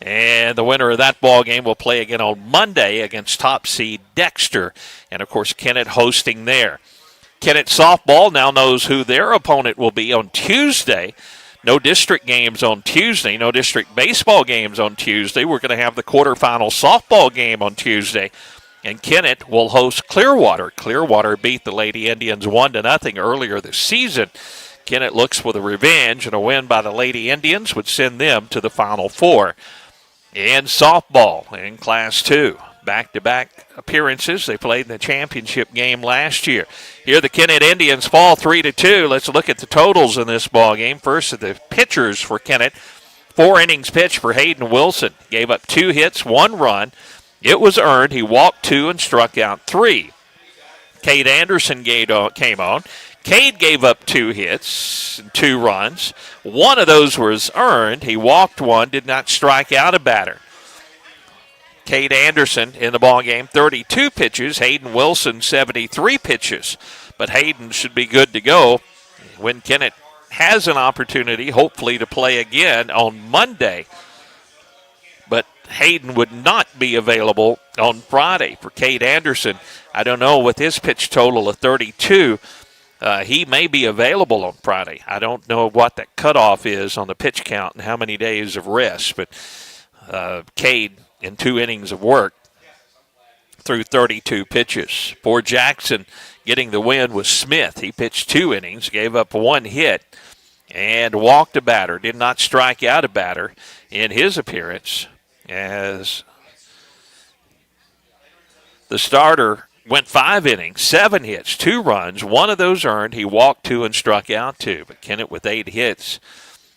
And the winner of that ball game will play again on Monday against top seed Dexter. And, of course, Kennett hosting there. Kennett softball now knows who their opponent will be on Tuesday. No district games on Tuesday. No district baseball games on Tuesday. We're going to have the quarterfinal softball game on Tuesday. And Kennett will host Clearwater. Clearwater beat the Lady Indians 1-0 earlier this season. Kennett looks for the revenge, and a win by the Lady Indians would send them to the Final Four. In softball in Class 2, back-to-back appearances. They played in the championship game last year. Here the Kennett Indians fall 3-2. Let's look at the totals in this ball game. First of the pitchers for Kennett. 4 innings pitched for Hayden Wilson. Gave up 2 hits, 1 run. It was earned. He walked 2 and struck out 3. Cade Anderson came on. Cade gave up 2 hits and 2 runs. 1 of those was earned. He walked 1, did not strike out a batter. Cade Anderson in the ballgame, 32 pitches. Hayden Wilson, 73 pitches. But Hayden should be good to go when Kennett has an opportunity, hopefully, to play again on Monday. But Hayden would not be available on Friday. For Cade Anderson, I don't know, with his pitch total of 32, he may be available on Friday. I don't know what that cutoff is on the pitch count and how many days of rest, but Cade in 2 innings of work threw 32 pitches. For Jackson, getting the win was Smith. He pitched 2 innings, gave up 1 hit, and walked a batter. Did not strike out a batter in his appearance, as the starter went 5 innings, 7 hits, 2 runs. 1 of those earned. He walked 2 and struck out 2. But Kennett with 8 hits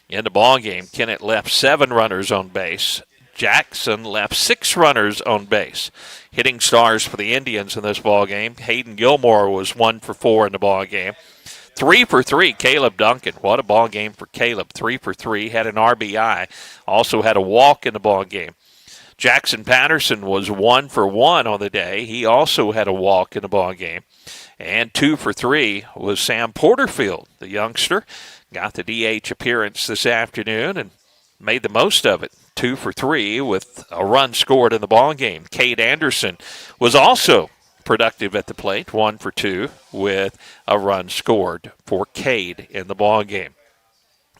in the ballgame. Kennett left 7 runners on base. Jackson left 6 runners on base. Hitting stars for the Indians in this ballgame. Hayden Gilmore was 1 for 4 in the ballgame. 3 for 3, Caleb Duncan. What a ball game for Caleb. 3 for 3, had an RBI. Also had a walk in the ballgame. Jackson Patterson was 1 for 1 on the day. He also had a walk in the ball game. And 2 for 3 was Sam Porterfield, the youngster. Got the DH appearance this afternoon and made the most of it. 2 for 3 with a run scored in the ball game. Cade Anderson was also productive at the plate, 1 for 2 with a run scored for Cade in the ball game.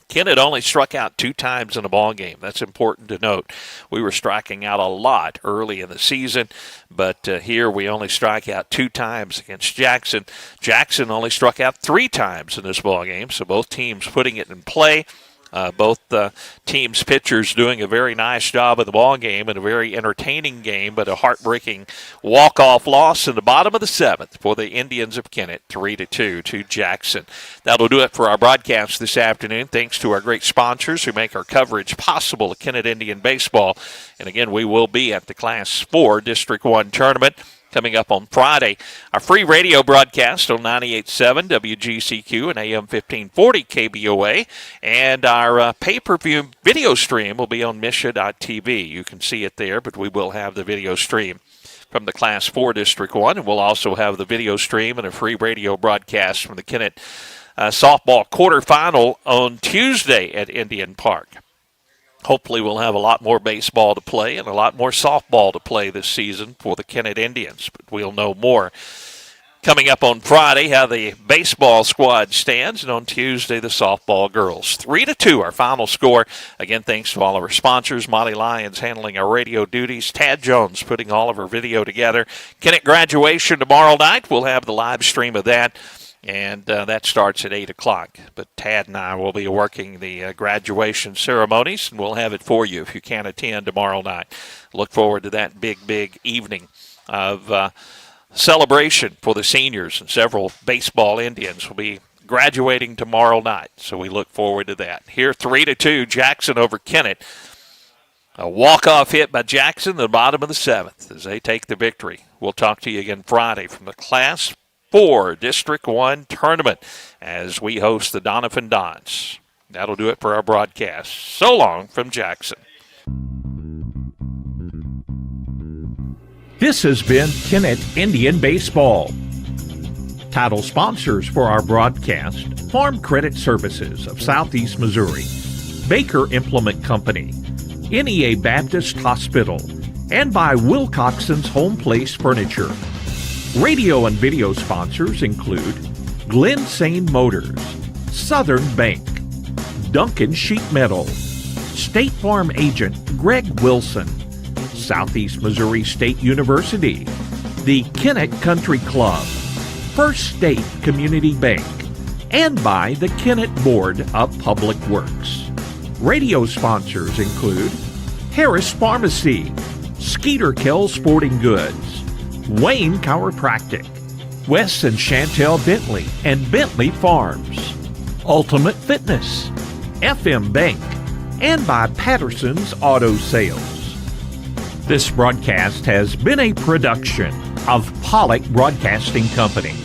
Kennett only struck out 2 times in a ball game. That's important to note. We were striking out a lot early in the season, but here we only strike out 2 times against Jackson. Jackson only struck out 3 times in this ball game, so both teams putting it in play. Both teams' pitchers doing a very nice job of the ball game and a very entertaining game, but a heartbreaking walk-off loss in the bottom of the 7th for the Indians of Kennett, 3-2 to Jackson. That'll do it for our broadcast this afternoon. Thanks to our great sponsors who make our coverage possible at Kennett Indian Baseball. And again, we will be at the Class 4 District 1 tournament coming up on Friday. Our free radio broadcast on 98.7 WGCQ and AM 1540 KBOA. And our pay-per-view video stream will be on Misha.tv. You can see it there, but we will have the video stream from the Class 4 District 1. And we'll also have the video stream and a free radio broadcast from the Kennett softball quarterfinal on Tuesday at Indian Park. hopefully we'll have a lot more baseball to play and a lot more softball to play this season for the Kennett Indians. But we'll know more coming up on Friday how the baseball squad stands, and on Tuesday the softball girls. 3-2 our final score. Again, thanks to all of our sponsors. Monty Lyons handling our radio duties. Tad Jones putting all of our video together. Kennett graduation tomorrow night. We'll have the live stream of that. And that starts at 8 o'clock. But Tad and I will be working the graduation ceremonies, and we'll have it for you if you can't attend tomorrow night. Look forward to that big evening of celebration for the seniors, and several baseball Indians will be graduating tomorrow night. So we look forward to that. Here, 3-2, Jackson over Kennett. A walk-off hit by Jackson at the bottom of the 7th as they take the victory. We'll talk to you again Friday from the Class 4 District 1 tournament as we host the Donovan Dons. That'll do it for our broadcast. So long from Jackson.
This has been Kennett Indian Baseball. Title sponsors for our broadcast: Farm Credit Services of Southeast Missouri, Baker Implement Company, NEA Baptist Hospital, and by Wilcoxon's Home Place Furniture. Radio and video sponsors include Glen Sane Motors, Southern Bank, Duncan Sheet Metal, State Farm Agent Greg Wilson, Southeast Missouri State University, the Kennett Country Club, First State Community Bank, and by the Kennett Board of Public Works. Radio sponsors include Harris Pharmacy, Skeeter Kell Sporting Goods, Wayne Chiropractic, Wes and Chantel Bentley and Bentley Farms, Ultimate Fitness, FM Bank, and by Patterson's Auto Sales. This broadcast has been a production of Pollock Broadcasting Company.